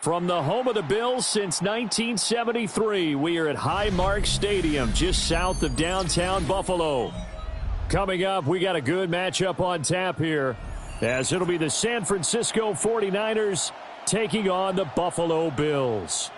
From the home of the Bills since 1973, we are at Highmark Stadium, just south of downtown Buffalo. Coming up, we got a good matchup on tap here, as it'll be the San Francisco 49ers taking on the Buffalo Bills.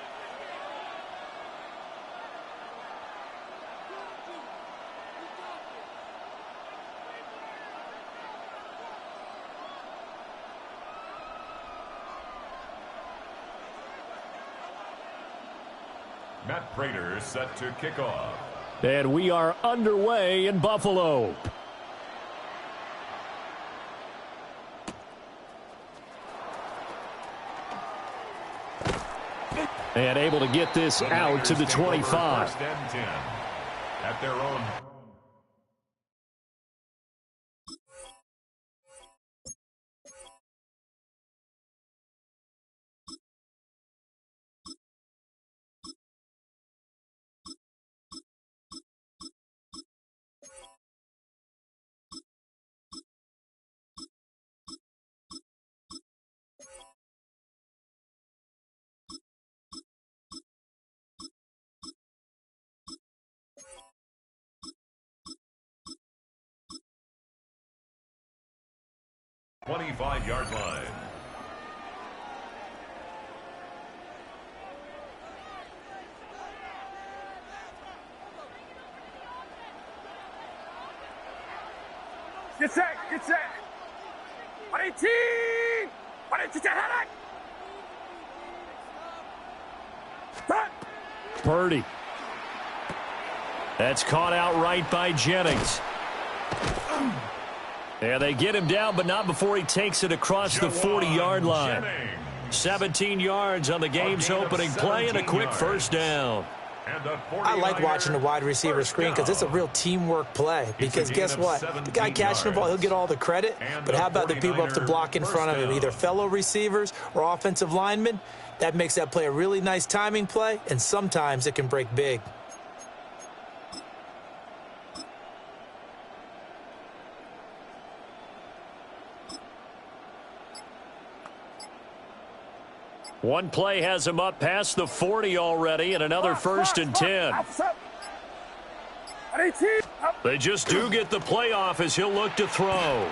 Matt Prater set to kick off. And we are underway in Buffalo. And able to get this out to the 25. First and 10 at their own. Yard line. Get set, get set. 118! 118, head it! Purdy. That's caught out right by Jennings. Yeah, they get him down, but not before he takes it across the 40-yard line. 17 yards on the game's opening play and a quick first down. I like watching the wide receiver screen because it's a real teamwork play. Because guess what? The guy catching the ball, he'll get all the credit. But how about the people up to block in front of him, either fellow receivers or offensive linemen? That makes that play a really nice timing play, and sometimes it can break big. One play has him up past the 40 already, and another first and 10. They just do get the play off as he'll look to throw.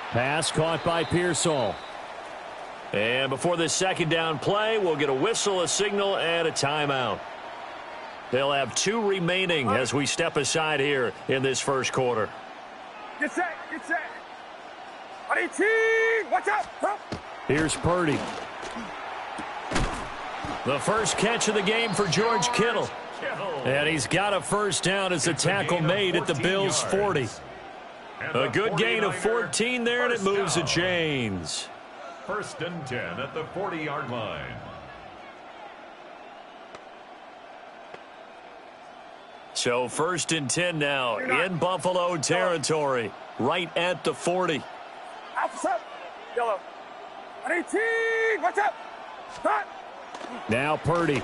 Pass caught by Pearsall. And before this second down play, we'll get a whistle, a signal, and a timeout. They'll have 2 remaining as we step aside here in this first quarter. Get set, get set. 118, watch out. Here's Purdy. The first catch of the game for George Kittle. And he's got a first down as a tackle made at the Bills' 40. A good gain of 14 there, and it moves the chains. First and 10 at the 40-yard line. So first and 10 now in Buffalo territory, right at the 40. Yellow. 118, watch out. Cut. Now Purdy.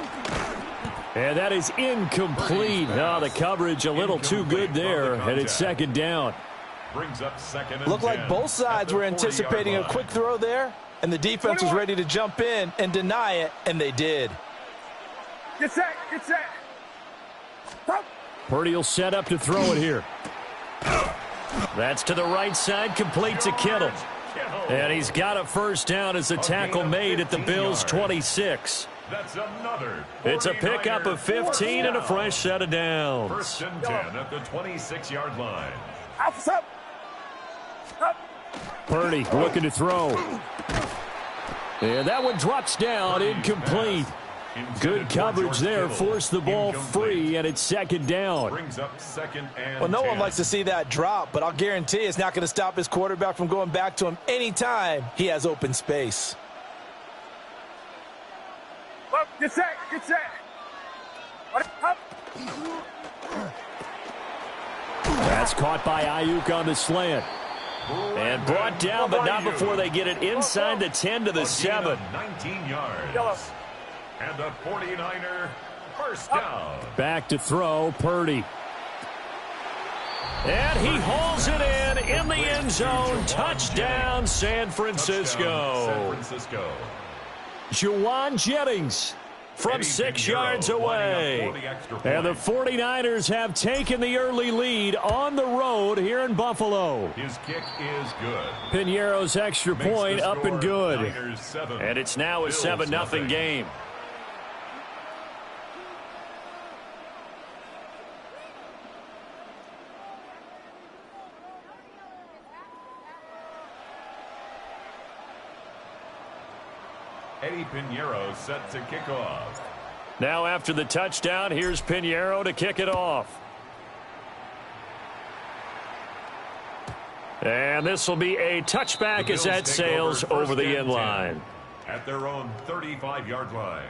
And that is incomplete. Oh, the coverage a little too good there, and it's second down. Brings up second and Looked like both sides were anticipating a quick throw there, and the defense was ready to jump in and deny it, and they did. Get set, get set. Purdy will set up to throw it here. That's to the right side, complete to Kittle. And he's got a first down as a tackle made at the Bills' 26. That's another. It's a pickup of 15 and a fresh set of downs. First and 10 at the 26-yard line. Purdy looking to throw. And that one drops down, incomplete. Good coverage there, forced the ball free, and it's second down. Brings up second and Well, no 10. one likes to see that drop, but I'll guarantee it's not going to stop his quarterback from going back to him anytime he has open space. Get set, get set. That's caught by Ayuk on the slant. And brought down, but not before they get it inside the 10 to the 7. 19 yards. And the 49er first down. Back to throw, Purdy. And he hauls it in the end zone. Touchdown, San Francisco. Touchdown, San Francisco. Juwan Jennings from 6 yards away. And the 49ers have taken the early lead on the road here in Buffalo. His kick is good. Piñeiro's extra point up and good. Niners 7, And it's now a 7-0 game. Eddie Piñeiro set to kick off. Now after the touchdown, here's Piñeiro to kick it off. And this will be a touchback as that sails over the end line. At their own 35-yard line.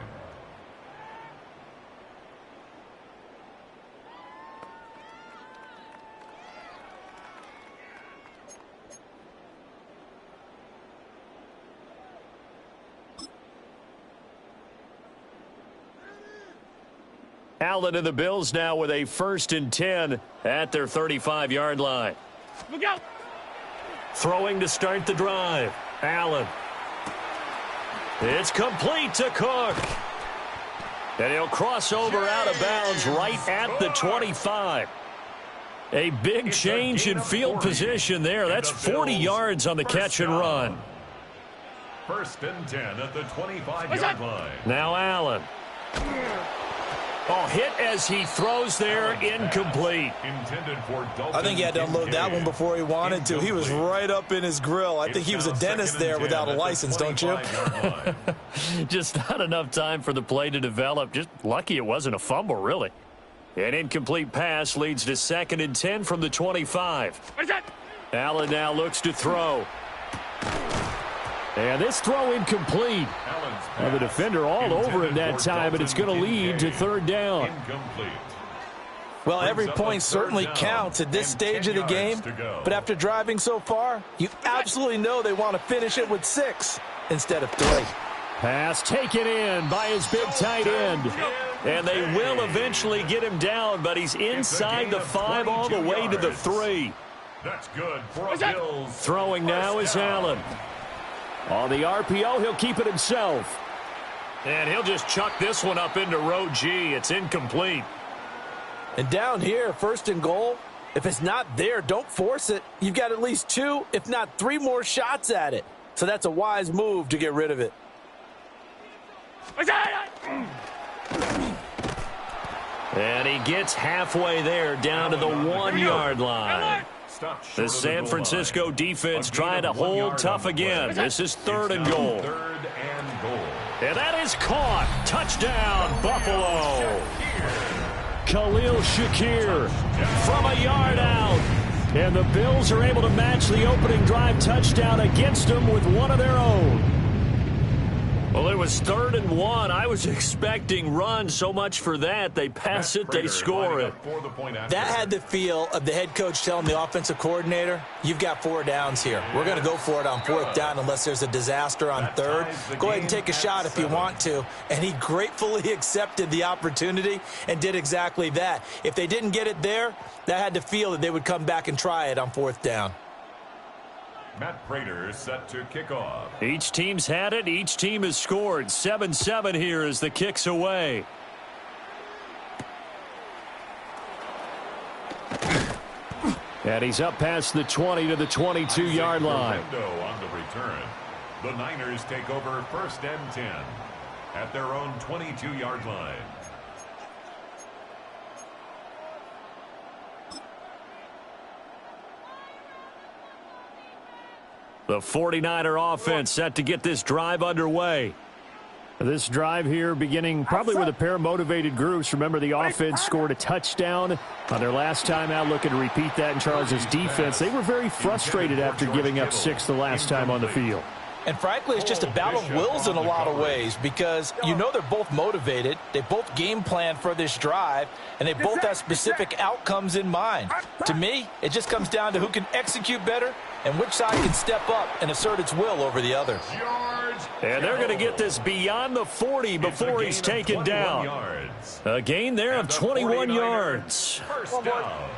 Allen and the Bills now with a 1st and 10 at their 35-yard line. Look out. Throwing to start the drive. Allen. It's complete to Cook. And he'll cross over out of bounds right at the 25. A big change in field position there. That's 40 yards on the catch and run. 1st and 10 at the 25-yard line. Now Allen. Oh, hit as he throws there, incomplete. I think he had to unload that one before he wanted to. He was right up in his grill. I think he was a dentist there without a license, don't you? Just not enough time for the play to develop. Just lucky it wasn't a fumble, really. An incomplete pass leads to 2nd and 10 from the 25. Allen now looks to throw. And this throw incomplete. The defender all over him that time, and it's going to lead to 3rd down. Well, every point certainly counts at this stage of the game, but after driving so far, you absolutely know they want to finish it with 6 instead of 3. Pass taken in by his big tight end. And they will eventually get him down, but he's inside the 5 all the way to the 3. That's good for a Bills. Throwing now is Allen. On the RPO, he'll keep it himself. And he'll just chuck this one up into row G. It's incomplete. And down here, 1st and goal, if it's not there, don't force it. You've got at least 2, if not 3 more shots at it. So that's a wise move to get rid of it. And he gets halfway there down to the 1-yard line. The San Francisco defense trying to hold tough again. This is 3rd and goal. 3rd and goal. And that is caught. Touchdown, Buffalo. Khalil Shakir from a yard out. And the Bills are able to match the opening drive touchdown against them with one of their own. Well, it was 3rd and 1. I was expecting run, so much for that. They pass it, they score it. That had the feel of the head coach telling the offensive coordinator, you've got 4 downs here. We're going to go for it on 4th down unless there's a disaster on 3rd. Go ahead and take a shot if you want to. And he gratefully accepted the opportunity and did exactly that. If they didn't get it there, that had to feel that they would come back and try it on 4th down. Matt Prater set to kick off. Each team's had it. Each team has scored. 7-7 here as the kick's away. And he's up past the 20 to the 22-yard line. On the return. The Niners take over 1st and 10 at their own 22-yard line. The 49er offense set to get this drive underway. This drive here beginning probably with a pair of motivated groups. Remember, the offense scored a touchdown on their last time out, looking to repeat that in Charles' defense. They were very frustrated after giving up 6 the last time on the field. And frankly, it's just a battle of wills in a lot of ways because you know they're both motivated. They both game plan for this drive, and they both have specific outcomes in mind. To me, it just comes down to who can execute better and which side can step up and assert its will over the other. And they're going to get this beyond the 40 before he's taken down. A gain there of 21 yards. First down.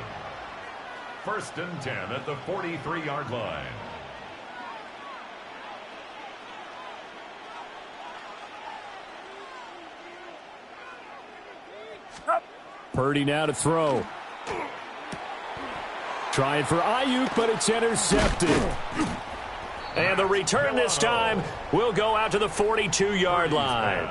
1st and 10 at the 43-yard line. Purdy now to throw. Trying for Ayuk, but it's intercepted. And the return this time will go out to the 42-yard line.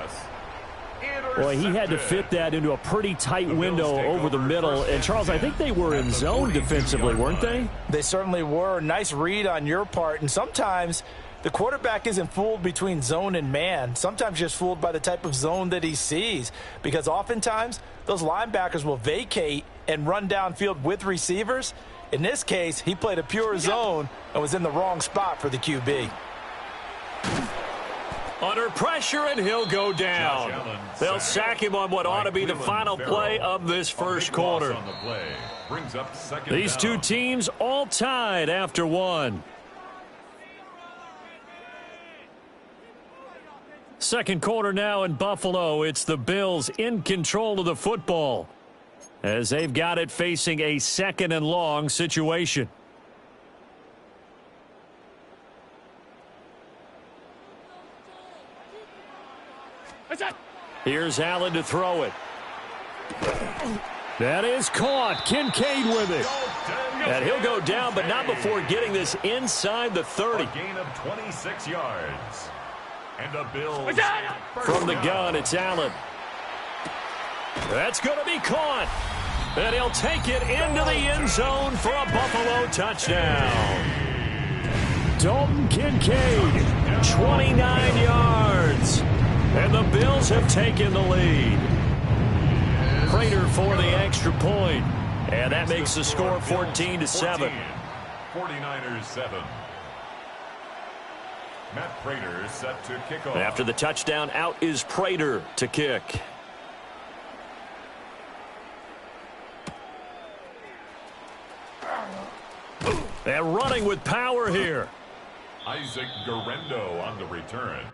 Boy, he had to fit that into a pretty tight window over the middle. And, Charles, I think they were in zone defensively, weren't they? They certainly were. Nice read on your part. And sometimes the quarterback isn't fooled between zone and man. Sometimes just fooled by the type of zone that he sees. Because oftentimes those linebackers will vacate and run downfield with receivers. In this case, he played a pure zone and was in the wrong spot for the QB. Under pressure, and he'll go down. They'll sack him on what ought to be the final play of this first quarter. These two teams all tied after one. Second quarter now in Buffalo. It's the Bills in control of the football, as they've got it facing a second and long situation. Here's Allen to throw it. That is caught. Kincaid with it. And he'll go down, but not before getting this inside the 30. A gain of 26 yards. And the Bills. From the gun, it's Allen. That's going to be caught. And he'll take it into the end zone for a Buffalo touchdown. Dalton Kincaid, 29 yards. And the Bills have taken the lead. Prater for the extra point. And that makes the score 14-7. 49ers 7. Matt Prater set to kick off. After the touchdown, out is Prater to kick. And running with power here. Isaac Guerrero on the return.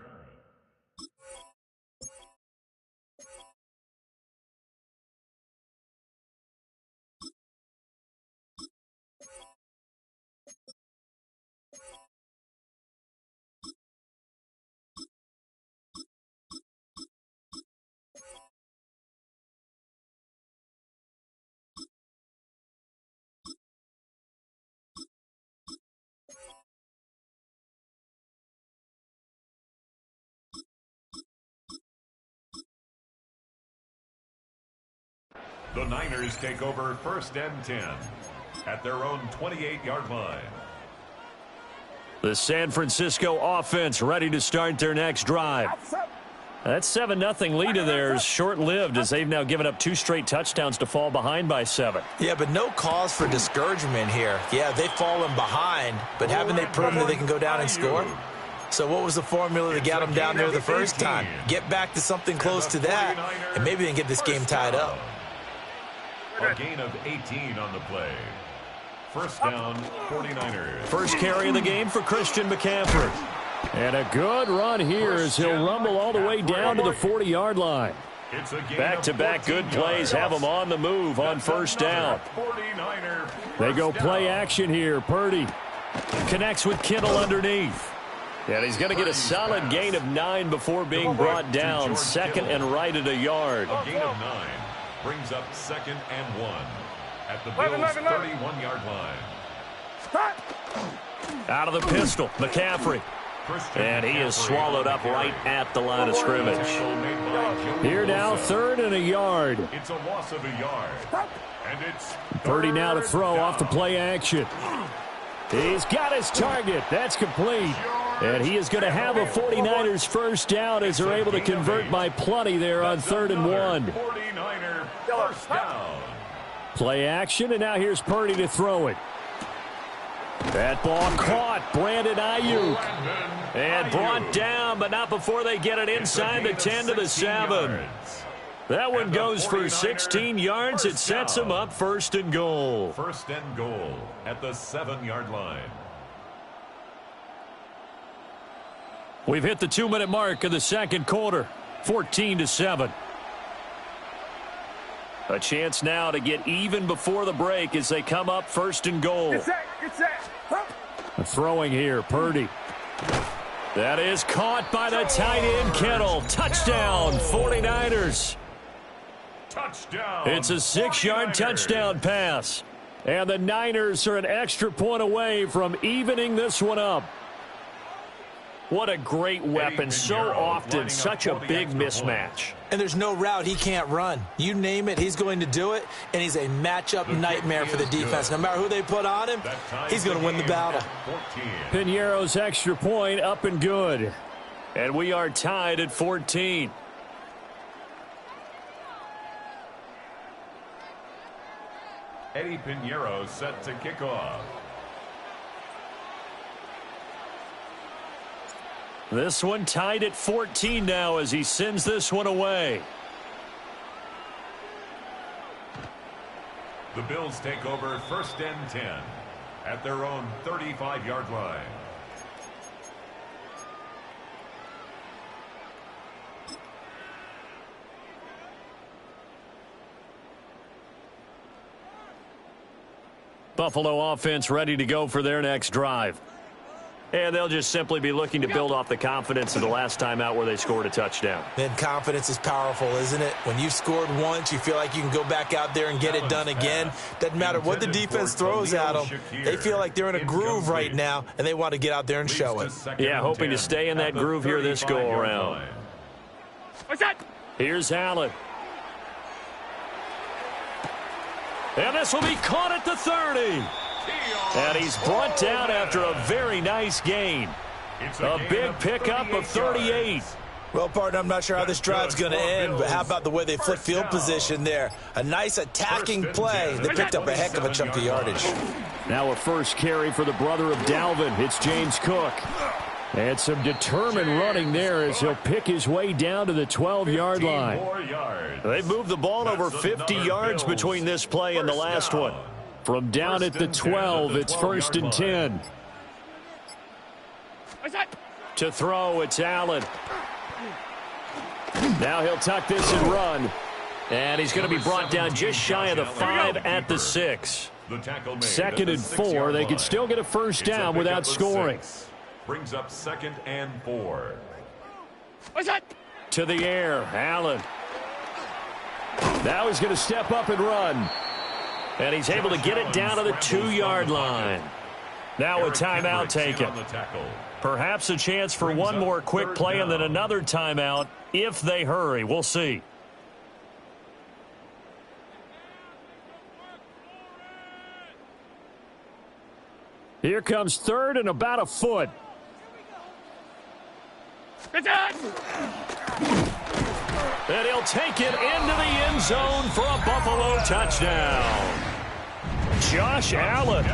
The Niners take over first and 10 at their own 28-yard line. The San Francisco offense ready to start their next drive. That 7-0 lead of theirs short-lived, as they've now given up 2 straight touchdowns to fall behind by 7. Yeah, but no cause for discouragement here. Yeah, they've fallen behind, but haven't they proven that they can go down and score? So what was the formula that got them down there the first time? Get back to something close to that, and maybe they can get this game tied up. A gain of 18 on the play. First down, 49ers. First carry of the game for Christian McCaffrey. And a good run here as he'll rumble all the way down to the 40-yard line. Back-to-back good plays have him on the move on first down. They go play action here. Purdy connects with Kittle underneath. And he's going to get a solid gain of 9 before being brought down. Second and right at a yard. A gain of 9 brings up second and 1 at the Bills' 31-yard line. Out of the pistol, McCaffrey. And he is swallowed up right at the line of scrimmage. Here now, 3rd and a yard. It's a loss of a yard. And it's Purdy now to throw off the play action. He's got his target. That's complete. And he is going to have a 49ers first down as they're able to convert by plenty there on 3rd and 1. 49er first down. Play action, and now here's Purdy to throw it. That ball caught. Brandon Ayuk. And brought down, but not before they get it inside the 10 to the 7. That one goes for 16 yards. It sets them up 1st and goal. 1st and goal at the 7-yard line. We've hit the 2-minute mark of the second quarter. 14-7. A chance now to get even before the break as they come up 1st and goal. Get set. Throwing here, Purdy. That is caught by the tight end, Kittle. Touchdown, 49ers. Touchdown. It's a 6-yard touchdown pass. And the Niners are an extra point away from evening this one up. What a great weapon. So often, such a big mismatch. And there's no route he can't run. You name it, he's going to do it, and he's a matchup nightmare for the defense. No matter who they put on him, he's going to win the battle. Piñeiro's extra point up and good. And we are tied at 14. Eddie Piñeiro set to kick off. This one tied at 14 now as he sends this one away. The Bills take over 1st and 10 at their own 35-yard line. Buffalo offense ready to go for their next drive. And they'll just simply be looking to build off the confidence of the last time out where they scored a touchdown. Then confidence is powerful, isn't it? When you've scored once, you feel like you can go back out there and get it done again. Doesn't matter what the defense throws at them. They feel like they're in a groove right now, and they want to get out there and show it. Yeah, hoping to stay in that groove here this go-around. Here's Allen. And this will be caught at the 30. And he's brought down after a very nice gain. A big pickup of 38. Well, partner, I'm not sure how this drive's going to end, but how about the way they flip field position there? A nice attacking play. They picked up a heck of a chunk of yardage. Now a first carry for the brother of Dalvin. It's James Cook. And some determined running there as he'll pick his way down to the 12-yard line. They've moved the ball over 50 yards between this play and the last one. From down at the 12, it's 1st and 10. To throw, it's Allen. Now he'll tuck this and run. And he's going to be brought down just shy of the 5 at the 6. 2nd and 4. They could still get a first down without scoring. Brings up 2nd and 4. To the air, Allen. Now he's going to step up and run. And he's able to get it down to the 2-yard line. Now a timeout taken. Perhaps a chance for one more quick play and then another timeout if they hurry. We'll see. Here comes 3rd and about a foot. And he'll take it into the end zone for a Buffalo touchdown. Josh Allen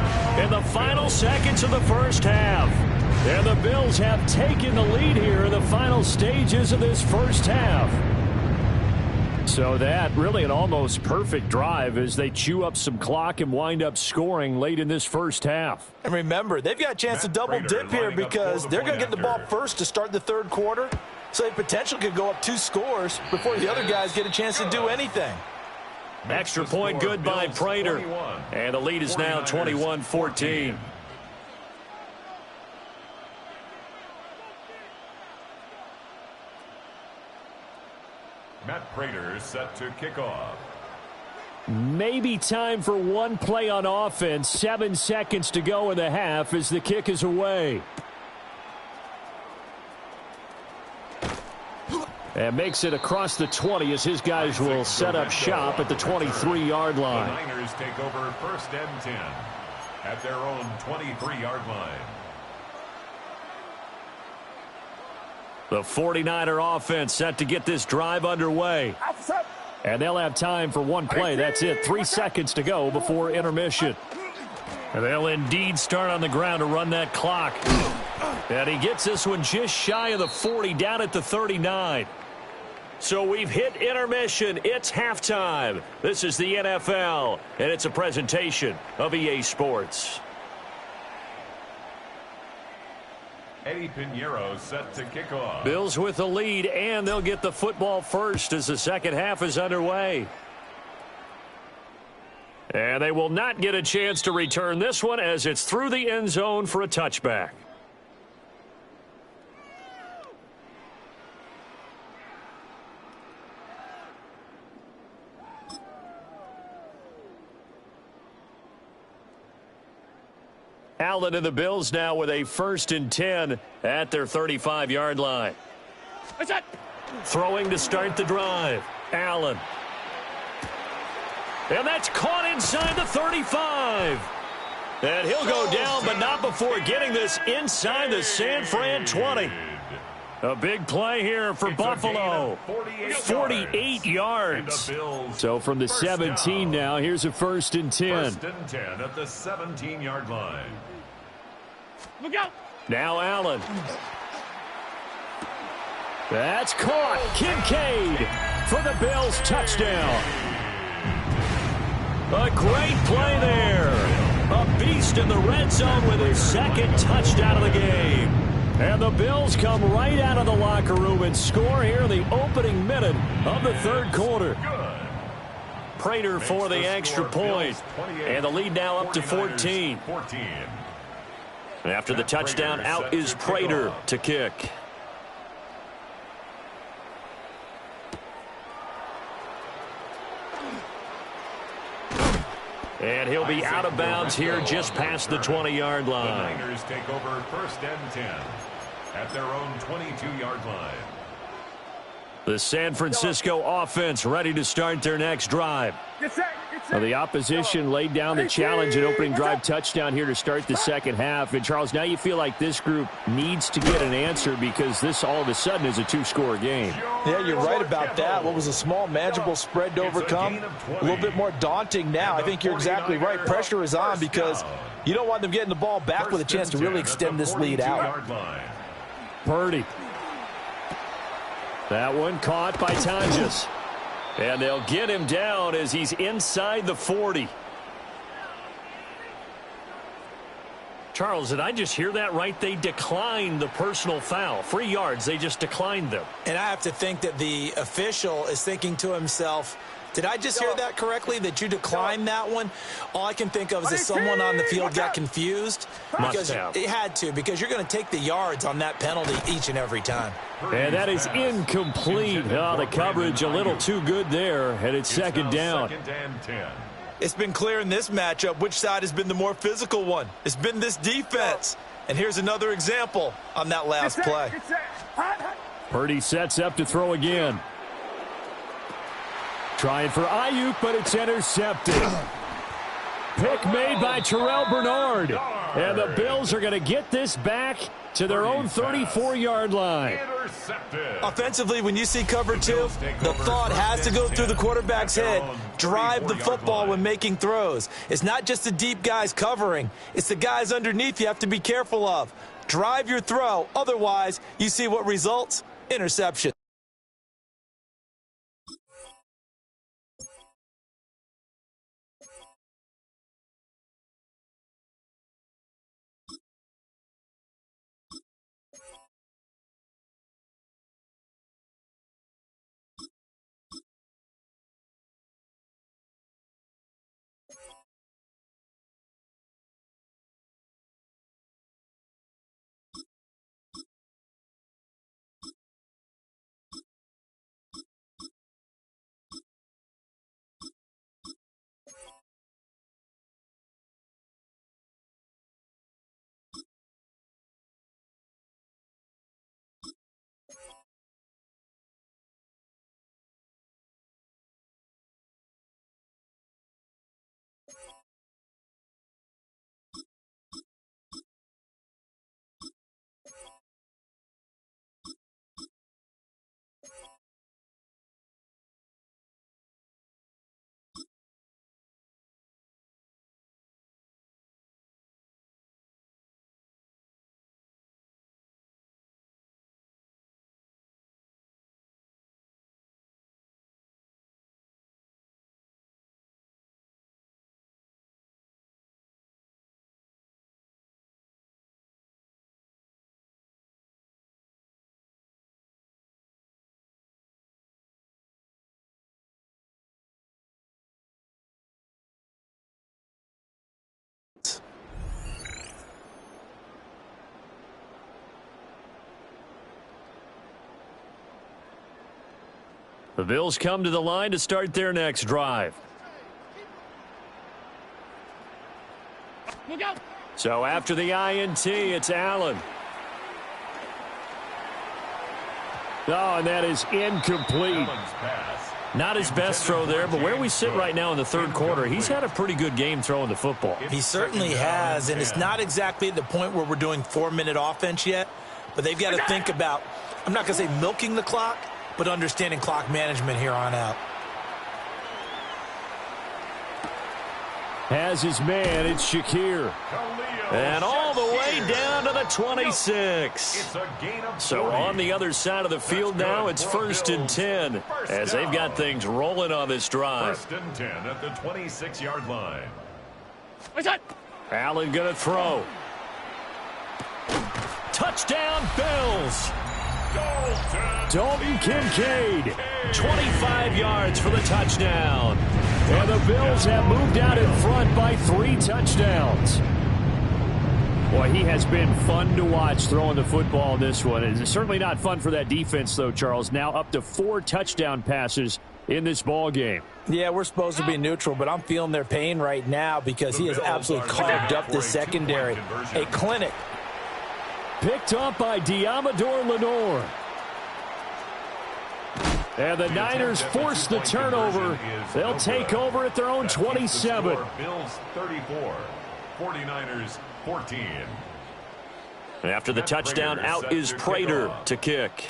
in the final seconds of the first half. And the Bills have taken the lead here in the final stages of this first half. So that really an almost perfect drive as they chew up some clock and wind up scoring late in this first half. And remember, they've got a chance to double dip here because they're going to get the ball first to start the 3rd quarter. So they potentially could go up 2 scores before the other guys get a chance to do anything. Extra point good by Prater. And the lead is now 21-14. Matt Prater set to kick off. Maybe time for one play on offense. 7 seconds to go in the half as the kick is away. And makes it across the 20 as his guys will set up shop at the 23-yard line. The Niners take over 1st and 10 at their own 23-yard line. The 49er offense set to get this drive underway. And they'll have time for one play. That's it. 3 seconds to go before intermission. And they'll indeed start on the ground to run that clock. And he gets this one just shy of the 40, down at the 39. So we've hit intermission. It's halftime. This is the NFL, and it's a presentation of EA Sports. Eddie Piñeiro set to kick off. Bills with the lead, and they'll get the football first as the second half is underway. And they will not get a chance to return this one as it's through the end zone for a touchback. Allen and the Bills now with a 1st and 10 at their 35-yard line. Throwing to start the drive. Allen. And that's caught inside the 35. And he'll go down, but not before getting this inside the San Fran 20. A big play here for Buffalo. 48 yards. So from the 17 now, here's a 1st and 10. 1st and 10 at the 17-yard line. Look out. Now Allen. That's caught. Kincaid for the Bills touchdown. A great play there. A beast in the red zone with his 2nd touchdown of the game. And the Bills come right out of the locker room and score here in the opening minute of the 3rd quarter. Prater for the extra point. And the lead now up to 14. And after the touchdown, out is Prater to kick. And he'll be out of bounds here just past the 20-yard line. The Niners take over 1st and 10 at their own 22-yard line. The San Francisco offense ready to start their next drive. Now the opposition laid down the challenge and opening drive touchdown here to start the 2nd half. And, Charles, now you feel like this group needs to get an answer because this all of a sudden is a 2-score game. Yeah, you're right about that. What was a small, manageable spread to overcome, a little bit more daunting now. I think you're exactly right. Pressure is on because you don't want them getting the ball back with a chance to really extend this lead out. Purdy. That one caught by Tonjes. And they'll get him down as he's inside the 40. Charles, did I just hear that right? They declined the personal foul. 3 yards, they just declined them. And I have to think that the official is thinking to himself, did I just hear that correctly, that you declined that one? All I can think of is that someone on the field got confused. Because it had to, because you're going to take the yards on that penalty each and every time. And that is incomplete. Oh, the coverage a little too good there, and it's 2nd down. 2nd and 10. It's been clear in this matchup which side has been the more physical one. It's been this defense. And here's another example on that last play. Purdy sets up to throw again. Trying for Ayuk, but it's intercepted. Pick made by Terrell Bernard. And the Bills are going to get this back to their own 34-yard line. Offensively, when you see cover 2, the thought has to go through the quarterback's head. Drive the football when making throws. It's not just the deep guys covering. It's the guys underneath you have to be careful of. Drive your throw. Otherwise, you see what results? Interception. The Bills come to the line to start their next drive. Look out. So after the INT, it's Allen. Oh, and that is incomplete. Not his best throw there, but where we sit right now in the third quarter, he's had a pretty good game throwing the football. He certainly has, and it's not exactly at the point where we're doing 4-minute offense yet, but they've got to think about, I'm not going to say milking the clock, but understanding clock management here on out. Has his man, it's Shakir. And all the way down to the 26. So on the other side of the field now, it's 1st and 10 as they've got things rolling on this drive. 1st and 10 at the 26-yard line. Allen going to throw. Touchdown, Bills. Dalton Kincaid, 25 yards for the touchdown. And the Bills have moved out in front by 3 touchdowns. Boy, he has been fun to watch throwing the football in this one. It's certainly not fun for that defense, though, Charles. Now up to 4 touchdown passes in this ball game. Yeah, we're supposed to be neutral, but I'm feeling their pain right now because he has absolutely carved up the secondary. A clinic. Picked up by Diamador Lenore. And the Niners force the turnover. They'll take over at their own 27. Bills 34, 49ers 14. After the touchdown, out is Prater to kick.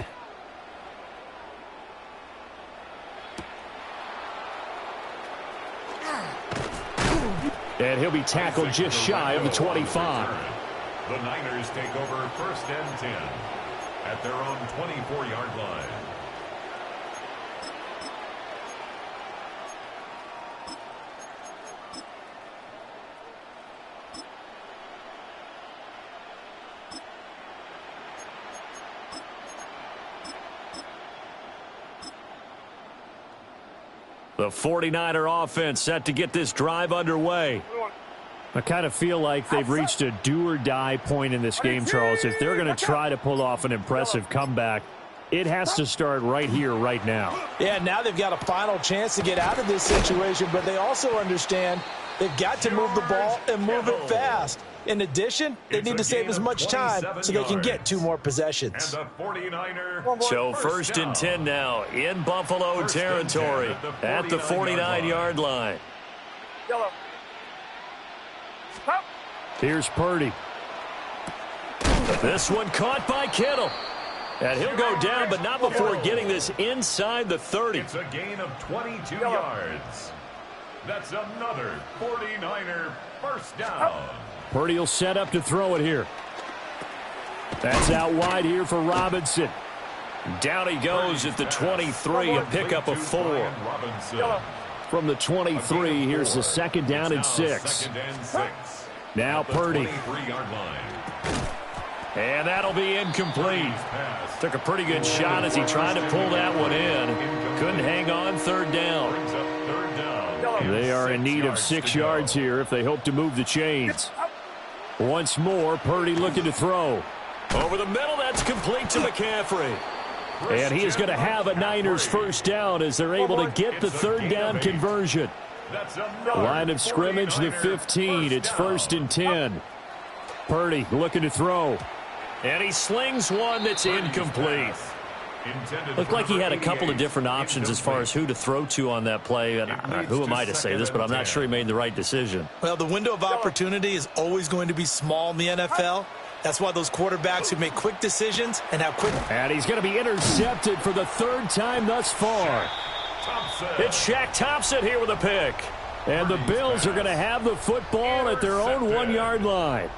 And he'll be tackled just shy of the 25. The Niners take over 1st and 10 at their own 24-yard line. The 49er offense set to get this drive underway. I kind of feel like they've reached a do-or-die point in this game, Charles. If they're going to try to pull off an impressive comeback, it has to start right here, right now. Yeah, now they've got a final chance to get out of this situation, but they also understand they've got to move the ball and move it fast. In addition, they need to save as much time so they can get 2 more possessions. So 1st and 10 now in Buffalo territory at the 49-yard line. Here's Purdy. This one caught by Kittle. And he'll go down, but not before getting this inside the 30. It's a gain of 22 yards. That's another 49er first down. Purdy will set up to throw it here. That's out wide here for Robinson. Down he goes at the 23, a pickup of 4. From the 23, here's the 2nd down and 6. Now Purdy. And that'll be incomplete. Took a pretty good shot as he tried to pull that one in. Couldn't hang on 3rd down. They are in need of 6 yards here if they hope to move the chains. Once more, Purdy looking to throw. Over the middle, that's complete to McCaffrey. And he is going to have a Niners first down as they're able to get the 3rd down conversion. Line of scrimmage, the 15. It's 1st and 10. Purdy looking to throw. And he slings one that's incomplete. Looked like he had a couple of different options as far as who to throw to on that play. And who am I to say this, but I'm not sure he made the right decision. Well, the window of opportunity is always going to be small in the NFL. That's why those quarterbacks who make quick decisions and have quick... And he's going to be intercepted for the 3rd time thus far. It's Shaq Thompson here with a pick. And the Bills are going to have the football at their own 1-yard line.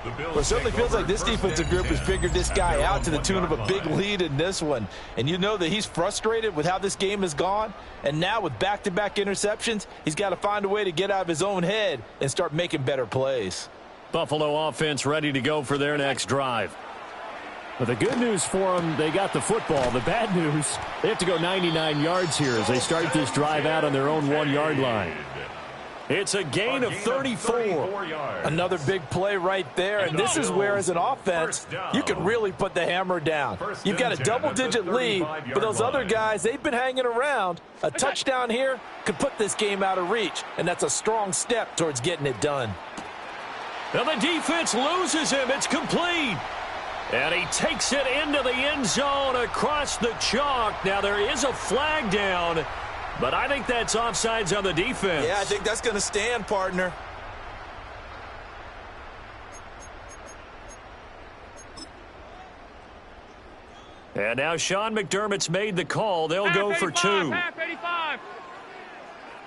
Well, it certainly feels like this defensive group has figured this guy out to the tune of a big lead in this one. And you know that he's frustrated with how this game has gone. And now with back-to-back interceptions, he's got to find a way to get out of his own head and start making better plays. Buffalo offense ready to go for their next drive. But the good news for them, they got the football. The bad news, they have to go 99 yards here as they start this drive out on their own 1-yard line. It's a gain of 34. Another big play right there, and this is where, as an offense, you can really put the hammer down. You've got a double-digit lead, but those other guys, they've been hanging around. A touchdown here could put this game out of reach, and that's a strong step towards getting it done. And the defense loses him. It's complete. And he takes it into the end zone across the chalk. Now, there is a flag down, but I think that's offsides on the defense. Yeah, I think that's going to stand, partner. And now Sean McDermott's made the call. They'll go for 2. Half 85.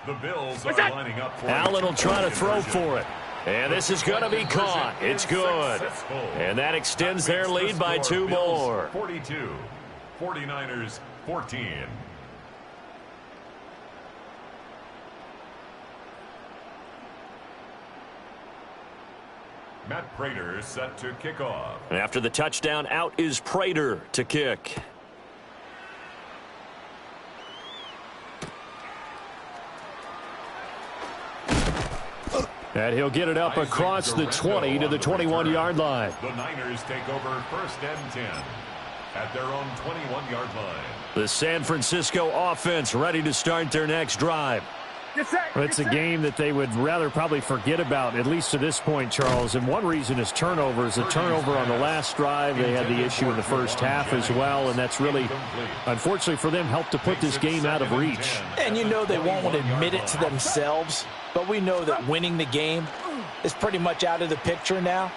The Bills are lining up for Allen will try to throw for it. And this is going to be caught. It's good. And that extends their lead by 2 more. 42, 49ers 14. Matt Prater set to kick off. And after the touchdown, out is Prater to kick. And he'll get it up across the 20 to the 21-yard line. The Niners take over 1st and 10 at their own 21-yard line. The San Francisco offense ready to start their next drive. It's a game that they would rather probably forget about, at least to this point, Charles. And one reason is turnovers. A turnover on the last drive. They had the issue in the first half as well, and that's really, unfortunately for them, helped to put this game out of reach. And you know they won't admit it to themselves, but we know that winning the game is pretty much out of the picture now.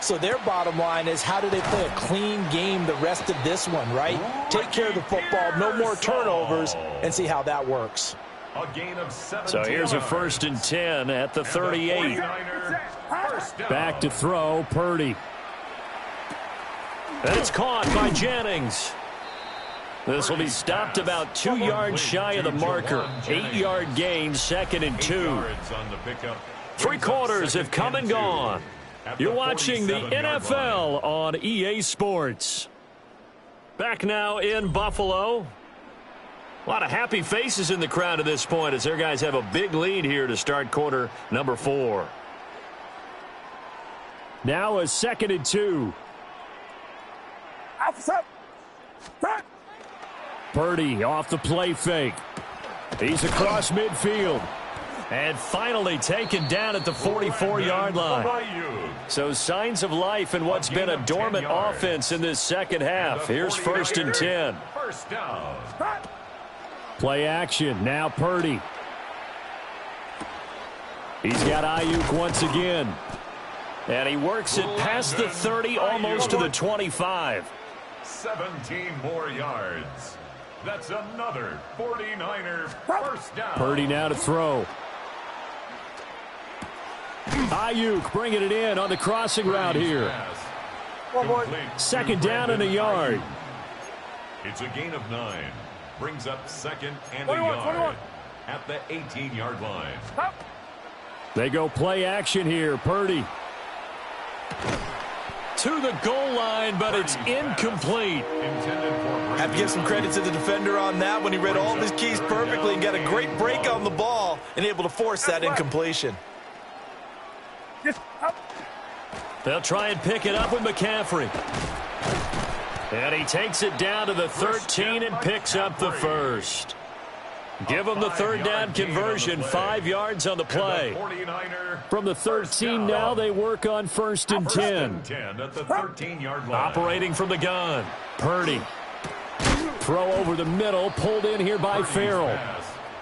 So their bottom line is, how do they play a clean game the rest of this one, right? Take care of the football, no more turnovers, and see how that works. A gain of 17 So here's a 1st and 10 at the 38. Back to throw, Purdy. And it's caught by Jennings. This will be stopped about 2 yards shy of the marker. 8-yard gain, 2nd and 2. 3 quarters have come and gone. You're watching the NFL on EA Sports. Back now in Buffalo. A lot of happy faces in the crowd at this point as their guys have a big lead here to start quarter number 4. Now a 2nd and 2. Purdy off the play fake. He's across midfield. And finally taken down at the 44-yard line. So signs of life in what's been a dormant offense in this second half. Here's 1st and 10. First down. Play action. Now Purdy. He's got Ayuk once again. And he works it past the 30, almost to the 25. 17 more yards. That's another 49er first down. Purdy now to throw. Ayuk bringing it in on the crossing route here. 2nd down and a yard. It's a gain of 9. Brings up 2nd and a yard at the 18-yard line. They go play action here. Purdy. To the goal line, but it's incomplete. Have to give some credit to the defender on that when he read all of his keys perfectly and got a great break on the ball and able to force that incompletion. They'll try and pick it up with McCaffrey. And he takes it down to the 13 and picks up the 1st. Give them the 3rd down conversion, 5 yards on the play. From the 13 now, they work on 1st and 10. At the 13-yard line. Operating from the gun. Purdy. Throw over the middle, pulled in here by Farrell.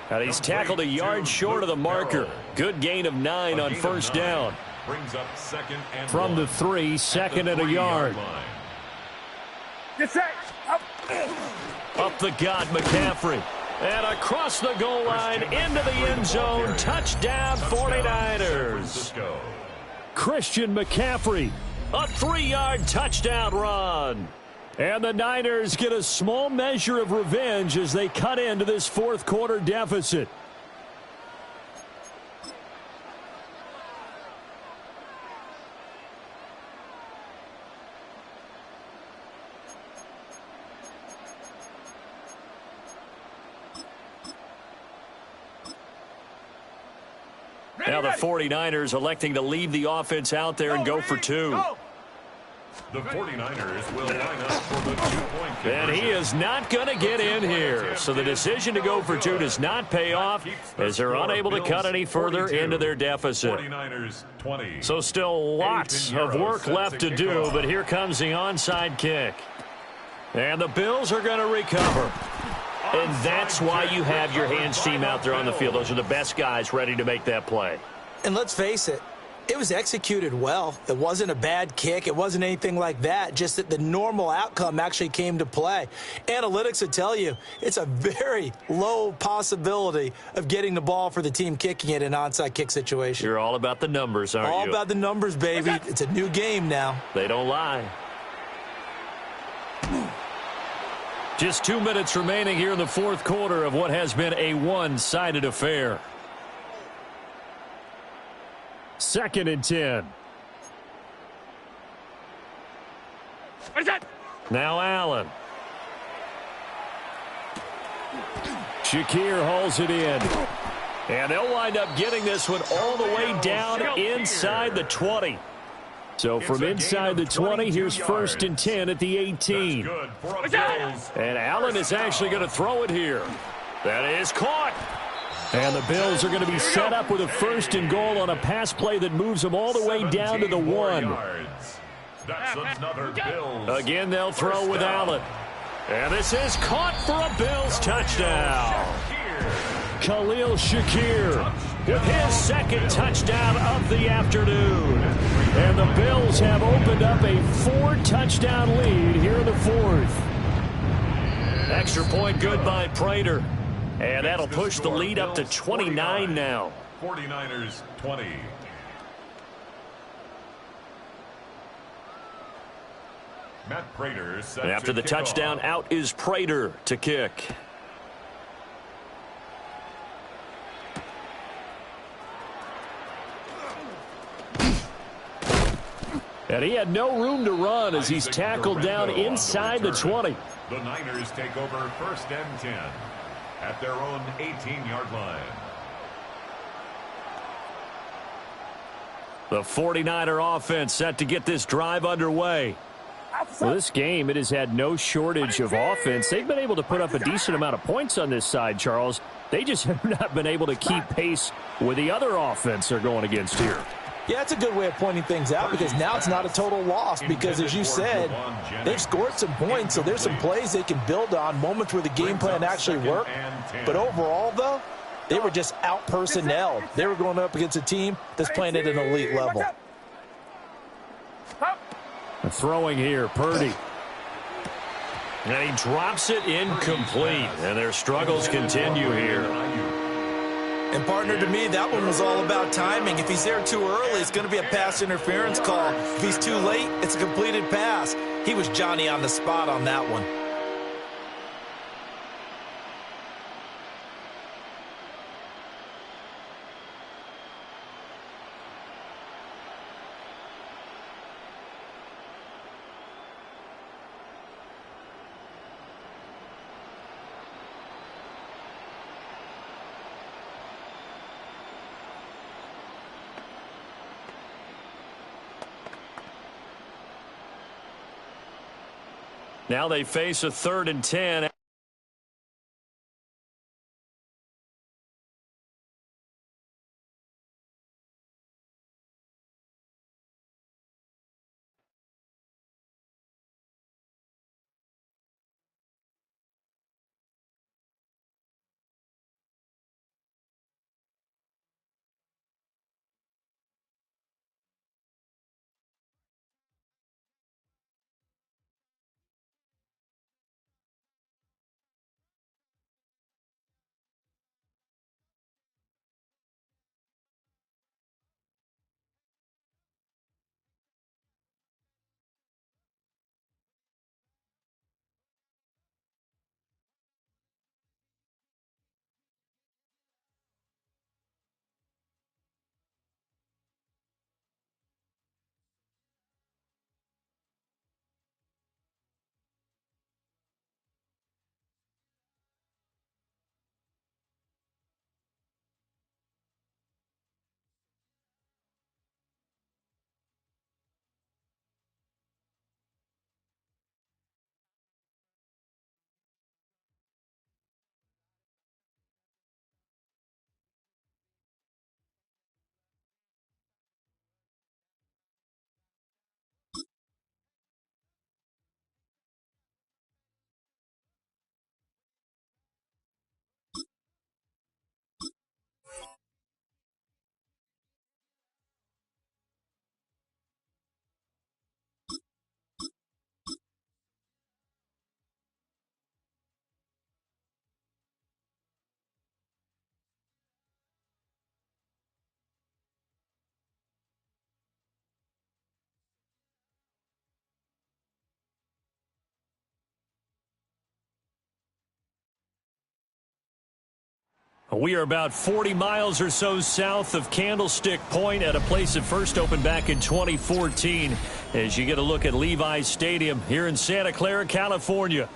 And he's tackled a yard short of the marker. Good gain of 9 on 1st down. Brings up 2nd and From the 3, 2nd and a yard. Up the gut, McCaffrey. And across the goal line, into the end zone. Touchdown, 49ers. Christian McCaffrey. A 3-yard touchdown run. And the Niners get a small measure of revenge as they cut into this 4th quarter deficit. Now the 49ers electing to leave the offense out there and go for 2. The 49ers will line up for the two-point conversion. And he is not going to get in here. So the decision to go for two does not pay off as they're unable to cut any further into their deficit. 49ers 20. So still lots of work left to do, but here comes the onside kick. And the Bills are going to recover. And that's why you have your hands team out there on the field. Those are the best guys ready to make that play. And let's face it, it was executed well. It wasn't a bad kick. It wasn't anything like that, just that the normal outcome actually came to play. Analytics would tell you it's a very low possibility of getting the ball for the team kicking it in an onside kick situation. You're all about the numbers, aren't you? All about the numbers, baby. It's a new game now. They don't lie. Just 2 minutes remaining here in the fourth quarter of what has been a one-sided affair. 2nd and 10. What is that? Now Allen. Shakir hauls it in. And they'll wind up getting this one all the way down inside the 20. So from inside the 20, here's 1st and 10 at the 18. And Allen is actually going to throw it here. That is caught. And the Bills are going to be set up with a 1st and goal on a pass play that moves them all the way down to the 1. That's another Bills. Again, they'll throw with Allen. And this is caught for a Bills touchdown. Khalil Shakir with his 2nd touchdown of the afternoon. And the Bills have opened up a 4-touchdown lead here in the 4th. Extra point good by Prater. And that'll push the lead up to 29 now. 49ers 20. Matt Prater set And after to the kick touchdown, off. out is Prater to kick. And he had no room to run as he's tackled down inside the 20. The Niners take over 1st and 10 at their own 18-yard line. The 49er offense set to get this drive underway. Well, this game, it has had no shortage of offense. They've been able to put up a decent amount of points on this side, Charles. They just have not been able to keep pace with the other offense they're going against here. Yeah, that's a good way of pointing things out because now it's not a total loss because, as you said, they've scored some points, so there's some plays they can build on, moments where the game plan actually worked. But overall, though, they were just out-personnelled. They were going up against a team that's playing at an elite level. Throwing here, Purdy. And he drops it incomplete, and their struggles continue here. And, partner, to me, that one was all about timing. If he's there too early, it's going to be a pass interference call. If he's too late, it's a completed pass. He was Johnny on the spot on that one. Now they face a 3rd and 10. We are about 40 miles or so south of Candlestick Point at a place that first opened back in 2014 as you get a look at Levi's Stadium here in Santa Clara, California.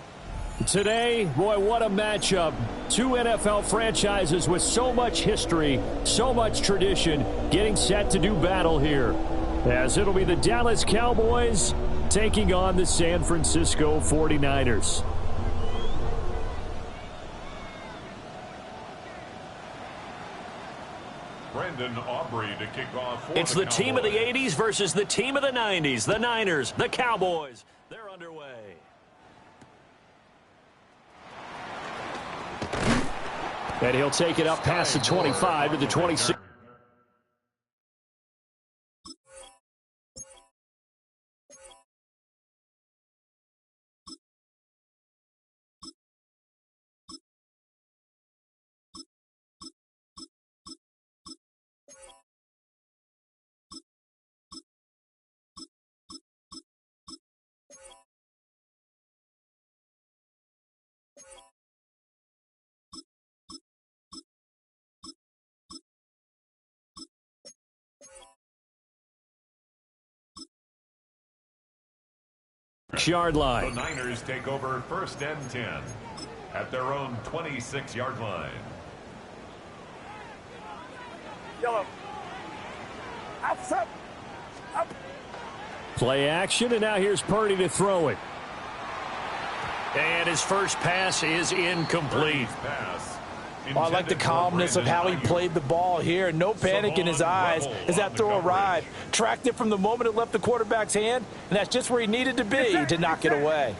Today, boy, what a matchup. Two NFL franchises with so much history, so much tradition, getting set to do battle here. As it'll be the Dallas Cowboys taking on the San Francisco 49ers. Brendan Aubrey to kick off for It's the team of the 80s versus the team of the 90s. The Niners, the Cowboys. They're underway. And he'll take it up past the 25 to the 26. Yard line. The Niners take over first and 10 at their own 26-yard line. Yellow. Up. Play action, and now here's Purdy to throw it. And his first pass is incomplete. I like the calmness of how he played the ball here. No panic in his eyes as that throw arrived. Tracked it from the moment it left the quarterback's hand, and that's just where he needed to be to knock it away.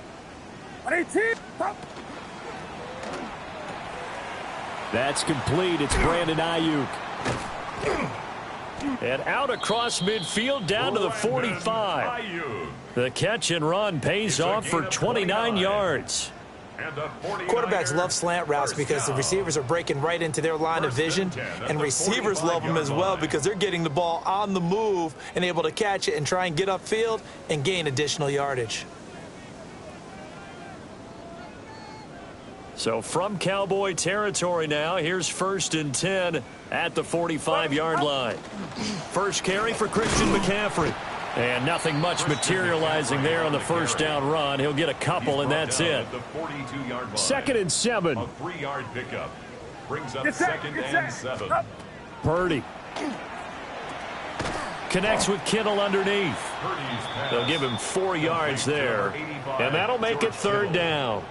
That's complete. It's Brandon Ayuk. And out across midfield down to the 45. The catch and run pays off for 29 yards. Quarterbacks love slant routes because the receivers are breaking right into their line of vision, and receivers love them as well because they're getting the ball on the move and able to catch it and try and get upfield and gain additional yardage. So from Cowboy territory now, here's first and 10 at the 45-yard line. First carry for Christian McCaffrey. And nothing much materializing there on the first down run. He'll get a couple, and that's it. Second and 7. A 3-yard pickup brings up second and 7. Purdy connects with Kittle underneath. They'll give him 4 yards there, and that'll make it third down.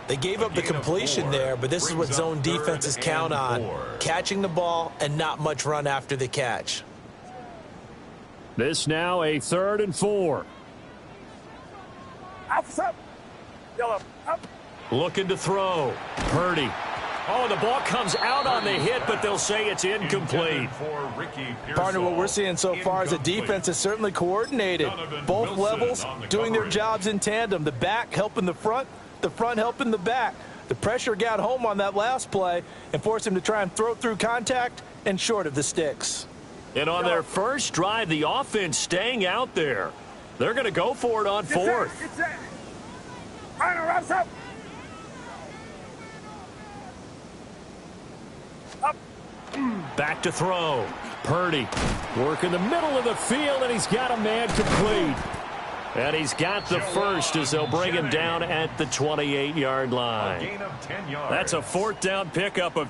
They gave up the completion there, but this is what zone defenses count on. Catching the ball and not much run after the catch. This now a 3rd and 4. Up. Yellow. Up. Looking to throw. Purdy. Oh, the ball comes out on the hit, but they'll say it's incomplete. Partner, what we're seeing so far is the defense is certainly coordinated. Both levels doing their jobs in tandem. The back helping the front helping the back. The pressure got home on that last play and forced him to try and throw through contact and short of the sticks. And on their first drive, the offense staying out there. They're going to go for it on 4th. Up. Back to throw. Purdy working the middle of the field, and he's got a man complete. And he's got the first as they'll bring him down at the 28-yard line. That's a 4th down pickup of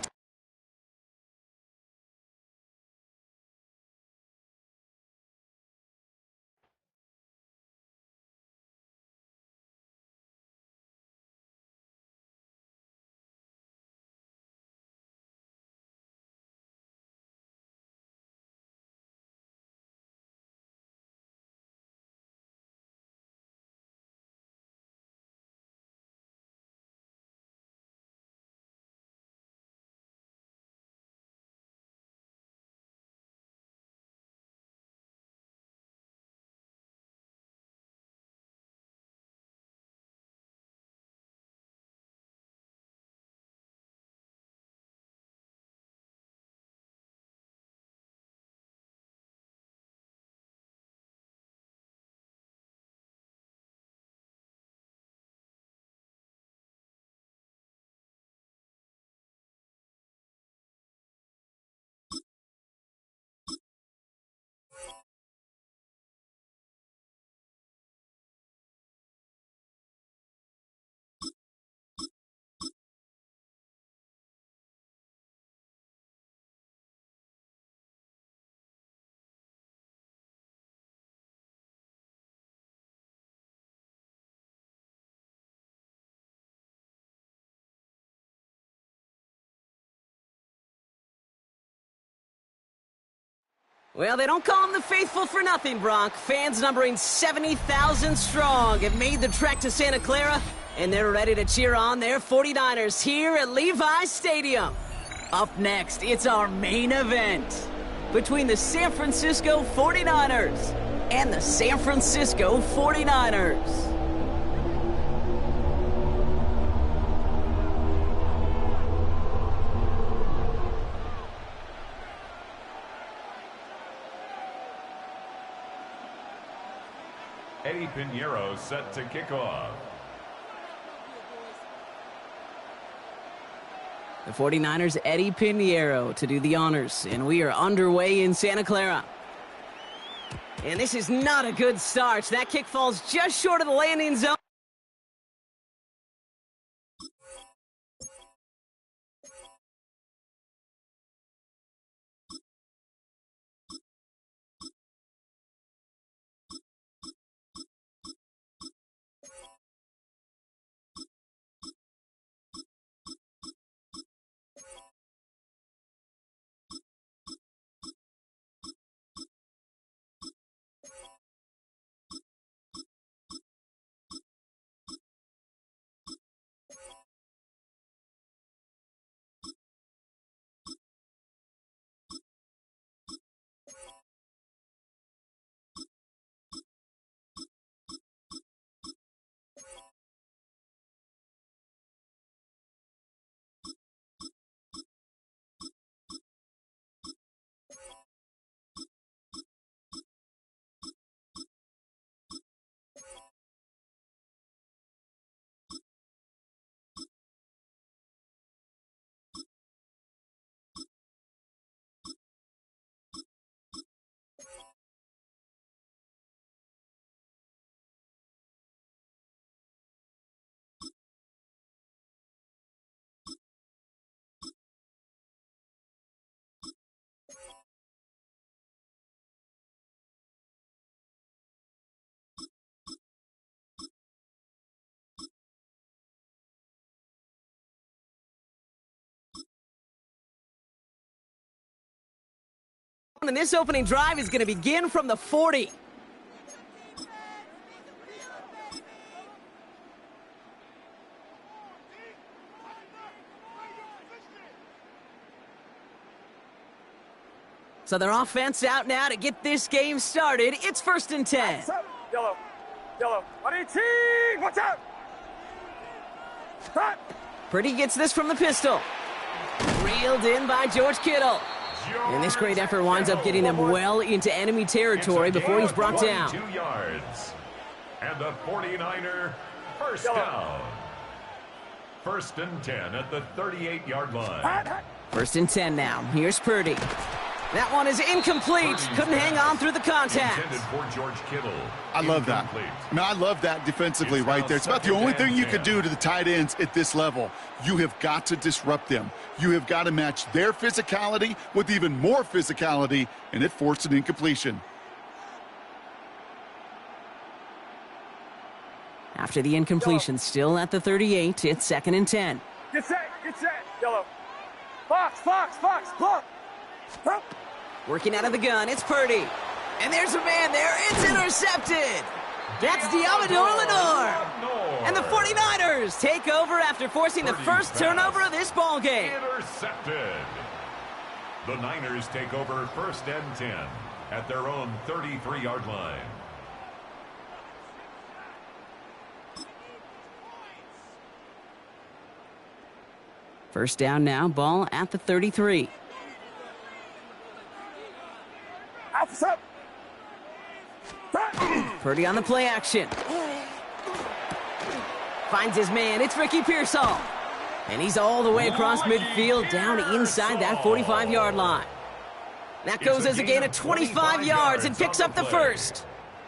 Well, they don't call them the faithful for nothing, Bronk. Fans numbering 70,000 strong have made the trek to Santa Clara, and they're ready to cheer on their 49ers here at Levi's Stadium. Up next, it's our main event between the San Francisco 49ers and the San Francisco 49ers. Eddie Pinheiro set to kick off. The 49ers' Eddie Pinheiro to do the honors, and we are underway in Santa Clara. And this is not a good start. That kick falls just short of the landing zone. And this opening drive is going to begin from the 40. So their offense out now to get this game started. It's 1st and 10. Yellow. Yellow. 118. Watch out. Stop. Purdy gets this from the pistol. Reeled in by George Kittle. And this great effort winds up getting them well into enemy territory before he's brought down. 2 yards. And the 49er first down. 1st and 10 at the 38-yard line. 1st and 10 now. Here's Purdy. That one is incomplete. Couldn't hang on through the contact. Intended for George Kittle. I love that. I mean, I love that defensively right there. It's about the only thing you could do to the tight ends at this level. You have got to disrupt them. You have got to match their physicality with even more physicality, and it forced an incompletion. After the incompletion, still at the 38, it's 2nd and 10. Get set. Get set. Yellow. Fox. Fox. Fox. Fox. Stop. Working out of the gun, it's Purdy. And there's a man there. It's intercepted. That's Diamador Lenore. And the 49ers take over after forcing the first turnover of this ball game. Intercepted. The Niners take over 1st and 10 at their own 33-yard line. First down now, ball at the 33. Stop. Purdy on the play action. Finds his man. It's Ricky Pearsall. And he's all the way across midfield down inside that 45-yard line. That goes as a gain of 25 yards and picks up the first.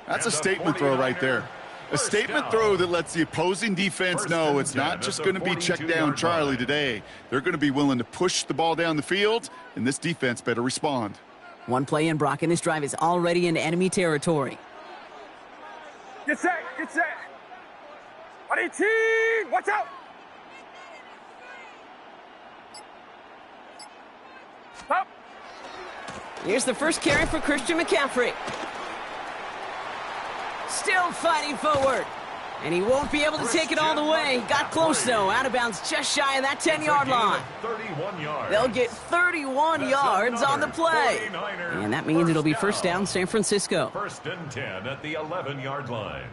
That's a statement throw right there. A statement throw that lets the opposing defense know it's not just going to be check down Charlie today. They're going to be willing to push the ball down the field, and this defense better respond. One play in, Brock, and this drive is already in enemy territory. Get set. Get set. 118. Watch out. Stop. Here's the first carry for Christian McCaffrey. Still fighting forward. And he won't be able to take it all the way. Got close, though. Out of bounds just shy of that 10-yard line. 31 yards. They'll get 31 yards on the play. And that means it'll be first down San Francisco. First and 10 at the 11-yard line.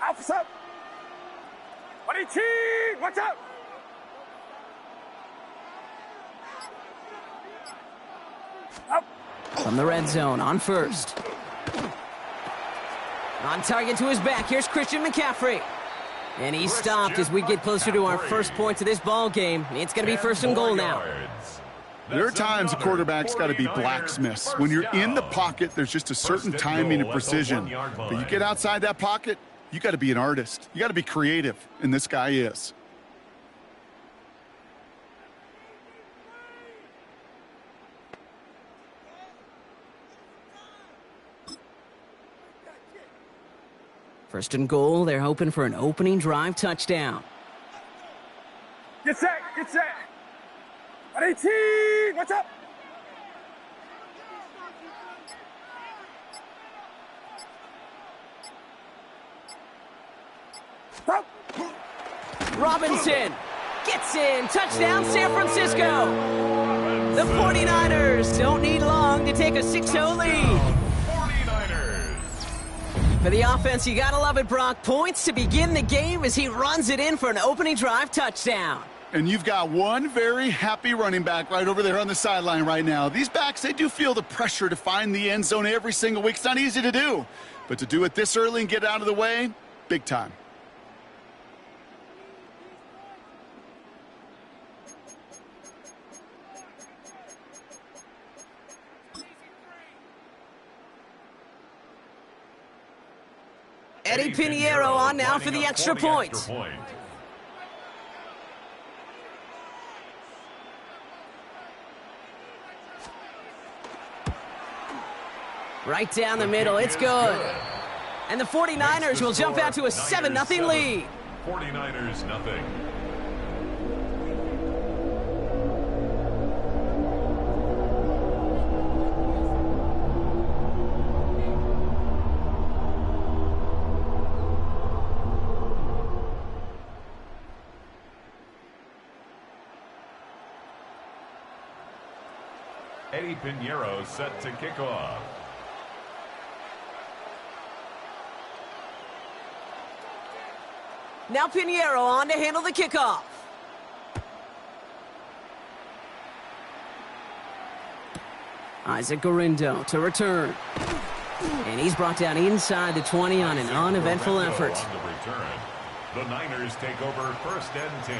Officer! Watch out! Up. From the red zone on first. On target to his back. Here's Christian McCaffrey. And he's stopped as we get closer to our first points of this ball game. It's going to be first and goal now. There are times a quarterback's got to be blacksmiths. When you're in the pocket, there's just a certain timing and precision. But you get outside that pocket, you got to be an artist. You got to be creative, and this guy is. First and goal, they're hoping for an opening drive touchdown. Get set! Get set! 18! Watch out! Stop! Robinson gets in. Touchdown, San Francisco. The 49ers don't need long to take a 6-0 lead. 49ers. For the offense, you gotta love it, Brock. Points to begin the game as he runs it in for an opening drive touchdown. And you've got one very happy running back right over there on the sideline right now. These backs, they do feel the pressure to find the end zone every single week. It's not easy to do. But to do it this early and get out of the way, big time. Eddie Pinheiro on now for the extra point. Right down the middle, it's good. And the 49ers will jump out to a 7-0 lead. 49ers nothing. Eddie Pinheiro set to kick off. Now Pinheiro on to handle the kickoff. Isaac Gorindo to return. And he's brought down inside the 20 on an uneventful effort. On the return. The Niners take over first and 10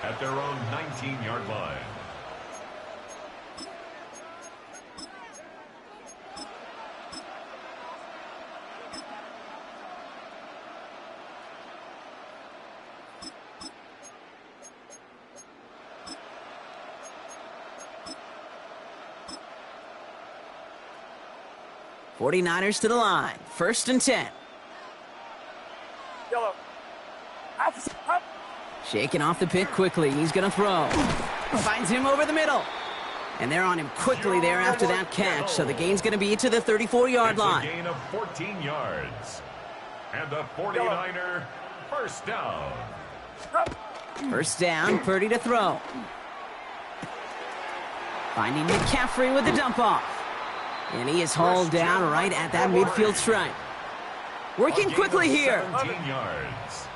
at their own 19-yard line. '49ers to the line. First and 10. Yellow. Up. Shaking off the pick quickly. He's going to throw. Finds him over the middle. And they're on him quickly there after that catch. So the gain's going to be to the 34-yard line. It's a gain of 14 yards. And the 49er first down. First down, Purdy to throw. Finding McCaffrey with the dump off. And he is hauled down right at that midfield stripe. Working quickly here. 17 yards.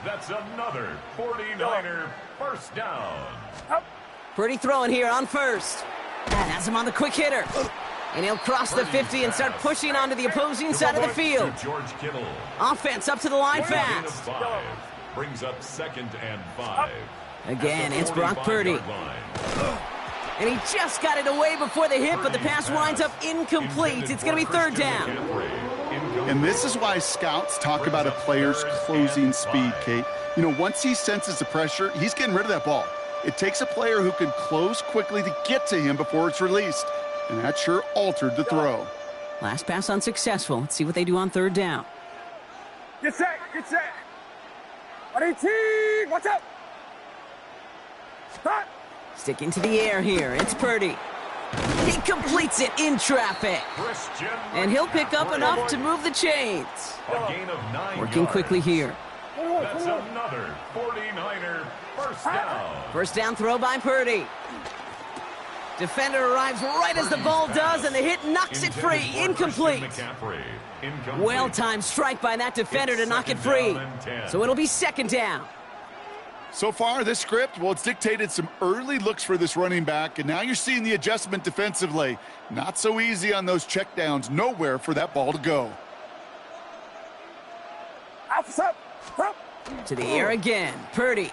That's another 49er first down. Purdy throwing here on first. That has him on the quick hitter. And he'll cross the 50 and start pushing onto the opposing side of the field. George Kittle. Offense up to the line fast. Brings up 2nd and 5. Again, it's Brock Purdy. And he just got it away before the hit, but the pass winds up incomplete. It's going to be third down. And this is why scouts talk about a player's closing speed, Kate. You know, once he senses the pressure, he's getting rid of that ball. It takes a player who can close quickly to get to him before it's released. and that sure altered the throw. Last pass unsuccessful. Let's see what they do on third down. Get set, get set. 118, watch out. Stop. Sticking to the air here. It's Purdy. He completes it in traffic. And he'll pick up enough to move the chains. A gain of 9 Working yards. quickly here. That's another 49er first down. First down throw by Purdy. Defender arrives right as the ball does, and the hit knocks it free. Incomplete. Well-timed strike by that defender to knock it free. So it'll be second down. So far, this script, well, it's dictated some early looks for this running back, and now you're seeing the adjustment defensively. Not so easy on those checkdowns. Nowhere for that ball to go. To the air again. Purdy.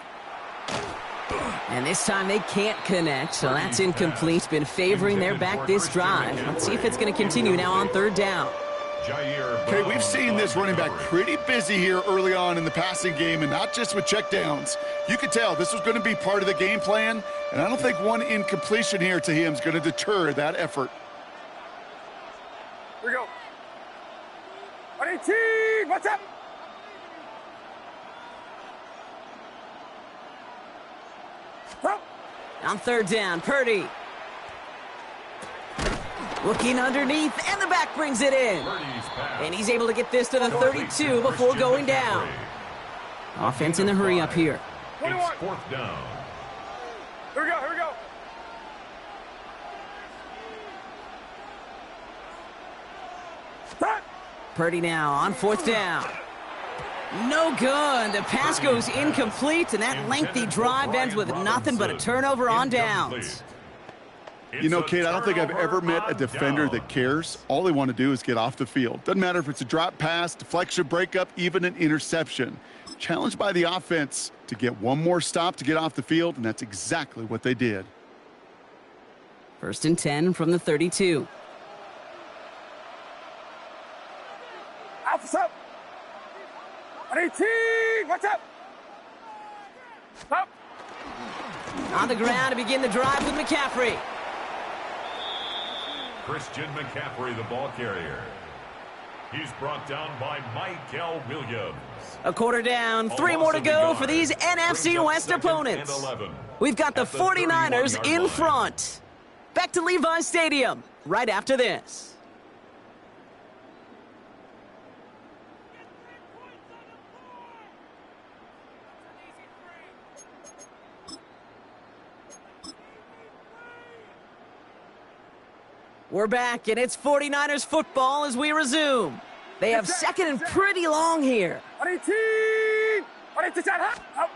And this time they can't connect, so that's incomplete. Been favoring their back this drive. Let's see if it's going to continue now on third down. Okay, we've seen this running back pretty busy here early on in the passing game, and not just with checkdowns. You could tell this was going to be part of the game plan, and I don't think one incompletion here to him is going to deter that effort. Here we go. 118, what's up? Stop. On third down, Purdy. Looking underneath, and the back brings it in. And he's able to get this to the 32 before going down. Offense in the hurry up here. It's fourth down. Here we go, here we go. Stop. Purdy now on fourth down. No good. The pass goes incomplete, and that lengthy drive ends with nothing but a turnover on downs. You know, Kate, I don't think I've ever met a defender that cares. All they want to do is get off the field. Doesn't matter if it's a drop pass, deflection, breakup, even an interception. Challenged by the offense to get one more stop to get off the field, and that's exactly what they did. First and 10 from the 32. Alpha's up. 118, what's up? Stop. On the ground to begin the drive with McCaffrey. Christian McCaffrey, the ball carrier. He's brought down by Michael Williams. A quarter down, 3 more to go for these NFC West opponents. We've got the 49ers in front. Back to Levi Stadium right after this. We're back, and it's 49ers football as we resume. They have second and pretty long here. 118, 118,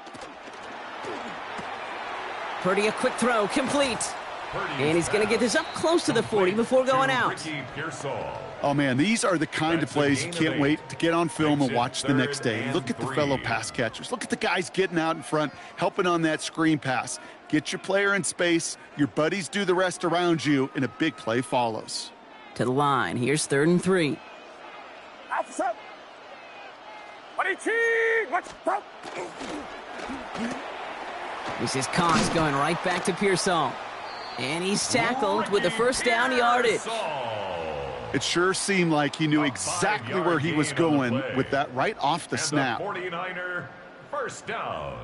Purdy, a quick throw, complete. And he's going to get this up close to the 40 before going out. Oh, man, these are the kind of plays you can't wait to get on film and watch the next day. Look at the fellow pass catchers. Look at the guys getting out in front, helping on that screen pass. Get your player in space, your buddies do the rest around you, and a big play follows. To the line, here's 3rd and 3. Alpha's up. 118, what's up? This is Cox going right back to Pearsall. And he's tackled with the first down yardage. It sure seemed like he knew exactly where he was going with that right off the snap. 49er first down.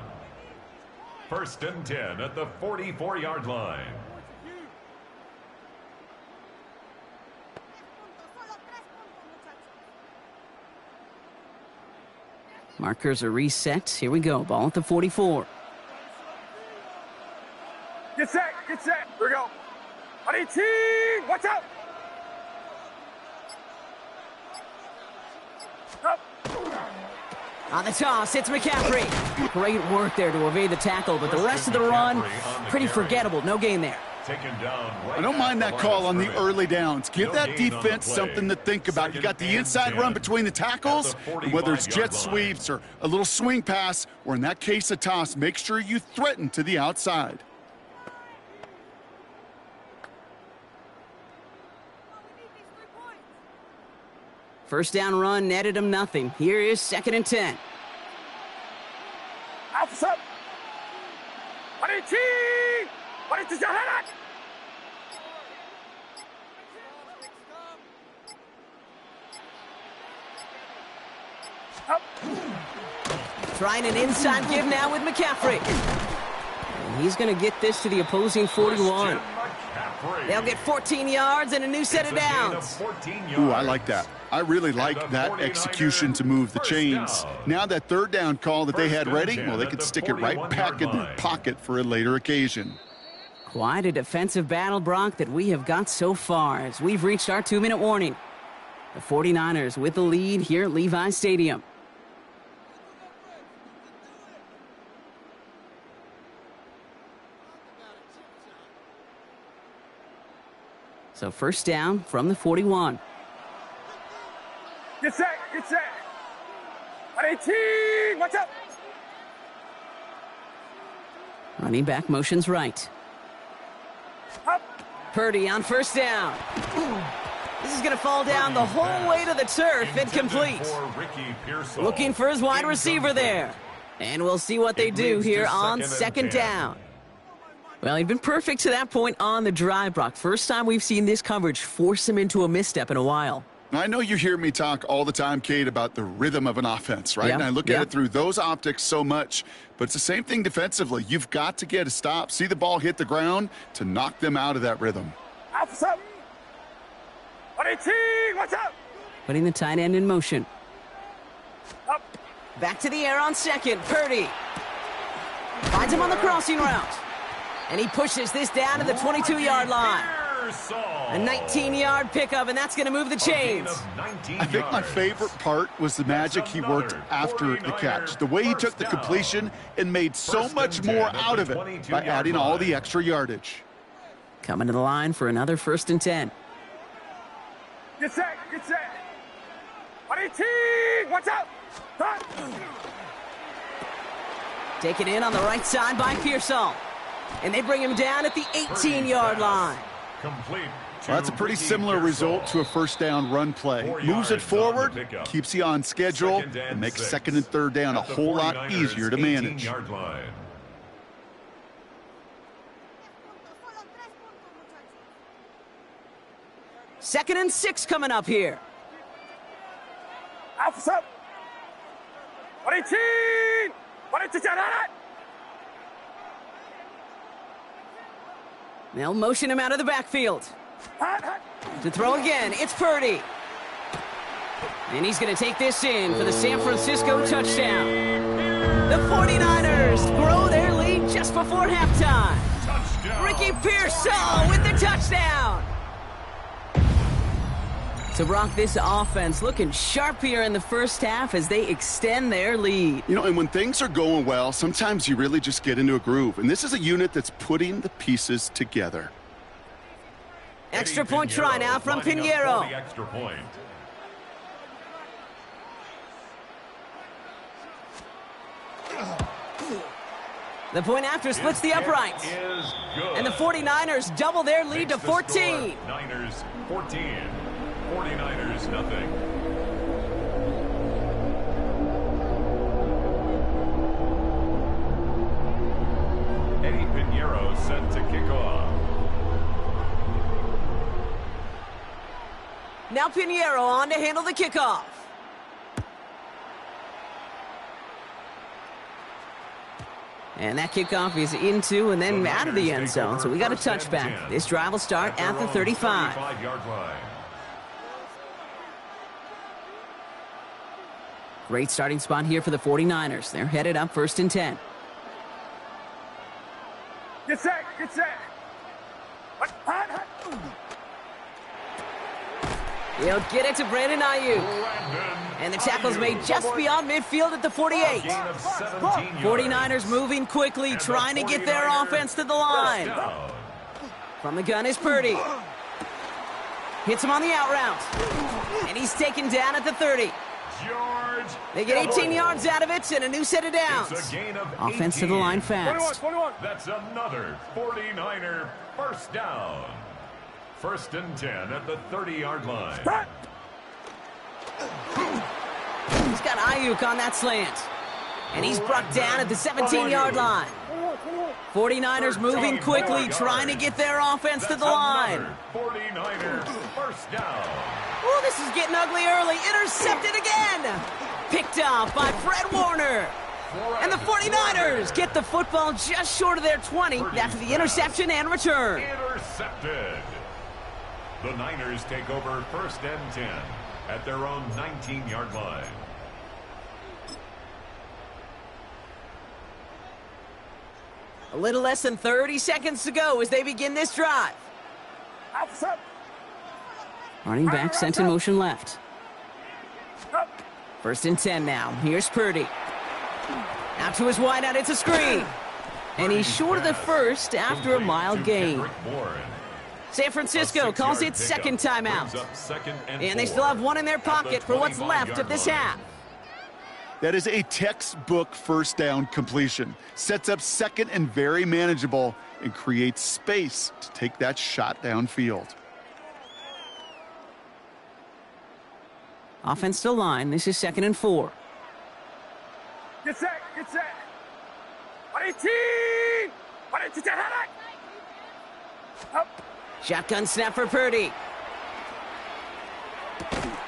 First and 10 at the 44-yard line. Markers are reset. Here we go. Ball at the 44. Get set, get set. Here we go. 118, watch out. Up. On the toss, it's McCaffrey. Great work there to evade the tackle, but the rest of the run, pretty forgettable. No gain there. I don't mind that call on the early downs. Give that defense something to think about. You got the inside run between the tackles, and whether it's jet sweeps or a little swing pass, or in that case a toss, make sure you threaten to the outside. First down run netted him nothing. Here is 2nd and 10. Alpha's up. 118, 118, Trying an inside give now with McCaffrey. And he's going to get this to the opposing 41. They'll get 14 yards and a new set of downs. Ooh, I like that. I really like that execution to move the chains. Now that third down call that they had ready, well, they could stick it right back in their pocket for a later occasion. Quite a defensive battle, Brock, that we have got so far as we've reached our 2-minute warning. The 49ers with the lead here at Levi Stadium. So first down from the 41. Get set, get set. 18, watch out. Running back motions right. Up. Purdy on first down. This is going to fall down the whole way to the turf, incomplete. Looking for his wide receiver there. And we'll see what they do here on second down. Well, he'd been perfect to that point on the drive, Brock. First time we've seen this coverage force him into a misstep in a while. I know you hear me talk all the time, Kate, about the rhythm of an offense, right? Yeah, And I look at it through those optics so much, but it's the same thing defensively. You've got to get a stop, see the ball hit the ground to knock them out of that rhythm. 18, watch out. Putting the tight end in motion. Up. Back to the air on second. Purdy finds him on the crossing route. And he pushes this down to the 22-yard line. A 19-yard pickup, and that's going to move the chains. I think my favorite part was the magic he worked after the catch. The way he took the completion and made so much more out of it by adding all the extra yardage. Coming to the line for another 1st and 10. Get set, get set. 18, watch out. Take it in on the right side by Pearsall. And they bring him down at the 18-yard line. Complete. Well, that's a pretty similar result to a first down run play. Moves it forward, keeps you on schedule, and makes second and third down a whole lot easier to manage. Second and 6 coming up here. Up. 18, 22, They'll motion him out of the backfield. To throw again, it's Purdy. And he's going to take this in for the San Francisco touchdown. The 49ers grow their lead just before halftime. Touchdown. Ricky Pearsall with the touchdown. So, Brock, this offense looking sharp here in the first half as they extend their lead. You know, and when things are going well, sometimes you really just get into a groove. And this is a unit that's putting the pieces together. Extra point try now from Pinheiro. Extra point. The point after splits the uprights. And the 49ers double their lead to 14. Niners 14. 49ers nothing. Eddie Pinheiro set to kick off. Now Pinheiro on to handle the kickoff. And that kickoff is into and then out of the end zone. So we got a touchback. This drive will start at the 35. 35-yard line. Great starting spot here for the 49ers. They're headed up 1st and 10. get set, get set. He'll get it to Brandon Ayuk. And the tackle's made just beyond midfield at the 48. 49ers moving quickly, trying to get their offense to the line. From the gun is Purdy. Hits him on the out route. And he's taken down at the 30. They get 18 yards out of it and a new set of downs. Offense to the line fast. 21. That's another 49er first down. 1st and 10 at the 30-yard line. He's got Ayuk on that slant. And he's brought down at the 17-yard line. 49ers moving quickly, trying to get their offense to the line. 49er first down. Oh, this is getting ugly early. Intercepted again. Picked off by Fred Warner. And the 49ers get the football just short of their 20 after the interception and return. Intercepted. The Niners take over 1st and 10 at their own 19-yard line. A little less than 30 seconds to go as they begin this drive. Running back sent in motion left. 1st and 10 now. Here's Purdy. Out to his wideout, it's a screen. And he's short of the first after a mild gain. San Francisco calls it second timeout. And they still have one in their pocket for what's left of this half. That is a textbook first down completion. Sets up second and very manageable and creates space to take that shot downfield. Offense to line. This is 2nd and 4. Get set, get set. 118! 118, up. Shotgun snap for Purdy.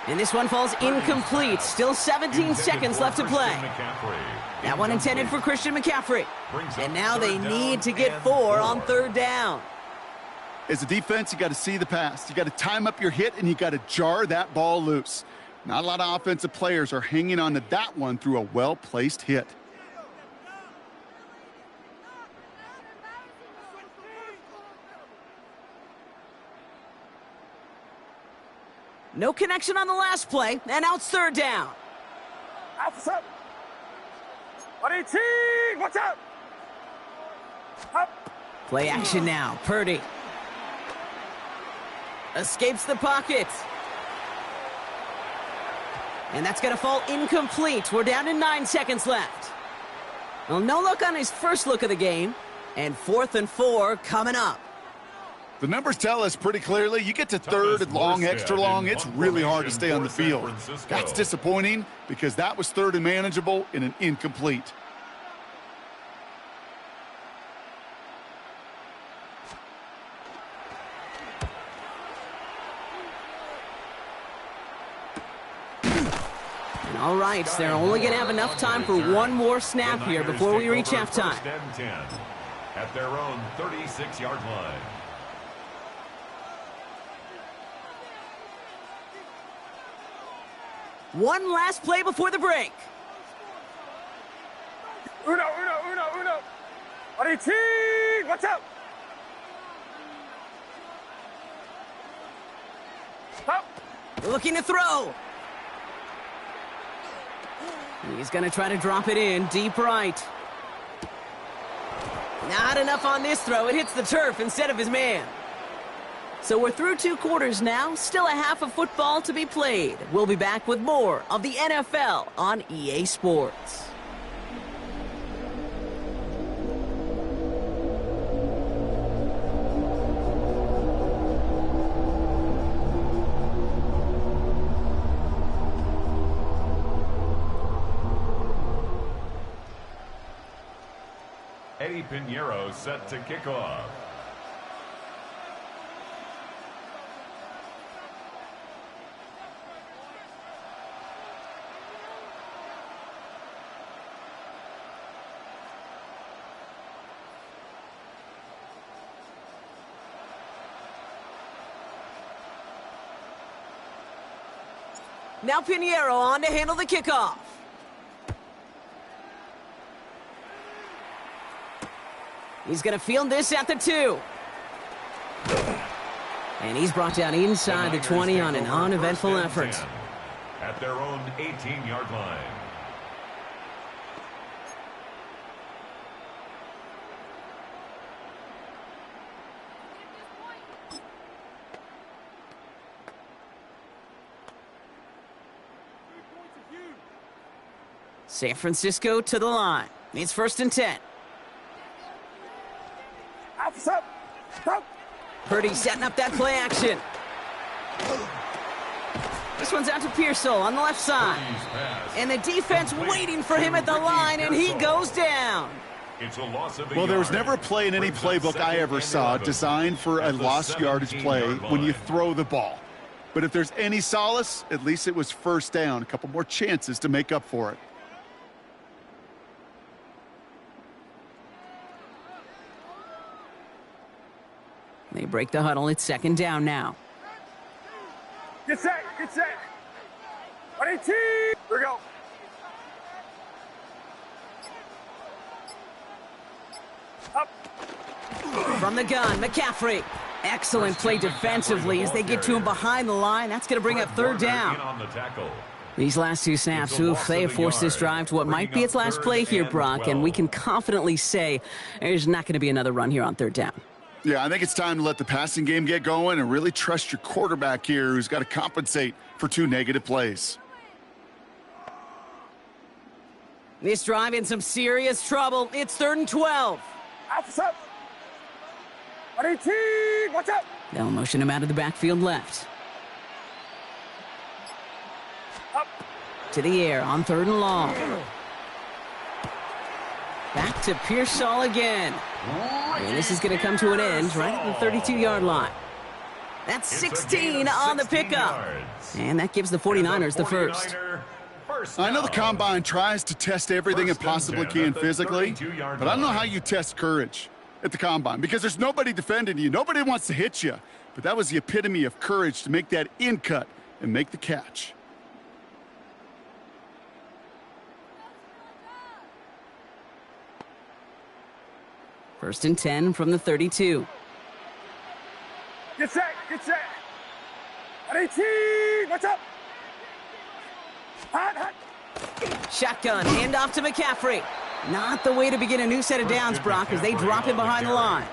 And this one falls incomplete. Still 17 seconds left to play. That one intended for Christian McCaffrey. And now they need to get 4 on 3rd down. As a defense, you got to see the pass. You got to time up your hit, and you got to jar that ball loose. Not a lot of offensive players are hanging on to that one through a well-placed hit. No connection on the last play, and now it's 3rd down. Officer! 118! Watch out! Up. Play action now. Purdy escapes the pocket. And that's going to fall incomplete. We're down to 9 seconds left. Well, no look on his first look of the game. And 4th and 4 coming up. The numbers tell us pretty clearly, you get to 3rd and long, extra long, it's really hard to stay on the field. That's disappointing because that was 3rd and manageable in an incomplete. All right, they're only going to have enough time for one more snap here before we reach halftime. 1st and 10 at their own 36-yard line. One last play before the break. Uno. 118! Watch out! Up. Looking to throw. He's going to try to drop it in deep right. Not enough on this throw. It hits the turf instead of his man. So we're through 2 quarters now. Still a half of football to be played. We'll be back with more of the NFL on EA Sports. Eddie Pinheiro set to kick off. Now Pinheiro on to handle the kickoff. He's going to field this at the 2. And he's brought down inside the 20 on an uneventful effort. At their own 18-yard line. San Francisco to the line. It's 1st and 10. Purdy setting up that play action. This one's out to Pearsall on the left side. And the defense waiting for him at the line, and he goes down. Well, there was never a play in any playbook I ever saw designed for a lost yardage play when you throw the ball. But if there's any solace, at least it was first down. A couple more chances to make up for it. They break the huddle. It's second down now. Get set, get set. 118. Here we go. Up. From the gun, McCaffrey. Excellent play defensively as they get to him behind the line. That's going to bring up third down. These last two snaps, they have forced this drive to what might be its last play here, Brock, and we can confidently say there's not going to be another run here on third down. Yeah, I think it's time to let the passing game get going and really trust your quarterback here who's got to compensate for 2 negative plays. This drive in some serious trouble. It's 3rd and 12. Officer. 118. Watch out. They'll motion him out of the backfield left. Up. To the air on 3rd and long. Back to Pearsall again. And this is going to come to an end right at the 32-yard line. That's 16 on the pickup. And that gives the 49ers the first. I know the Combine tries to test everything it possibly can physically, but I don't know how you test courage at the Combine because there's nobody defending you. Nobody wants to hit you. But that was the epitome of courage to make that in cut and make the catch. First and 10 from the 32. Get set, get set. 118. Watch out. Hot, hot. Shotgun, handoff to McCaffrey. Not the way to begin a new set of downs, Brock, as they drop him behind the line.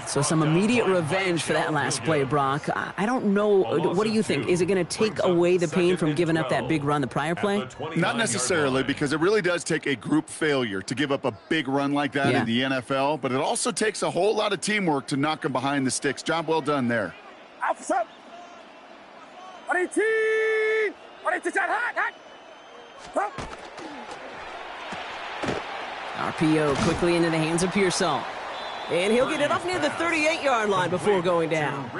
So some immediate revenge for that last play, Brock. I don't know. What do you think? Is it going to take away the pain from giving up that big run the prior play? Not necessarily, because it really does take a group failure to give up a big run like that in the NFL, but it also takes a whole lot of teamwork to knock them behind the sticks. Job well done there. Officer. 118. 118. Hot, hot. Up. RPO quickly into the hands of Pearsall. And he'll get it up near the 38-yard line before going down.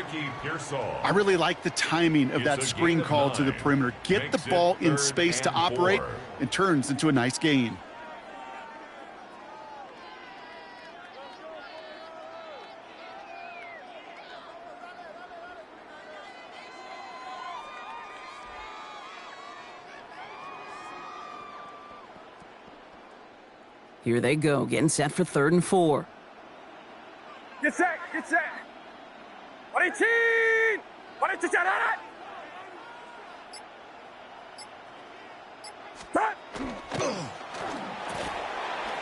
I really like the timing of that screen call to the perimeter. Get the ball in space to operate and turns into a nice gain. Here they go, getting set for 3rd and 4. Get set, get set. 118. 118. Hot, hot.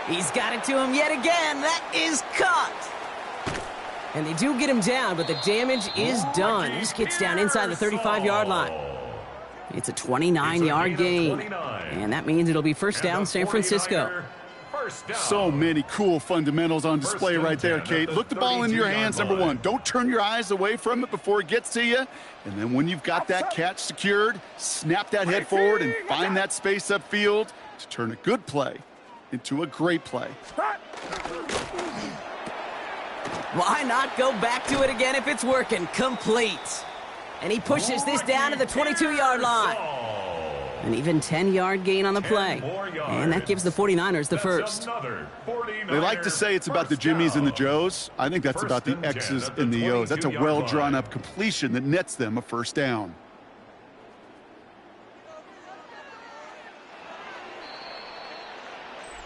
He's got it to him yet again. That is caught. And they do get him down, but the damage is done. He just gets down inside the 35-yard line. It's a 29-yard gain. And that means it'll be first down San Francisco. So many cool fundamentals on display right there, Kate. Look the ball into your hands, number one. Don't turn your eyes away from it before it gets to you. And then when you've got that catch secured, snap that head forward and find that space upfield to turn a good play into a great play. Why not go back to it again if it's working? Complete. And he pushes this down to the 22-yard line. An even 10-yard gain on the play. And that gives the 49ers the first. They like to say it's about the Jimmies and the Joes. I think that's about the X's and the O's. That's a well-drawn-up completion that nets them a first down.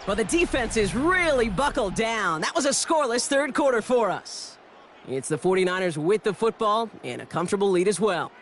Well, the defense is really buckled down. That was a scoreless third quarter for us. It's the 49ers with the football and a comfortable lead as well.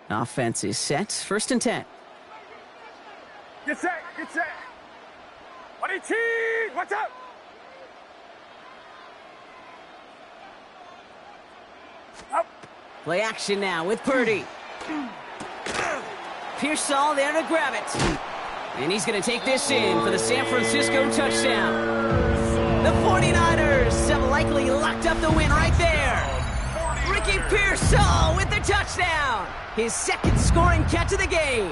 Offense is set. First and 10. Get set, get set. 118. Watch out. Up. Play action now with Purdy. Pearsall there to grab it. And he's going to take this in for the San Francisco touchdown. The 49ers have likely locked up the win right there. Ricky Pearsall with the touchdown. His second scoring catch of the game.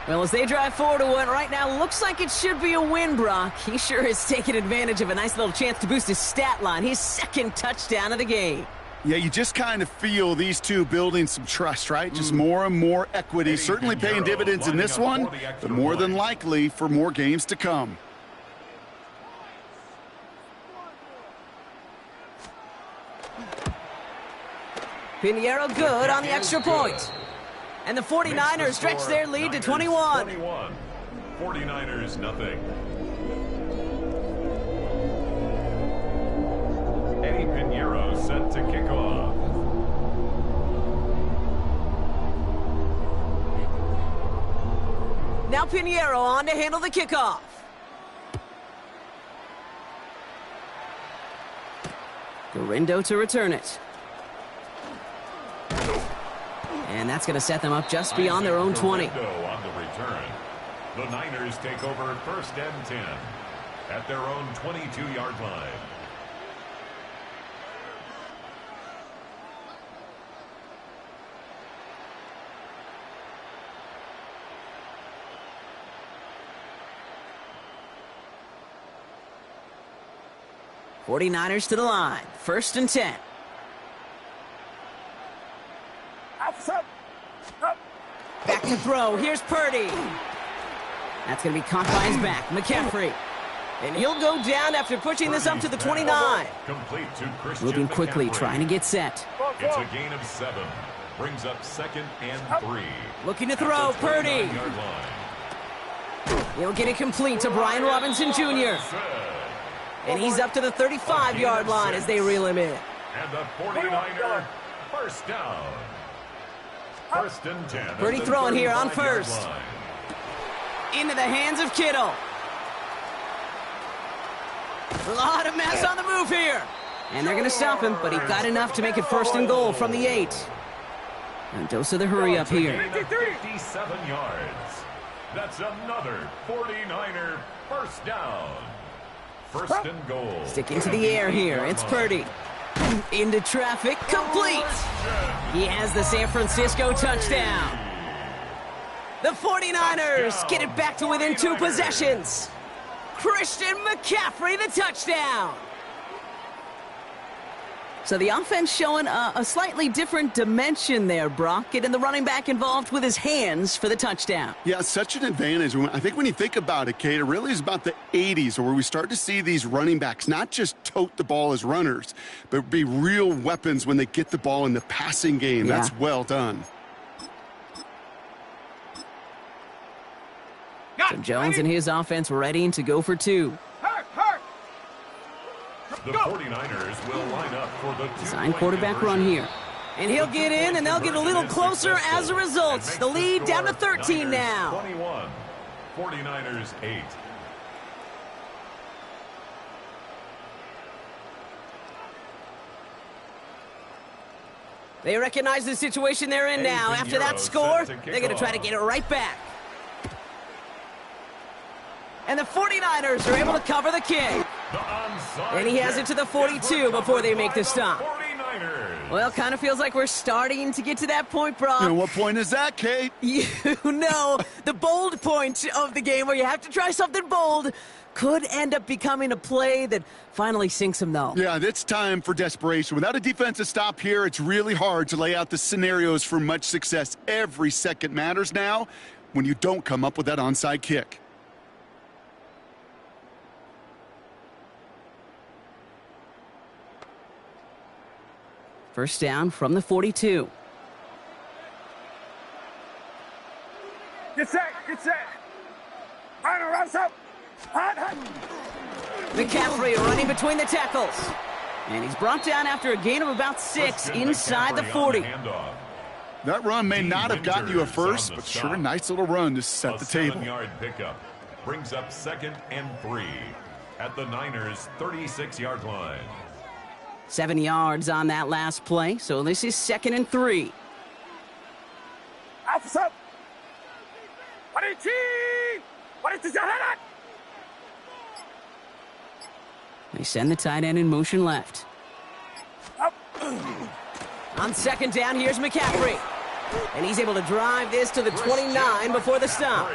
Well, as they drive forward to one right now, looks like it should be a win, Brock. He sure is taking advantage of a nice little chance to boost his stat line. His second touchdown of the game. Yeah, you just kind of feel these two building some trust, right? Just more and more equity. Certainly paying dividends in this one, but more than likely for more games to come. Pinheiro good on the extra point. And the 49ers stretch their lead to 21. 49ers nothing. Eddie Pinheiro set to kick off. Now Pinheiro on to handle the kickoff. Garindo to return it. And that's going to set them up just beyond their own 20. On the return. The Niners take over 1st and 10 at their own 22-yard line. '49ers to the line. 1st and 10. Back to throw. Here's Purdy. That's going to be caught by his back. McCaffrey. And he'll go down after pushing this up to the 29. Complete to Christian Moving quickly, McCaffrey. trying to get set. It's a gain of 7. Brings up 2nd and 3. Looking to throw. Purdy. He'll get it complete to Brian Robinson Jr. And he's up to the 35-yard line as they reel him in. And the 49er first down. 1st and 10. Purdy throwing here on 1st. Into the hands of Kittle. A lot of mess on the move here. And they're going to stop him, but he got enough to make it 1st and goal from the 8. And dose of the hurry up here. 57 yards. That's another 49er first down. 1st and goal. Sticking to the air here. It's Purdy. Into traffic. Complete. He has the San Francisco touchdown. The 49ers get it back to within 2 possessions. Christian McCaffrey, the touchdown. So the offense showing a slightly different dimension there, Brock. Getting the running back involved with his hands for the touchdown. Yeah, such an advantage. I think when you think about it, Kate, it really is about the 80s where we start to see these running backs not just tote the ball as runners, but be real weapons when they get the ball in the passing game. Yeah. That's well done. So Jones and his offense ready to go for 2. The 49ers will line up for the Design quarterback run here. And he'll get in, and they'll get a little closer as a result. The lead down to 13 now. 21. 49ers 8. They recognize the situation they're in now. After that score, they're going to try to get it right back. And the 49ers are able to cover the kick. And he has it to the 42 before they make the stop. Well, kind of feels like we're starting to get to that point, Brock. And what point is that, Kate? You know, the bold point of the game where you have to try something bold could end up becoming a play that finally sinks him, though. Yeah, it's time for desperation. Without a defensive stop here, it's really hard to lay out the scenarios for much success. Every second matters now when you don't come up with that onside kick. First down from the 42. Get set, get set. Rise up. McCaffrey running between the tackles. And he's brought down after a gain of about 6 inside the 40. That run may not have gotten you a first, but sure, a nice little run to set the table. 7-yard pickup brings up 2nd and 3 at the Niners' 36-yard line. 7 yards on that last play, so this is 2nd and 3. Officer! What is he? What is that? They send the tight end in motion left. Up. On 2nd down, here's McCaffrey. And he's able to drive this to the 29 before the stop.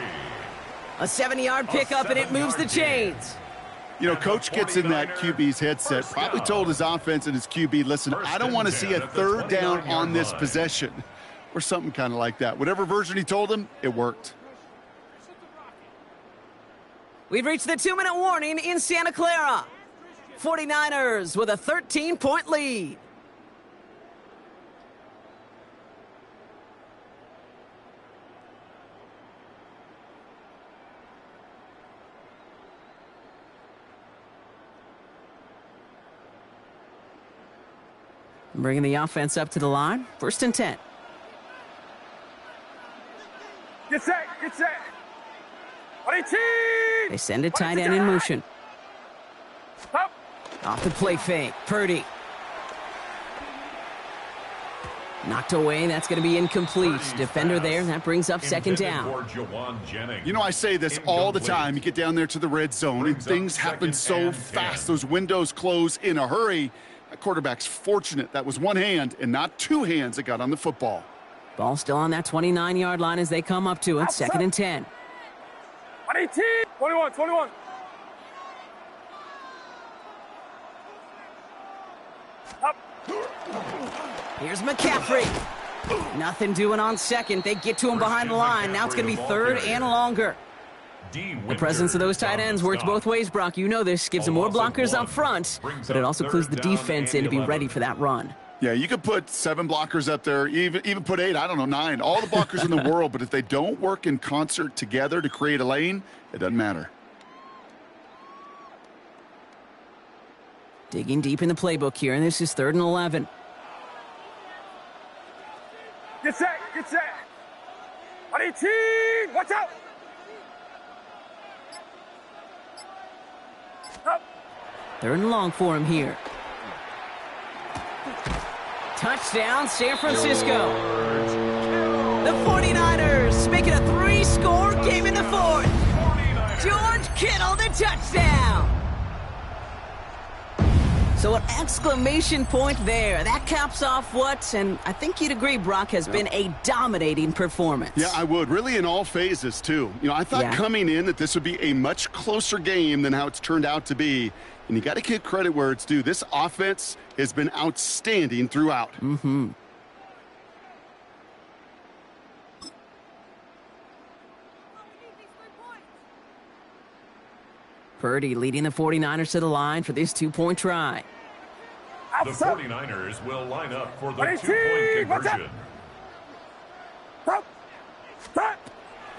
A 7-yard pickup, and it moves the chains. You know, Coach gets in that QB's headset, probably told his offense and his QB, listen, I don't want to see a 3rd down on this possession, or something kind of like that. Whatever version he told him, it worked. We've reached the 2-minute warning in Santa Clara. 49ers with a 13-point lead. Bringing the offense up to the line. 1st and 10. Get set, get set. What is he? They send a tight end in motion. Up. Off the play fake. Purdy. Knocked away. That's going to be incomplete. Defender there. That brings up 2nd down. You know, I say this all the time. You get down there to the red zone, and things happen so fast. Those windows close in a hurry. That quarterback's fortunate. That was one hand and not 2 hands that got on the football. Ball still on that 29-yard line as they come up to it. 2nd and 10. 21, 21. Up. Here's McCaffrey. Nothing doing on 2nd. They get to him behind the line. Now it's going to be 3rd and longer. The presence of those tight ends works both ways, Brock. You know this. Gives them more blockers up front, but it also clues the defense in to be ready for that run. Yeah, you could put 7 blockers up there, even put 8, I don't know, 9. All the blockers in the world, but if they don't work in concert together to create a lane, it doesn't matter. Digging deep in the playbook here, and this is 3rd and 11. Get set, get set. What is he? Watch out. Up. 3rd and long for him here. Touchdown, San Francisco. The 49ers make it a 3-score game in the 4th. George Kittle, the touchdown. So an exclamation point there. That caps off what, and I think you'd agree, Brock, has been a dominating performance. Yeah, I would. Really in all phases, too. You know, I thought coming in that this would be a much closer game than how it's turned out to be. And you got to give credit where it's due. This offense has been outstanding throughout. Mm-hmm. Purdy leading the 49ers to the line for this 2-point try. The 49ers will line up for the 2-point conversion.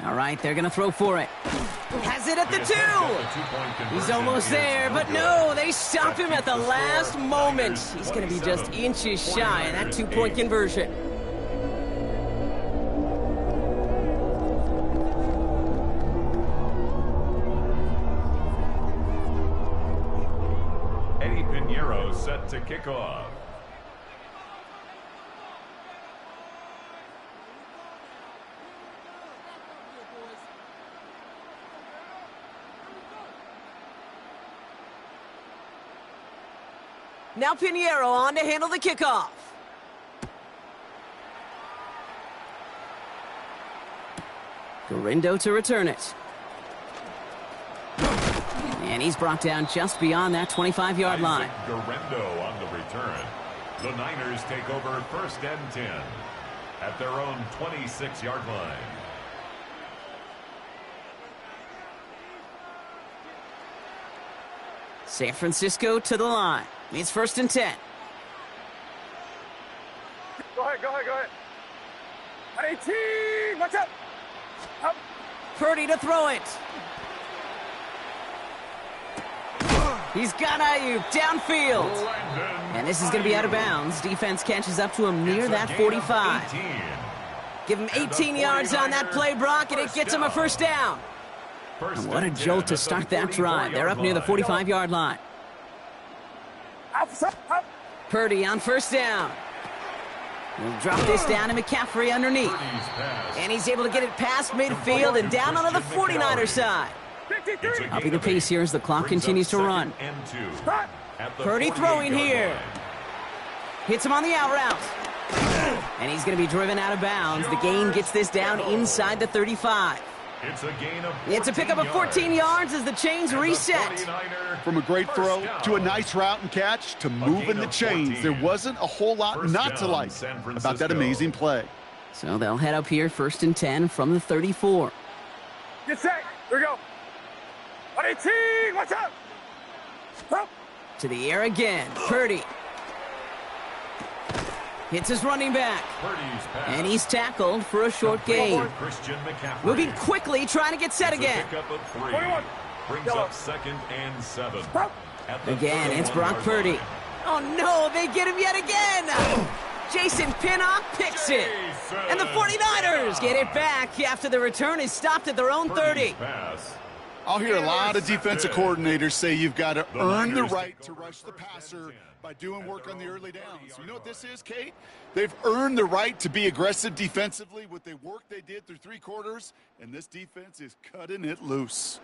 All right, they're going to throw for it. Has it at the 2. He's almost there, but no, they stop him at the last moment. He's going to be just inches shy of that 2-point conversion. Set to kick off. Now Pinheiro on to handle the kickoff. Garindo to return it. And he's brought down just beyond that 25-yard line. Garindo on the return. The Niners take over 1st and 10 at their own 26-yard line. San Francisco to the line. It's 1st and 10. Go ahead, go ahead, go ahead. 18, watch out. Up. Purdy to throw it. He's got Ayuk downfield. And this is going to be out of bounds. Defense catches up to him near that 45. Give him 18 yards on that play, Brock, and it gets him a 1st down. And what a jolt to start that drive. They're up near the 45-yard line. Purdy on first down. He'll drop this down to McCaffrey underneath. And he's able to get it past midfield and down onto the 49er side. Upping the pace here as the clock continues to run. Purdy throwing here. Hits him on the out route. And he's going to be driven out of bounds. The gain gets this down inside the 35. It's a pickup of 14 yards as the chains reset. From a great throw to a nice route and catch to moving the chains, there wasn't a whole lot not to like about that amazing play. So they'll head up here, 1st and 10 from the 34. Get set. Here we go. 118. Watch out. Stop. To the air again. Purdy. Hits his running back. And he's tackled for a short gain. Moving quickly, trying to get set again. Brings up 2nd and 7. Again, it's Brock Purdy. Oh no, they get him yet again. Jason Pinnock picks it. And the 49ers get it back after the return is stopped at their own 30. I'll hear a lot of defensive coordinators say you've got to earn the right to rush the passer by doing work on the early downs. You know what this is, Kate? They've earned the right to be aggressive defensively with the work they did through 3 quarters, and this defense is cutting it loose.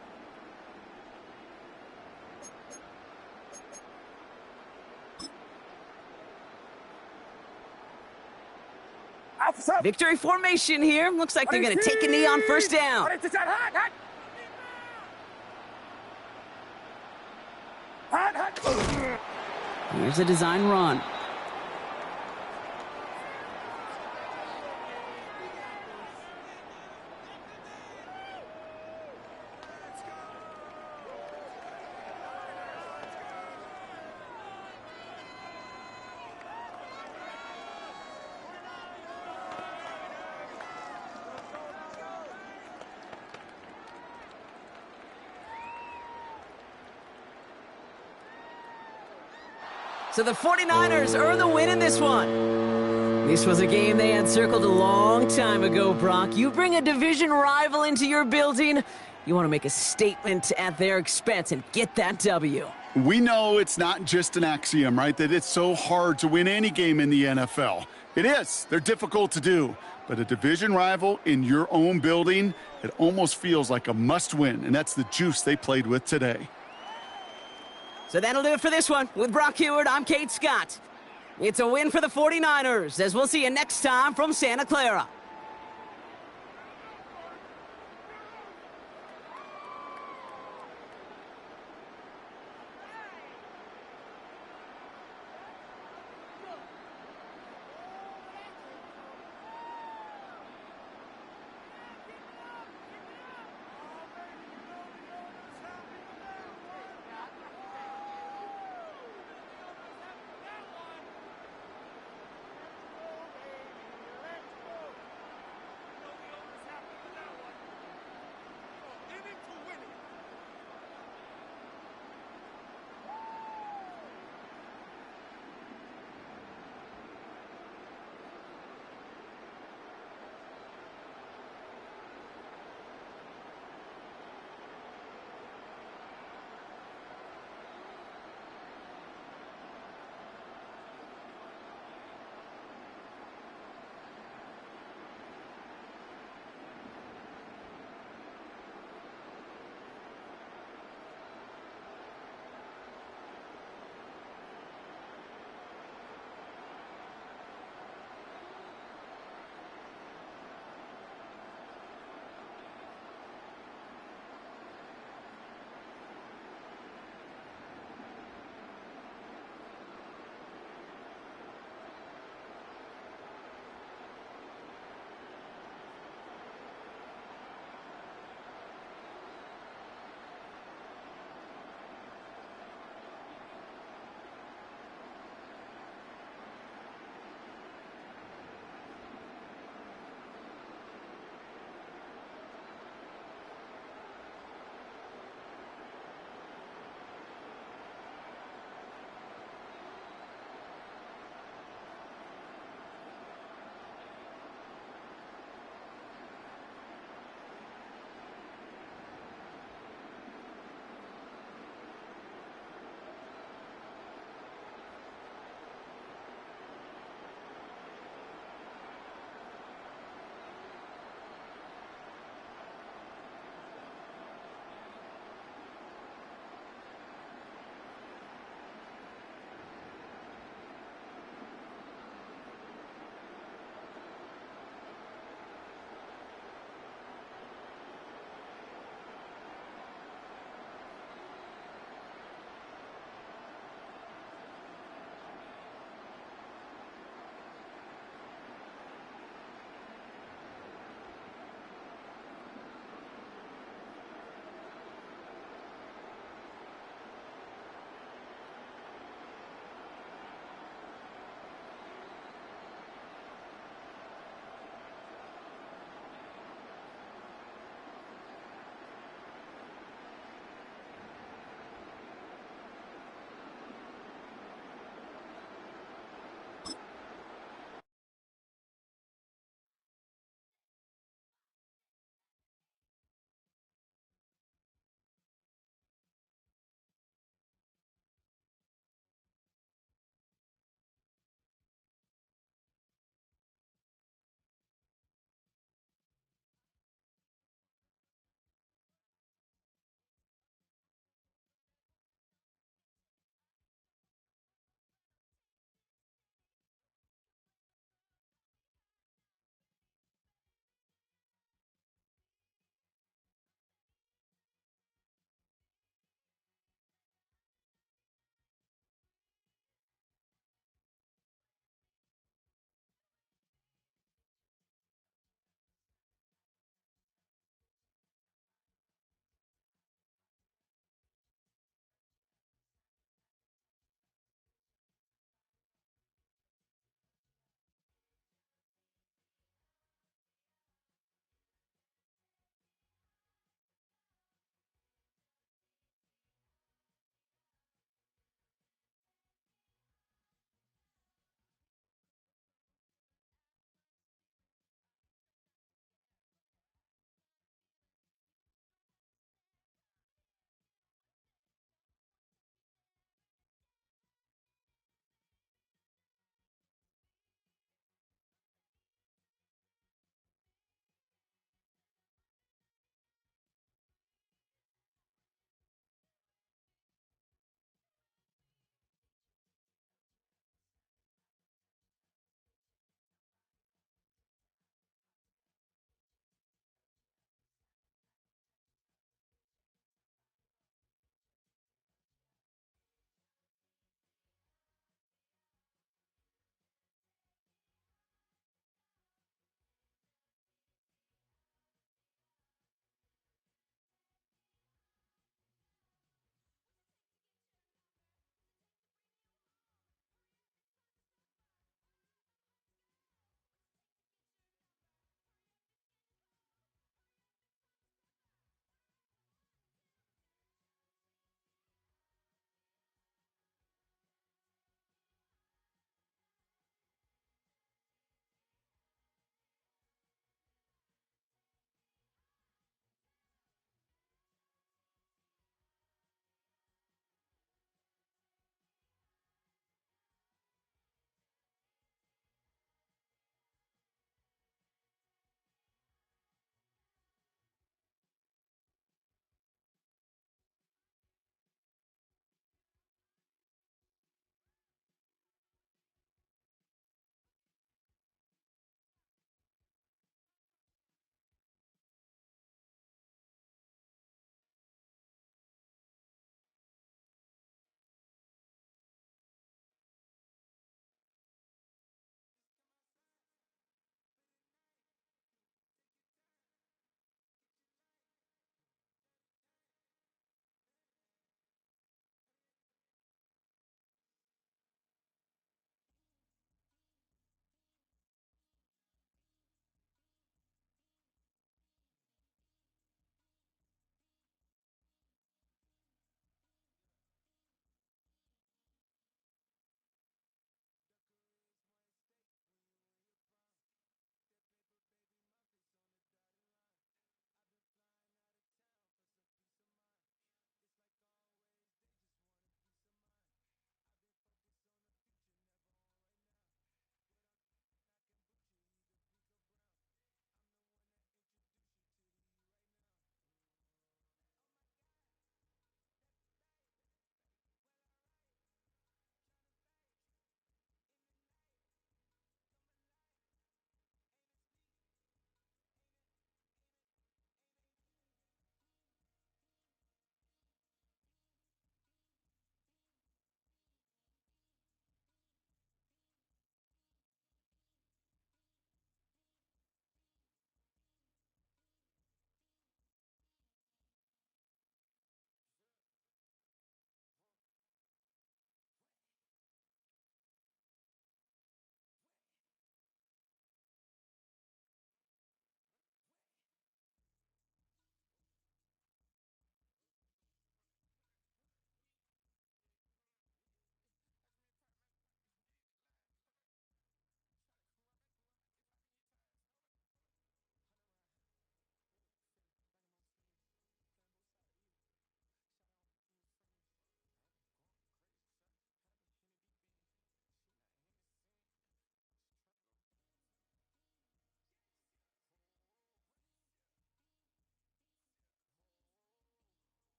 Victory formation here. Looks like they're going to take a knee on first down. Here's a design run. So the 49ers earn the win in this one. This was a game they had circled a long time ago, Brock. You bring a division rival into your building, you want to make a statement at their expense and get that W. We know it's not just an axiom, right, that it's so hard to win any game in the NFL. It is. They're difficult to do. But a division rival in your own building, it almost feels like a must-win, and that's the juice they played with today. So that'll do it for this one. With Brock Heward, I'm Kate Scott. It's a win for the 49ers, as we'll see you next time from Santa Clara.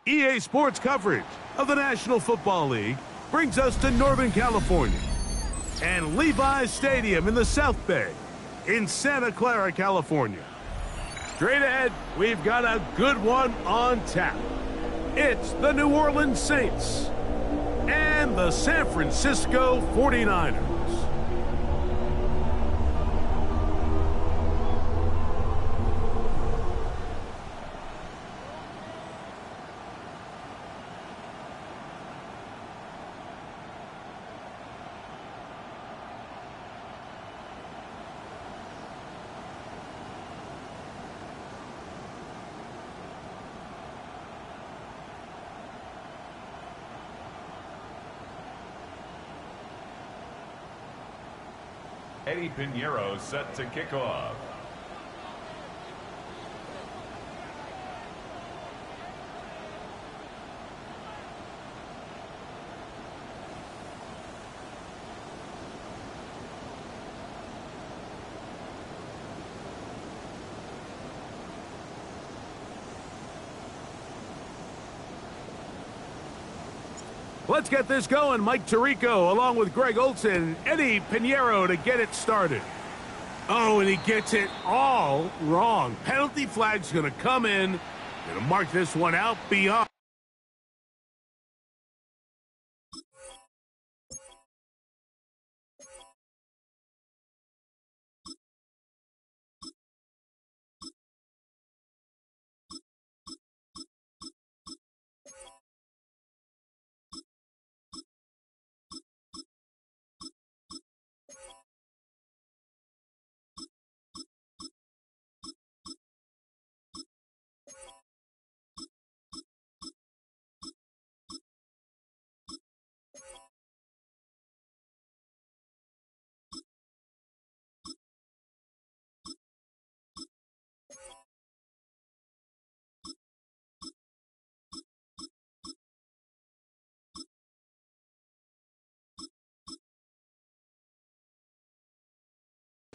EA Sports coverage of the National Football League brings us to Northern California and Levi's Stadium in the South Bay in Santa Clara, California. Straight ahead, we've got a good one on tap. It's the New Orleans Saints and the San Francisco 49ers. Eddie Pinheiro set to kick off. Let's get this going. Mike Tirico along with Greg Olson, Eddie Pinheiro to get it started. Oh, and he gets it all wrong. Penalty flag's going to come in. Going to mark this one out beyond.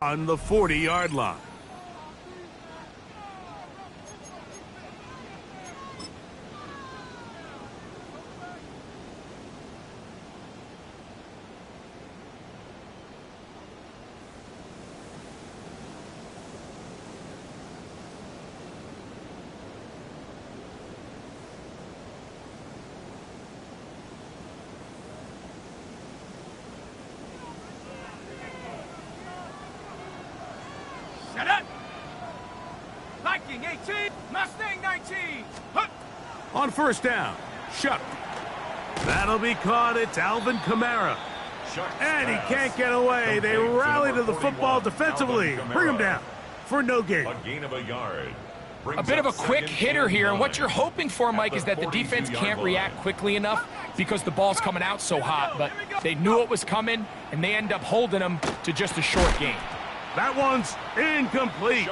On the 40-yard line. Shut up! Viking 18, Mustang 19. Hup. On first down, Shuck. That'll be caught. It's Alvin Kamara. And he can't get away. They rally to the football defensively. Bring him down for no gain. A gain of a yard. A bit of a quick hitter here, and what you're hoping for, Mike, is that the defense can't react quickly enough because the ball's coming out so hot, but they knew it was coming, and they end up holding them to just a short gain. That one's incomplete.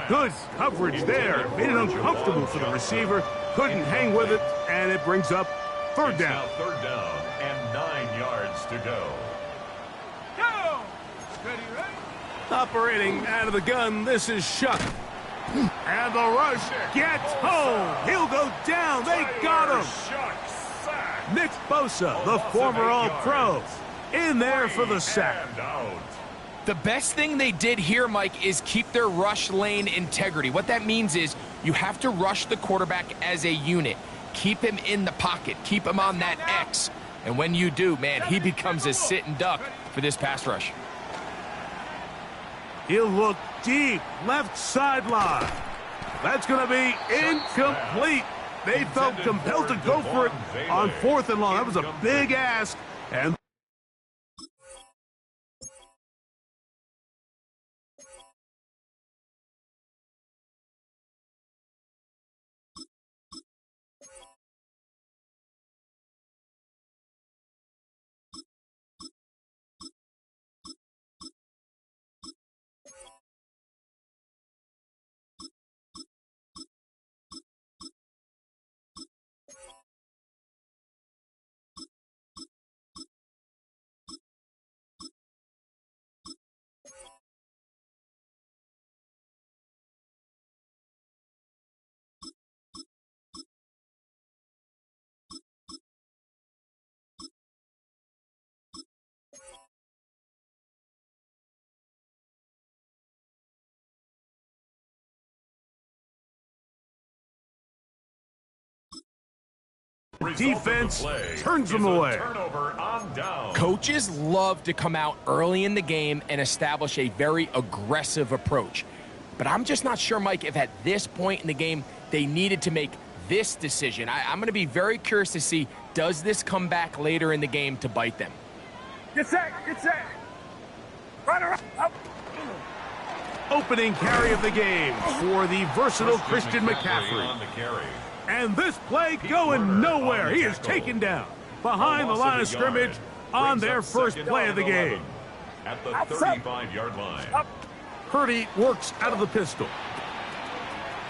Good coverage there. Made it uncomfortable for the receiver. Couldn't hang with it, and it brings up third down. Third down and 9 yards to go. Go! Ready, ready? Operating out of the gun, this is Shuck. And the rush gets home. He'll go down. They got him. Nick Bosa, the former All-Pro, in there for the sack. The best thing they did here, Mike, is keep their rush lane integrity. What that means is you have to rush the quarterback as a unit. Keep him in the pocket. Keep him on that X. And when you do, man, he becomes a sitting duck for this pass rush. He'll look deep, left sideline. That's going to be incomplete. They felt compelled to go for it on 4th and long. That was a big ask. And Defense turns them away. Coaches love to come out early in the game and establish a very aggressive approach. But I'm just not sure, Mike, if at this point in the game they needed to make this decision. I'm going to be very curious to see, does this come back later in the game to bite them? Get set, get set. Run around, up. Opening carry of the game for the versatile Christian McCaffrey. And this play going nowhere. He is taken down behind the line of scrimmage on their first play of the game. At the 35-yard line. Purdy works out of the pistol.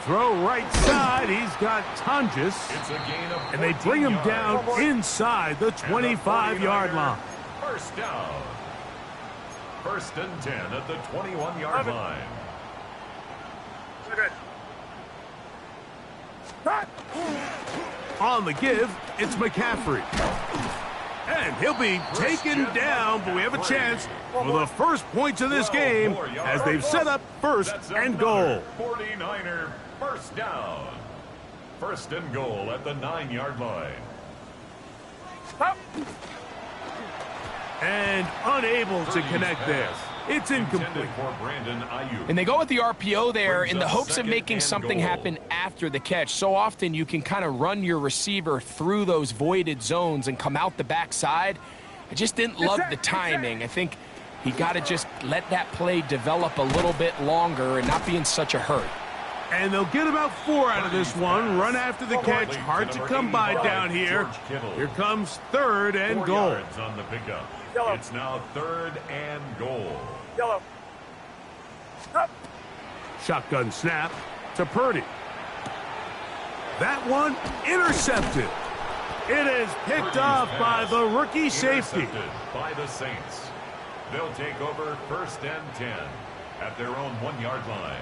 Throw right side. He's got Tonjes. And they bring him down inside the 25-yard line. First down. First and 10 at the 21-yard line. On the give, it's McCaffrey. And he'll be taken down, but we have a chance for the first points of this game as they've set up first and goal. 49er first down. First and goal at the 9-yard line. And unable to connect there. It's incomplete. And they go with the RPO there in the hopes of making something happen after the catch. So often you can kind of run your receiver through those voided zones and come out the backside. I just didn't love the timing. I think he got to just let that play develop a little bit longer and not be in such a hurry. And they'll get about 4 out of this one. Run after the catch. Hard to come by down here. Here comes third and goal. On the pickup. It's now third and goal. Yellow. Shotgun snap to Purdy. That one intercepted. It is picked off by the rookie safety. By the Saints. They'll take over first and 10 at their own 1-yard line.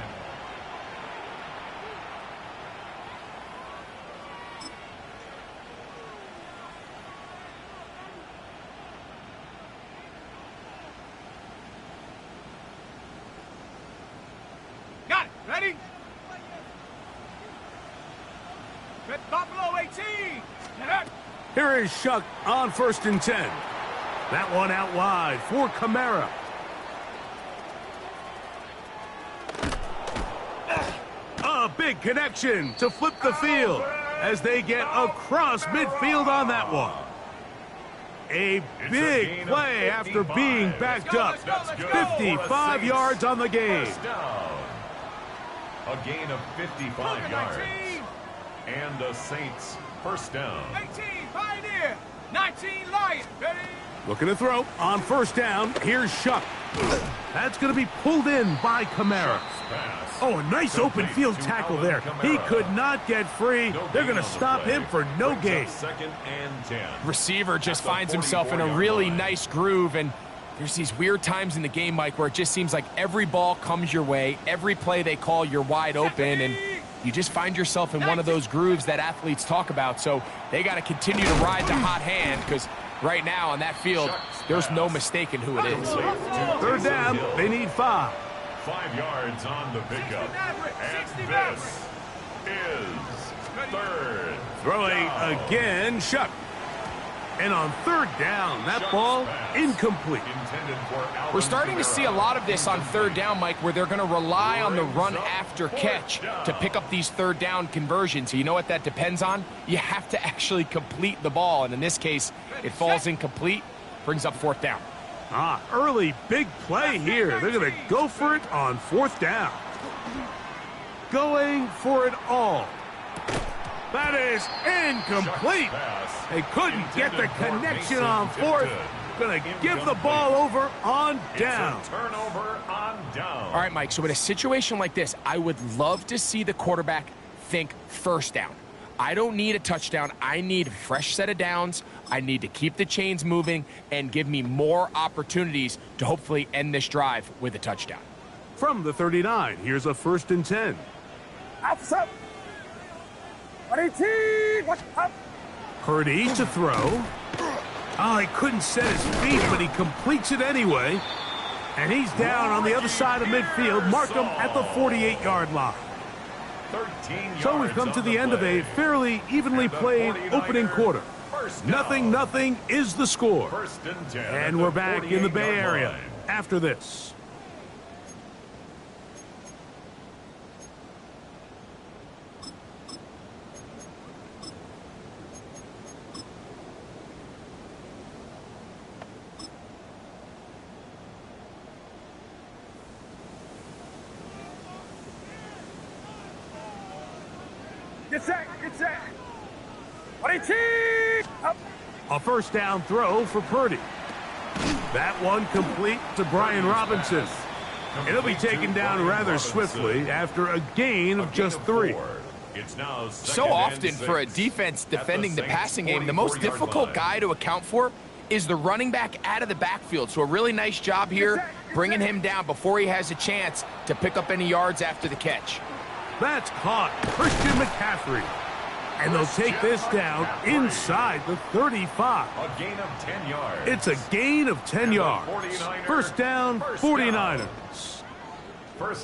Got it. Ready? Buffalo 18. Here is Shuck on first and 10. That one out wide for Kamara. A big connection to flip the field as they get across midfield on that one. A big play after being backed up. 55 yards on the game. A gain of 55 yards. And the Saints first down. 18, Pioneer. 19, Lion. Ready? Looking to throw on first down. Here's Shuck. That's going to be pulled in by Kamara. Oh, a nice open field tackle there. He could not get free. They're going to stop him for no gain. Second and 10. Receiver just finds himself in a really nice groove, and there's these weird times in the game, Mike, where it just seems like every ball comes your way, every play they call, you're wide open, and you just find yourself in one of those grooves that athletes talk about. So they got to continue to ride the hot hand, because right now on that field, there's no mistaking who it is. Third down, they need 5. 5 yards on the pickup. And this is third. Throwing again, Shuck. And on third down, that ball incomplete. We're starting to see a lot of this on third down, Mike, where they're going to rely on the run after catch to pick up these third down conversions. You know what that depends on? You have to actually complete the ball, and in this case, it falls incomplete, brings up fourth down. Early big play here. They're going to go for it on fourth down. Going for it all. That is incomplete. They couldn't get the connection on fourth. Going to give the ball over on down. Turnover on down. All right, Mike, so in a situation like this, I would love to see the quarterback think first down. I don't need a touchdown. I need a fresh set of downs. I need to keep the chains moving and give me more opportunities to hopefully end this drive with a touchdown. From the 39, here's a first and 10. Outside. 18. What's up? Purdy to throw. Oh, he couldn't set his feet, but he completes it anyway. And he's down on the other side of midfield. Mark him at the 48-yard line. So we've come to the end of a fairly evenly played opening quarter. Nothing is the score. And we're back in the Bay Area after this. Get set, get set. 118. Up. A first down throw for Purdy. That one complete to Brian Robinson. It'll be taken down rather swiftly after a gain of just 3. So often for a defense defending the passing game, the most difficult guy to account for is the running back out of the backfield. So a really nice job here bringing him down before he has a chance to pick up any yards after the catch. That's caught. Christian McCaffrey. And they'll take this down inside the 35. A gain of 10 yards. It's a gain of 10 yards. First down, 49ers.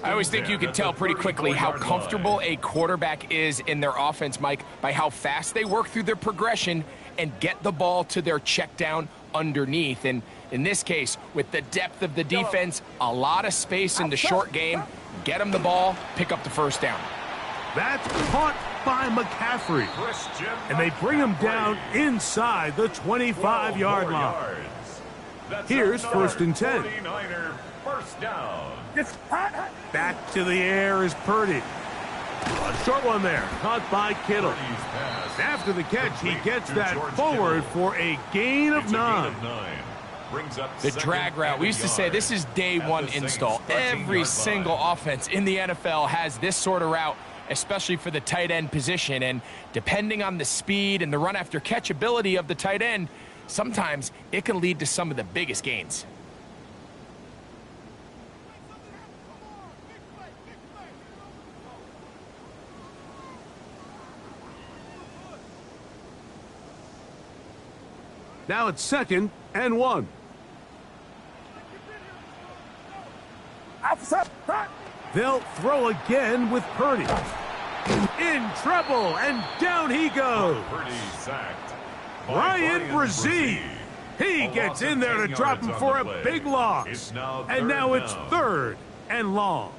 I always think you can tell pretty quickly how comfortable a quarterback is in their offense, Mike, by how fast they work through their progression and get the ball to their check down underneath. And in this case, with the depth of the defense, a lot of space in the short game, get them the ball, pick up the first down. That's caught by McCaffrey. And they bring him down inside the 25-yard line. Here's first and 10. First down. Back to the air is Purdy. A short one there, caught by Kittle. After the catch, he gets that forward for a gain of 9. The drag route, we used to say this is day one install. Every single offense in the NFL has this sort of route, especially for the tight end position. And depending on the speed and the run after catch ability of the tight end, sometimes it can lead to some of the biggest gains. Now it's 2nd and 1. They'll throw again with Purdy. In trouble, and down he goes. Ryan Brzee. He gets in there to drop him for a big loss. And now it's 3rd and long.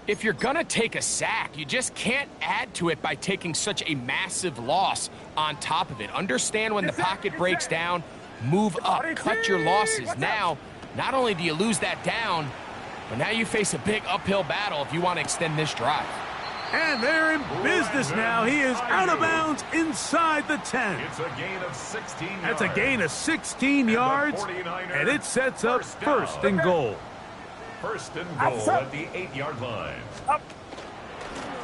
If you're going to take a sack, you just can't add to it by taking such a massive loss on top of it. Understand when the pocket breaks down, move up, cut your losses. Now, not only do you lose that down, but now you face a big uphill battle if you want to extend this drive. And they're in business now. He is out of bounds inside the 10. It's a gain of 16 yards. That's a gain of 16 yards, and it sets up 1st and goal. 1st and goal at the 8-yard line.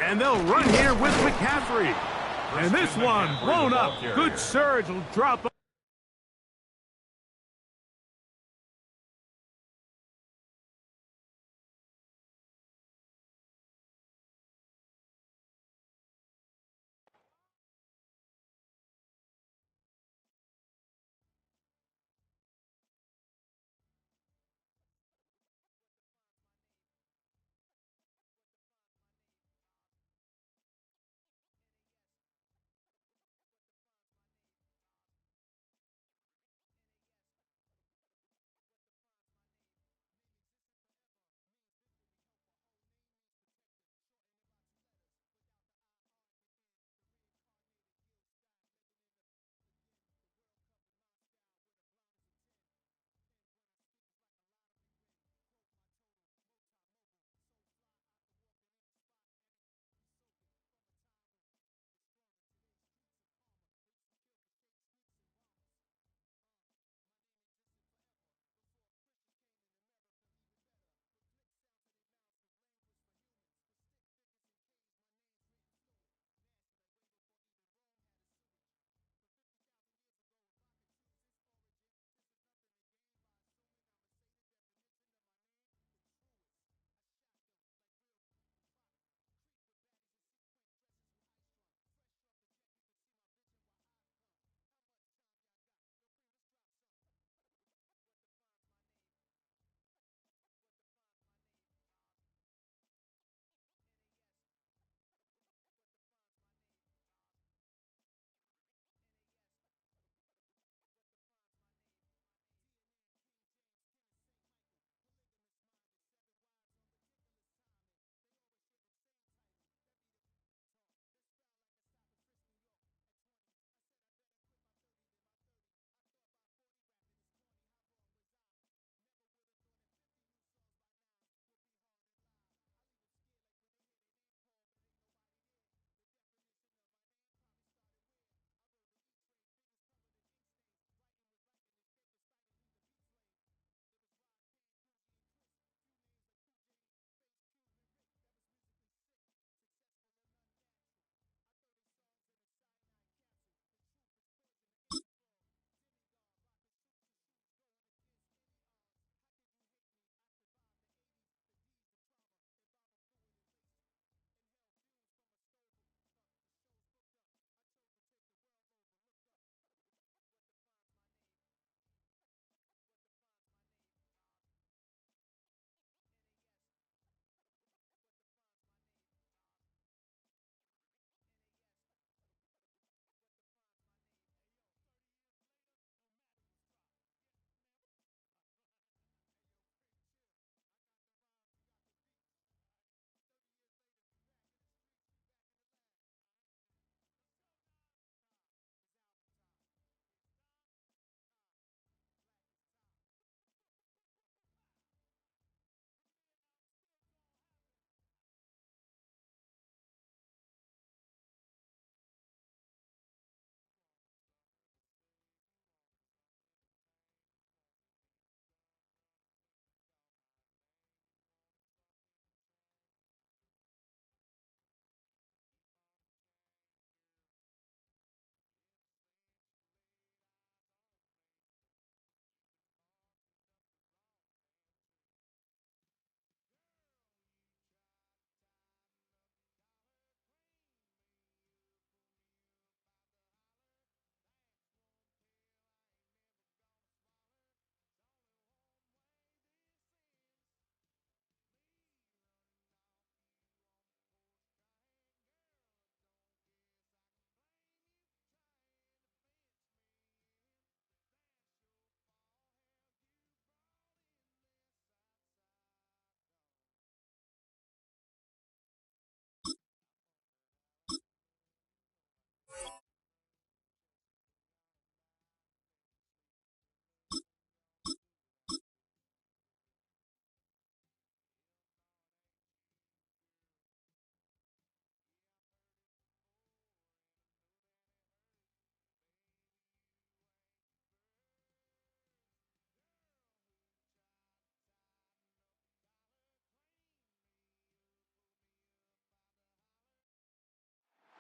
And they'll run here with McCaffrey. And this one blown up. Good surge will drop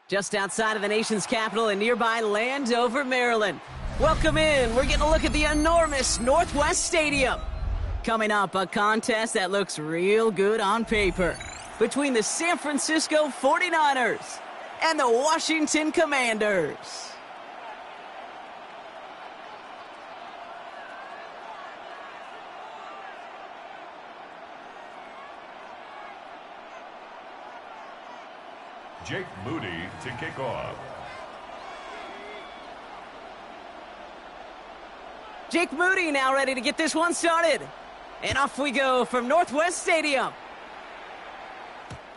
Just outside of the nation's capital in nearby Landover, Maryland. Welcome in. We're getting a look at the enormous Northwest Stadium. Coming up, a contest that looks real good on paper between the San Francisco 49ers and the Washington Commanders. Jake Moody to kick off. Jake Moody now ready to get this one started. And off we go from Northwest Stadium.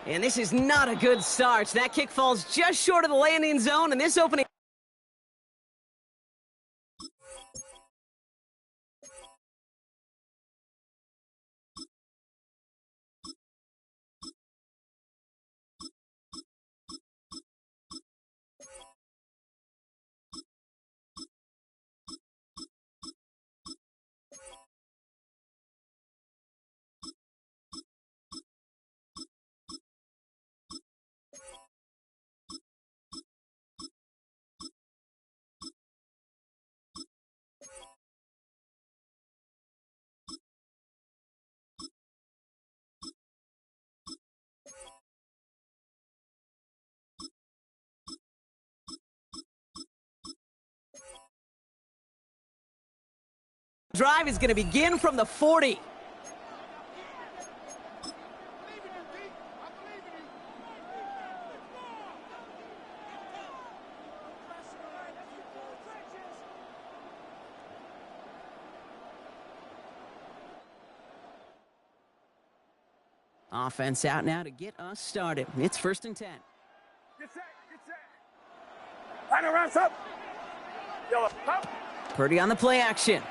And this is not a good start. That kick falls just short of the landing zone, and this opening... Drive is going to begin from the 40. Offense out now to get us started. It's 1st and 10. Get set, get set. Line around, up. Yellow, up. Purdy on the play action.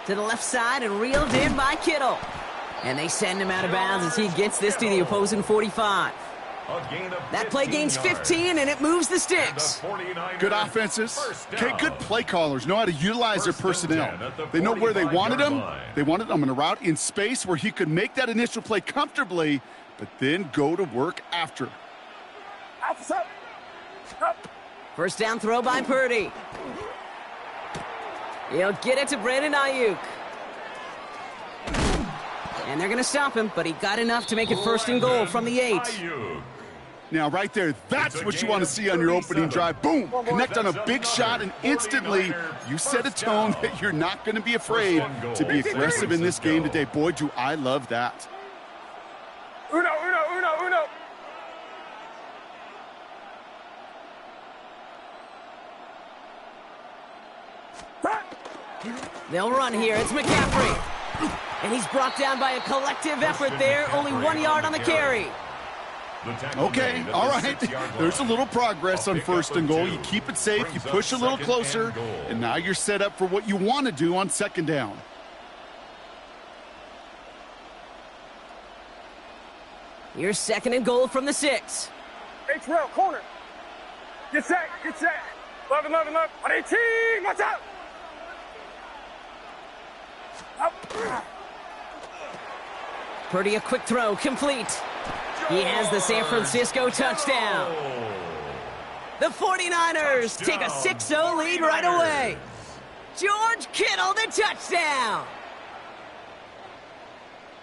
To the left side and reeled in by Kittle. And they send him out of bounds as he gets this to the opposing 45. That play gains 15, and it moves the sticks. Good offenses. Okay, good play callers know how to utilize their personnel. They know where they wanted them. They wanted them in a route in space where he could make that initial play comfortably, but then go to work after. First down throw by Purdy. He'll get it to Brandon Ayuk. And they're going to stop him, but he got enough to make it 1st and goal from the 8. Now, right there, that's what you want to see on your opening drive. Boom! Connect on a big shot, and instantly you set a tone that you're not going to be afraid to be aggressive in this game today. Boy, do I love that. Uno. They'll run here. It's McCaffrey. And he's brought down by a collective effort there. Only 1 yard on the carry. Okay, all right. There's a little progress on 1st and goal. You keep it safe, you push a little closer, and now you're set up for what you want to do on 2nd down. Here's 2nd and goal from the 6. H-Rail, corner. Get set, get set. 11, 118, watch out. Purdy, a quick throw, complete. He has the San Francisco touchdown. The 49ers take a 6-0 lead right away. George Kittle, the touchdown.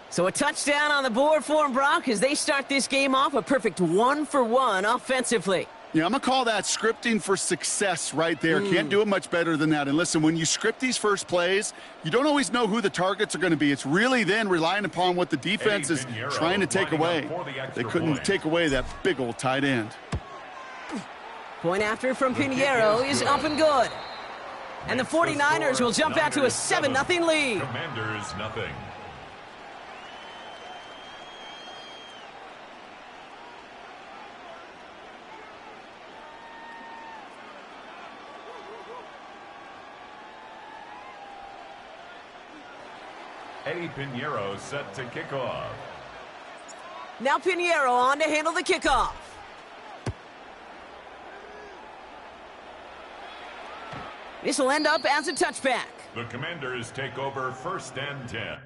So a touchdown on the board for him, Brock, as they start this game off a perfect 1-for-1 offensively. Yeah, I'm going to call that scripting for success right there. Can't do it much better than that. And listen, when you script these first plays, you don't always know who the targets are going to be. It's really then relying upon what the defense is trying to take away. They couldn't take away that big old tight end. Point after from Pinheiro is up and good. And the 49ers will jump out to a 7-0 lead. Commanders nothing. Eddie Pinheiro set to kick off. Now Pinheiro on to handle the kickoff. This will end up as a touchback. The Commanders take over 1st and 10.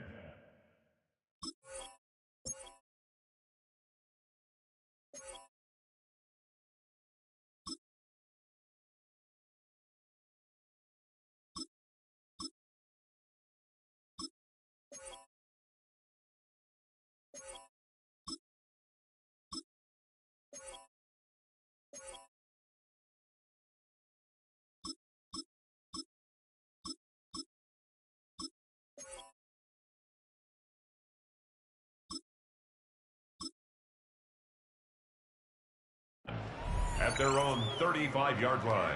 at their own 35-yard line.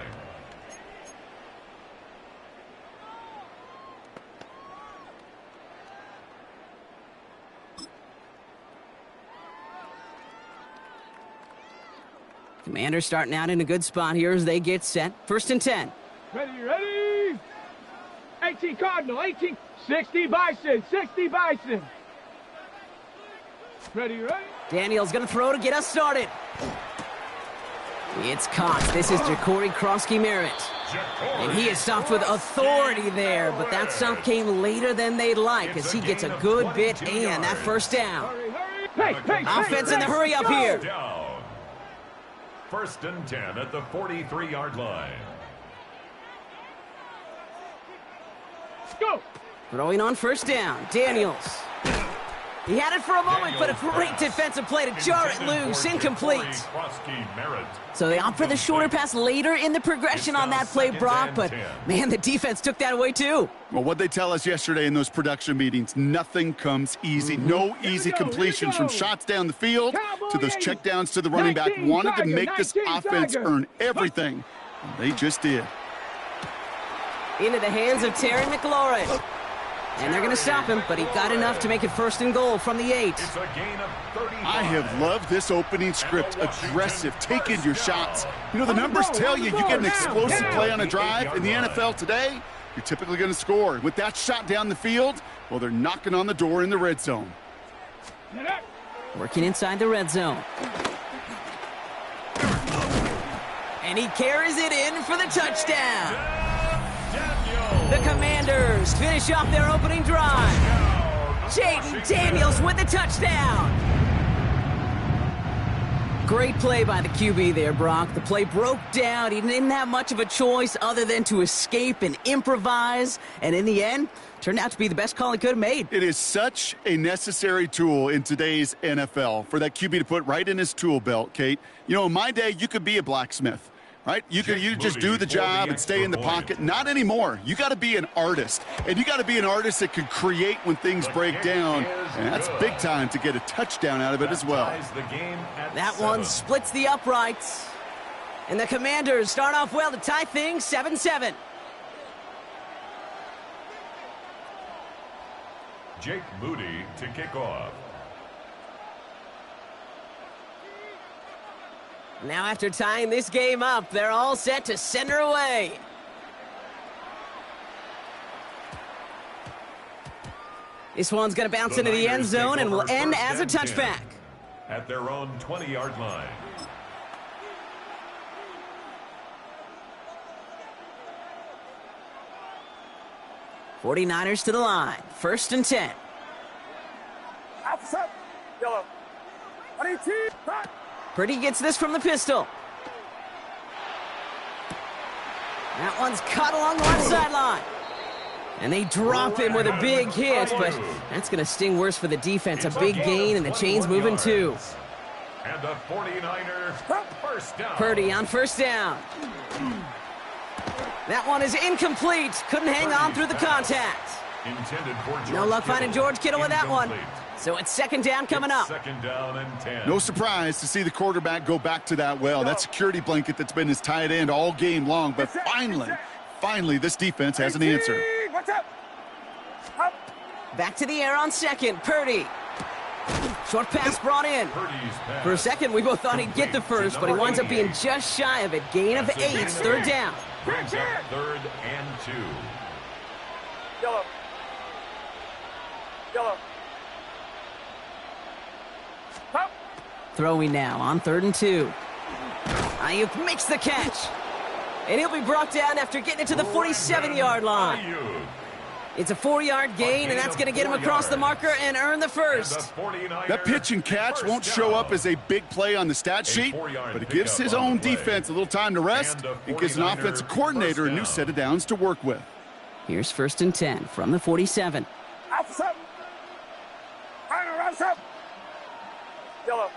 Commanders starting out in a good spot here as they get set. 1st and 10. Ready. 18 Cardinal, 18. 60 Bison, 60 Bison. Ready. Daniel's going to throw to get us started. It's caught. This is Ja'Cory Krosky-Merritt. And he is stopped with authority there, but that stop came later than they'd like as he gets a good bit and that 1st down. Offense in the hurry up here. 1st and 10 at the 43-yard line. Go. Throwing on 1st down. Daniels. He had it for a moment, but a great defensive play to jar it loose. Incomplete. So they opt for the shorter pass later in the progression on that play, Brock, but man, the defense took that away too. Well, what they tell us yesterday in those production meetings, nothing comes easy. No easy completions from shots down the field to those checkdowns to the running back. Wanted to make this offense earn everything. And they just did. Into the hands of Terry McLaurin. And they're going to stop him, but he got enough to make it 1st and goal from the 8. It's a gain of 35. I have loved this opening script. Aggressive, taking your shots. You know, the numbers tell you get an explosive play on a drive. In the NFL today, you're typically going to score. With that shot down the field, well, they're knocking on the door in the red zone. Working inside the red zone. And he carries it in for the touchdown. The Commanders finish off their opening drive. Jaden Daniels with the touchdown. Great play by the QB there, Brock. The play broke down. He didn't have much of a choice other than to escape and improvise. And in the end, turned out to be the best call he could have made. It is such a necessary tool in today's NFL for that QB to put right in his tool belt, Kate. You know, in my day, you could be a blacksmith. Right? You just do the job and stay in the pocket. Not anymore. You got to be an artist. And you got to be an artist that can create when things break down. And that's big time to get a touchdown out of it as well. That one splits the uprights. And the Commanders start off well to tie things 7-7. Jake Moody to kick off. Now after tying this game up, they're all set to send her away. This one's going to bounce into the end zone and will end as a touchback. At their own 20-yard line. '49ers to the line. 1st and 10. Outside. Yellow. 22. Purdy gets this from the pistol. That one's cut along the left sideline. And they drop him with a big hit, but that's going to sting worse for the defense. A big gain, and the chain's moving too. And the 49ers 1st down. Purdy on 1st down. That one is incomplete. Couldn't hang on through the contact. No luck finding George Kittle with that one. So it's 2nd down coming up. 2nd down and 10. No surprise to see the quarterback go back to that well. That security blanket that's been his tight end all game long. But finally, this defense has an answer. Back to the air on 2nd. Purdy. Short pass brought in. For a second, we both thought he'd get the first, but he winds up being just shy of it. Gain of 8, 3rd down. Brings up 3rd and 2. Yellow. Throwing now on 3rd and 2. Ayuk makes the catch. And he'll be brought down after getting it to the 47-yard line. It's a 4-yard gain, and that's going to get him across the marker and earn the first. That pitch and catch won't show up as a big play on the stat sheet, but it gives his own defense a little time to rest. It gives an offensive coordinator a new set of downs to work with. Here's 1st and 10 from the 47. Yellow.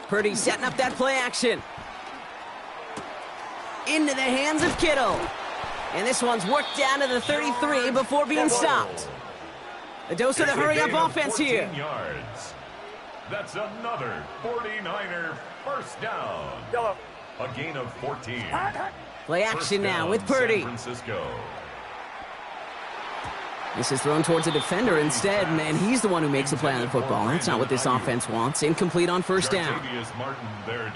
Purdy setting up that play action. Into the hands of Kittle. And this one's worked down to the 33 before being stopped. A dose of the hurry-up offense here. Yards. That's another 49er First down. Yellow. A gain of 14. Play action now with Purdy. San Francisco. This is thrown towards a defender instead, and he's the one who makes the play on the football. That's not what this offense wants. Incomplete on first down.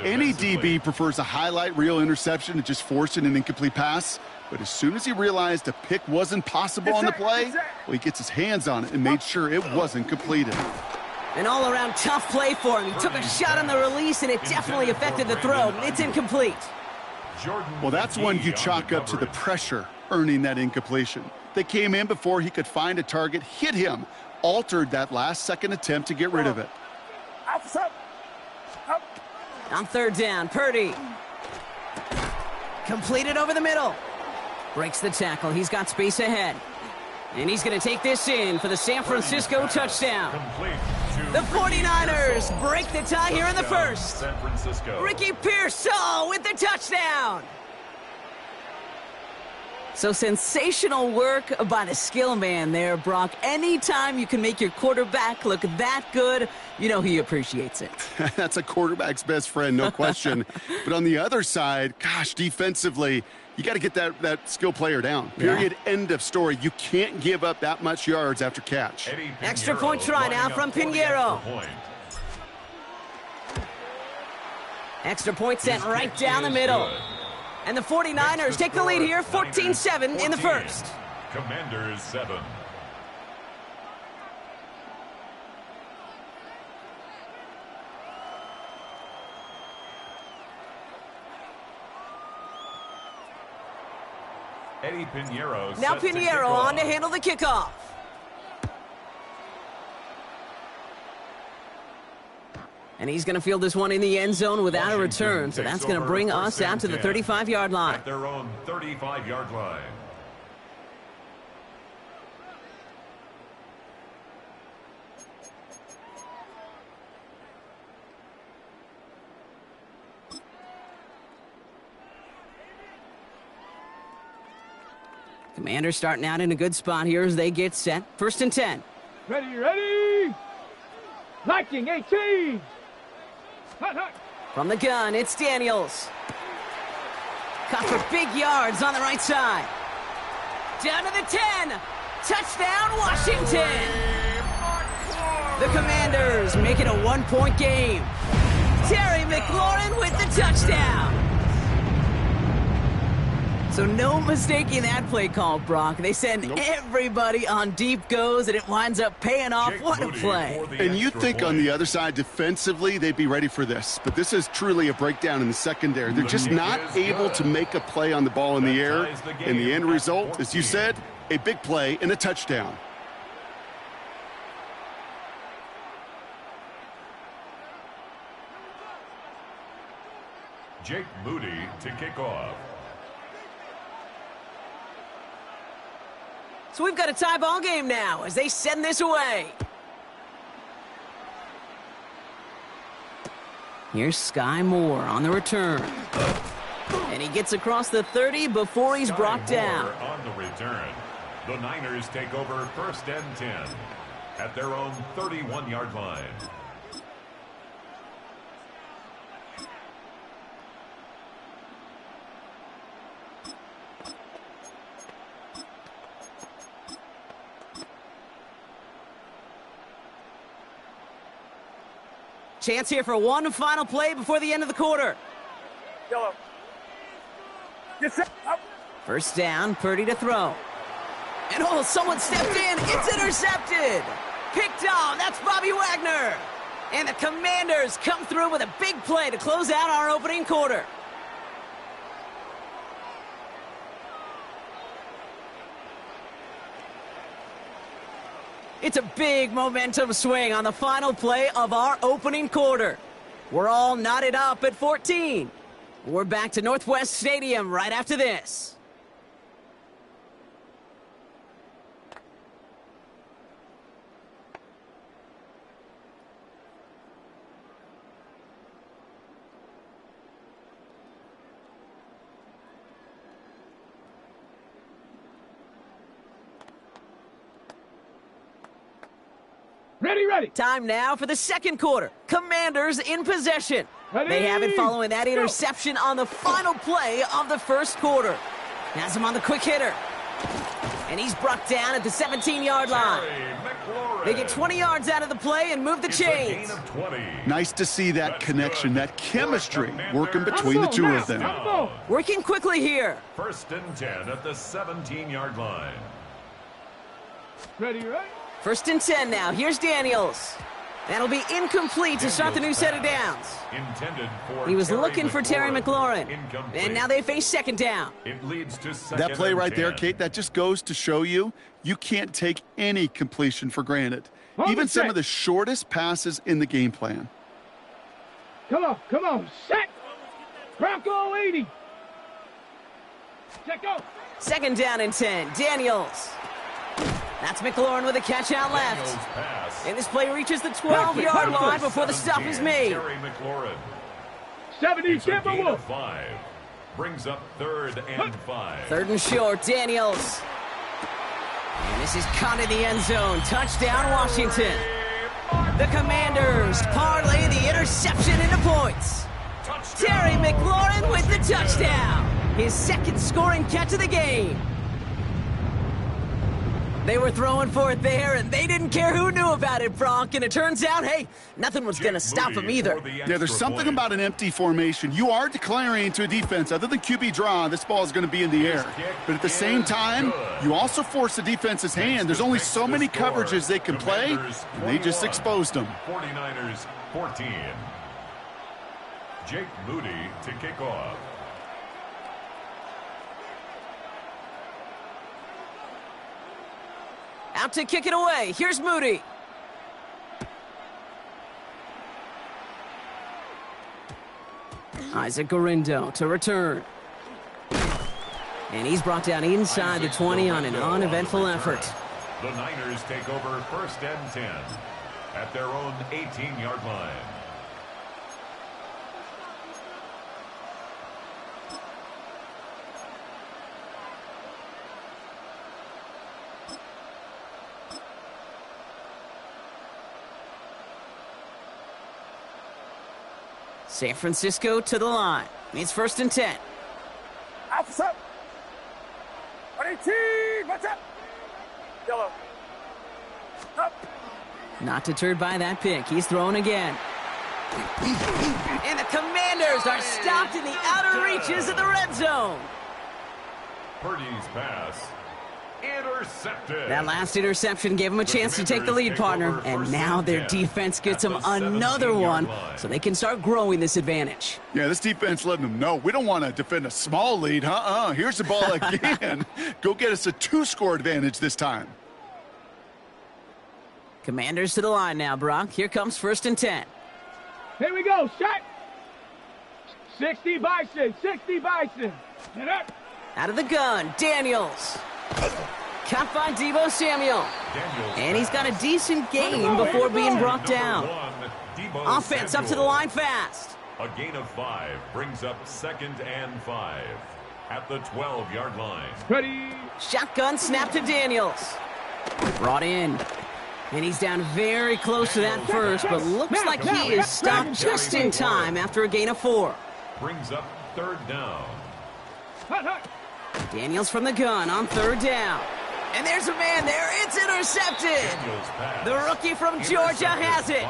Any DB prefers a highlight reel interception to just forcing an incomplete pass. But as soon as he realized a pick wasn't possible on the play, well, he gets his hands on it and made sure it wasn't completed. An all-around tough play for him. He took a shot on the release, and it definitely affected the throw. It's incomplete. Well, that's one you chalk up to the pressure earning that incompletion. They came in before he could find a target, hit him, altered that last-second attempt to get rid of it. On third down, Purdy. Completed over the middle. Breaks the tackle. He's got space ahead. And he's going to take this in for the San Francisco touchdown. The 49ers break the tie here in the first. San Francisco. Ricky Pearsall with the touchdown. So sensational work by the skill man there, Brock. Anytime you can make your quarterback look that good, you know he appreciates it. That's a quarterback's best friend, no question. But on the other side, gosh, defensively, you got to get that skill player down. Period. Yeah. End of story. You can't give up that much yards after catch. Extra point try now from Pinheiro. Extra point sent right down the middle. And the 49ers take the lead here, 14-7 in the first. Commanders 7. Eddie Pinheiro. Now Pinheiro on to handle the kickoff. And he's going to field this one in the end zone without a return. So that's going to bring us out to the 35-yard line. At their own 35-yard line. Commanders starting out in a good spot here as they get set. First and 10. Ready. Liking 18. From the gun, it's Daniels. Caught for big yards on the right side. Down to the 10. Touchdown, Washington. The Commanders make it a one-point game. Terry McLaurin with the touchdown. So no mistaking that play call, Brock. They send everybody on deep goes, and it winds up paying off. What a play. And you'd think on the other side, defensively, they'd be ready for this. But this is truly a breakdown in the secondary. They're just not able to make a play on the ball in the air. And the end result, as you said, a big play and a touchdown. Jake Moody to kick off. So we've got a tie ball game now as they send this away. Here's Sky Moore on the return. And he gets across the 30 before he's brought down. On the return, the Niners take over first and 10 at their own 31-yard line. Chance here for one final play before the end of the quarter. Yellow. Get set. Up. First down, Purdy to throw. And oh, someone stepped in. It's intercepted. Picked off. That's Bobby Wagner. And the Commanders come through with a big play to close out our opening quarter. It's a big momentum swing on the final play of our opening quarter. We're all knotted up at 14. We're back to Northwest Stadium right after this. Ready. Time now for the second quarter. Commanders in possession. They have it following that interception on the final play of the first quarter. Has him on the quick hitter. And he's brought down at the 17-yard line. They get 20 yards out of the play and move the chains. Nice to see that connection, that chemistry working between the two of them. Working quickly here. 1st and 10 at the 17-yard line. Ready, right? 1st and 10 now. Here's Daniels. That'll be incomplete to start the new set of downs. He was looking for Terry McLaurin. And now they face 2nd down. It leads to 2nd That play right there, 10. Kate, that just goes to show you can't take any completion for granted. Even some of the shortest passes in the game plan. Come on, set! Bronco 80! Check out! 2nd down and 10. Daniels. That's McLaurin with a catch out left. And this play reaches the 12-yard line before the stop is made. Terry McLaurin. 70, It's a gain of 5. Brings up 3rd and 5. 3rd and short, Daniels. And this is caught in the end zone. Touchdown, Washington. The Commanders parlay the interception into points. Terry McLaurin with the touchdown. His 2nd scoring catch of the game. They were throwing for it there, and they didn't care who knew about it, Bronk. And it turns out, hey, nothing was going to stop them either. Yeah, there's something about an empty formation. You are declaring to a defense, other than QB draw, this ball is going to be in the air. But at the same time, you also force the defense's hand. There's only so many coverages they can play, and they just exposed them. 49ers 14. Jake Moody to kick off. Out to kick it away. Here's Moody. Isaac Gorindo to return. And he's brought down inside the 20 on an uneventful effort. The Niners take over 1st and 10 at their own 18-yard line. San Francisco to the line. It's 1st and 10. Alpha, 118, what's up? Yellow. Up. Not deterred by that pick. He's throwing again. And the Commanders are stopped in the outer reaches of the red zone. Purdy's pass intercepted. That last interception gave them a chance to take the lead, partner. And now their defense gets them another one so they can start growing this advantage. Yeah, this defense letting them know we don't want to defend a small lead. Here's the ball again. Go get us a 2-score advantage this time. Commanders to the line now, Brock. Here comes 1st and 10. Here we go, shot. 60 Bison, 60 Bison. Get up. Out of the gun, Daniels. Caught by Deebo Samuel. And he's got a decent gain before being brought down. Offense up to the line fast. A gain of 5 brings up 2nd and 5 at the 12-yard line. Ready. Shotgun snap to Daniels. Brought in. And he's down very close to that first, but looks like he is stopped just in time after a gain of 4. Brings up 3rd down. Daniels from the gun on 3rd down. And there's a man there. It's intercepted. The rookie from Georgia has it.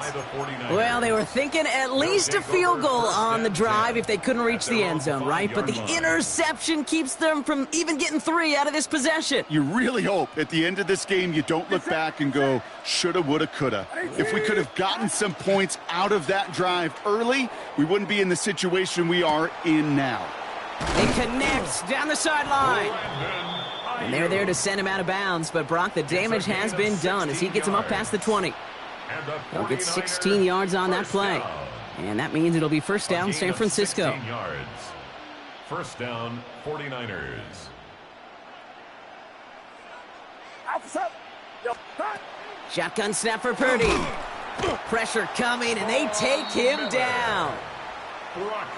Well, they were thinking at least a field goal on the drive if they couldn't reach the end zone, right? But the interception keeps them from even getting 3 out of this possession. You really hope at the end of this game you don't look back and go, shoulda, woulda, coulda. If we could have gotten some points out of that drive early, we wouldn't be in the situation we are in now. It connects down the sideline. And they're there to send him out of bounds, but Brock, the damage has been done as he gets him up past the 20. He'll get 16 yards on that play. And that means it'll be 1st down, San Francisco. 16 yards. 1st down, 49ers. Shotgun snap for Purdy. Pressure coming, and they take him down.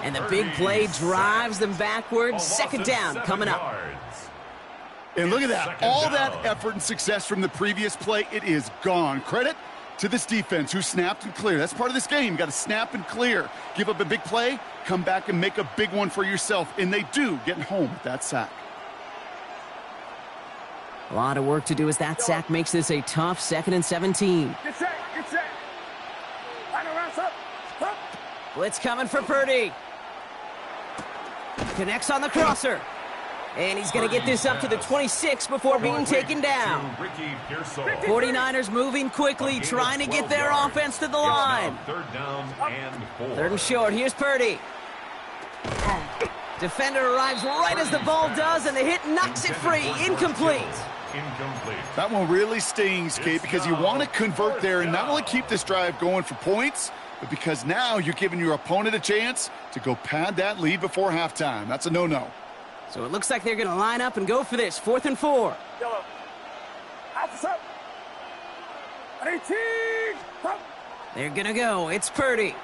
And the big play drives them backwards. 2nd down coming up. And look at that. All that effort and success from the previous play, it is gone. Credit to this defense who snapped and cleared. That's part of this game. You got to snap and clear. Give up a big play, come back and make a big one for yourself. And they do get home with that sack. A lot of work to do as that sack makes this a tough 2nd and 17. Get set, get set. Blitz coming for Purdy. Connects on the crosser. And he's going to get this up to the 26 before being taken down. 49ers moving quickly, trying to get their offense to the line. 3rd and short. Here's Purdy. Defender arrives right as the ball does, and the hit knocks it free. Incomplete. That one really stings, Kate, because you want to convert there and not only keep this drive going for points, but because now you're giving your opponent a chance to go pad that lead before halftime. That's a no-no. So it looks like they're going to line up and go for this. 4th and 4. Yellow. Up. 18. Up. They're going to go. It's Purdy.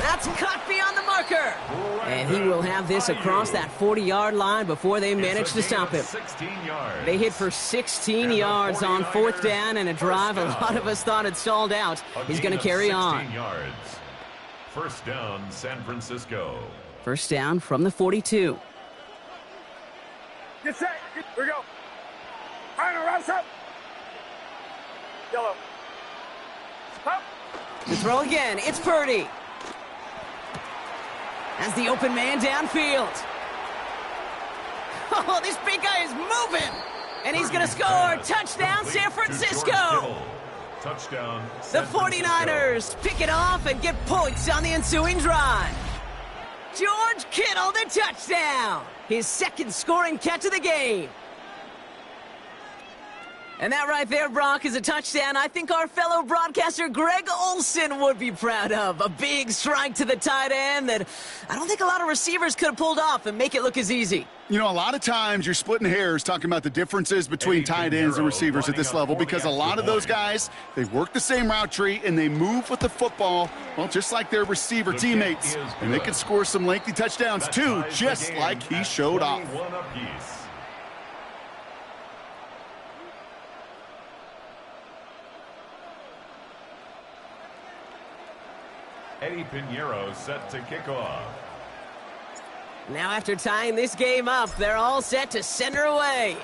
That's caught beyond the marker. And he will have this across that 40-yard line before they manage to stop him. They hit for 16 yards on 4th down, and a drive a lot of us thought had stalled out. He's going to carry on. 1st down, San Francisco. 1st down from the 42. Get set. Here we go. Final round up. Yellow. Up. To throw again, it's Purdy. As the open man downfield. Oh, this big guy is moving. And he's going to score. Touchdown, San Francisco. Touchdown. The 49ers pick it off and get points on the ensuing drive. George Kittle, the touchdown. His 2nd scoring catch of the game. And that right there, Brock, is a touchdown I think our fellow broadcaster Greg Olsen would be proud of. A big strike to the tight end that I don't think a lot of receivers could have pulled off and make it look as easy. You know, a lot of times you're splitting hairs talking about the differences between tight ends and receivers at this level because a lot of those guys, they work the same route tree and they move with the football, well, just like their receiver teammates. And they can score some lengthy touchdowns too, just like he showed off. Eddie Pinheiro set to kick off. Now after tying this game up, they're all set to send her away.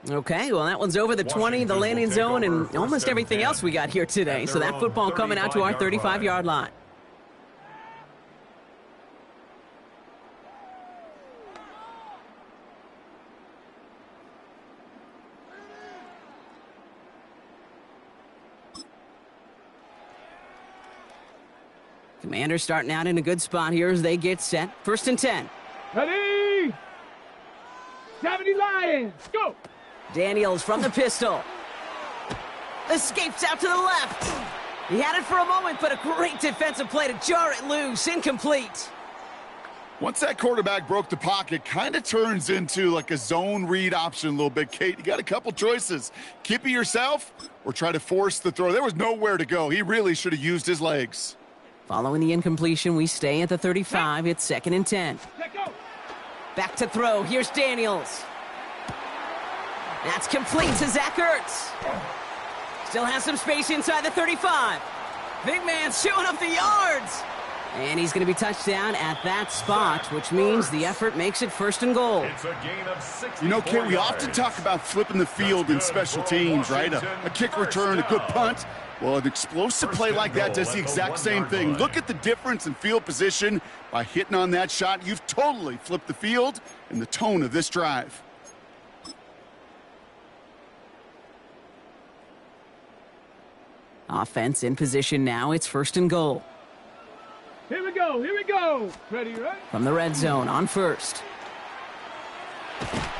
Okay, well, that one's over the 20, the landing zone, and almost everything else we got here today. So that football coming out to our 35-yard line. Commanders starting out in a good spot here as they get set. 1st and 10. Ready? 70 Lions. Go. Daniels from the pistol. Escapes out to the left. He had it for a moment, but a great defensive play to jar it loose. Incomplete. Once that quarterback broke the pocket, kind of turns into like a zone read option a little bit, Kate. You got a couple choices. Keep it yourself or try to force the throw. There was nowhere to go. He really should have used his legs. Following the incompletion, we stay at the 35. It's 2nd and 10. Back to throw. Here's Daniels. That's complete to Zach Ertz. Still has some space inside the 35. Big man showing up the yards. And he's going to be touched down at that spot, which means the effort makes it 1st and goal. It's a gain of 64 You know, Kate, we often talk about flipping the field in special teams, right? A kick return, a good punt. Well, an explosive play like that does the exact same thing. Look at the difference in field position. By hitting on that shot, you've totally flipped the field and the tone of this drive. Offense in position now. It's 1st and goal. Here we go. Here we go. Ready, right? From the red zone on 1st.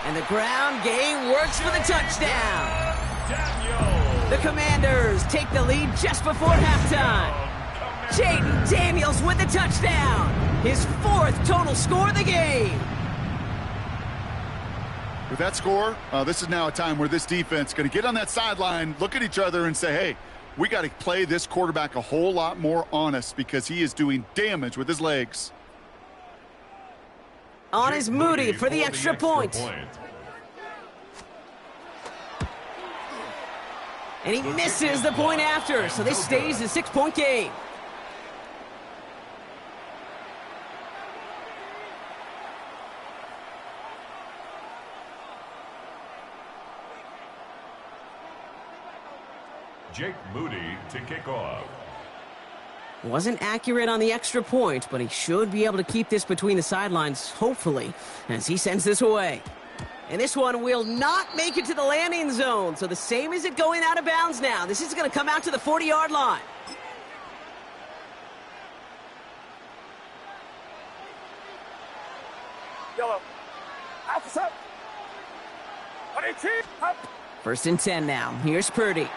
And the ground game works for the touchdown. The Commanders take the lead just before halftime. Jaden Daniels with the touchdown. His 4th total score of the game. With that score, this is now a time where this defense is going to get on that sideline, look at each other and say, hey, we got to play this quarterback a whole lot more honest because he is doing damage with his legs. On is Moody for the extra point. And he misses the point after, so this stays a 6-point game. Jake Moody to kick off. Wasn't accurate on the extra point, but he should be able to keep this between the sidelines, hopefully, as he sends this away. And this one will not make it to the landing zone, so the same as it going out of bounds now. This is going to come out to the 40-yard line. Yellow. First and 10 now. Here's Purdy.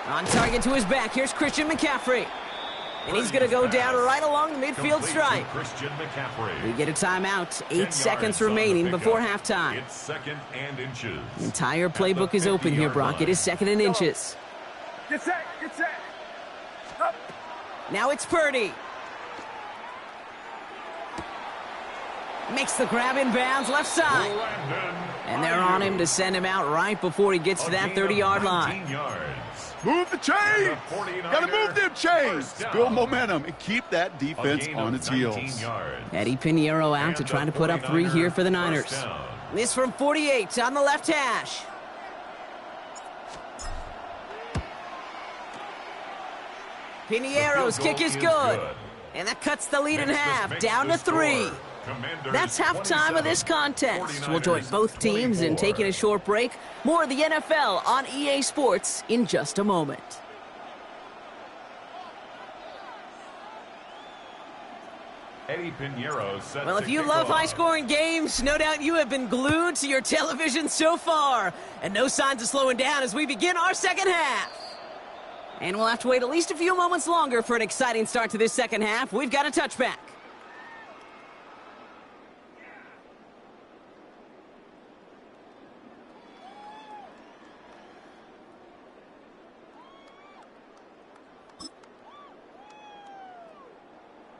On target to his back. Here's Christian McCaffrey. And he's going to go down right along the midfield stripe. We get a timeout. 8 seconds remaining before halftime. It's second and inches. The entire playbook is open here, Brock. It is second and inches. Get set. Up. Now it's Purdy. Makes the grab in bounds left side. And they're on him to send him out right before he gets to that 30-yard line. Move the chains. Got to move them chains. Build momentum and keep that defense on its heels. Eddie Pinheiro out to try to put up 3 here for the Niners. This from 48 on the left hash. Pinheiro's kick is good. And that cuts the lead in half, down to 3. That's halftime of this contest. We'll join both teams in taking a short break. More of the NFL on EA Sports in just a moment. Eddie Pinheiro set Well, if you love high-scoring games, no doubt you have been glued to your television so far. And no signs of slowing down as we begin our second half. And we'll have to wait at least a few moments longer for an exciting start to this second half. We've got a touchback.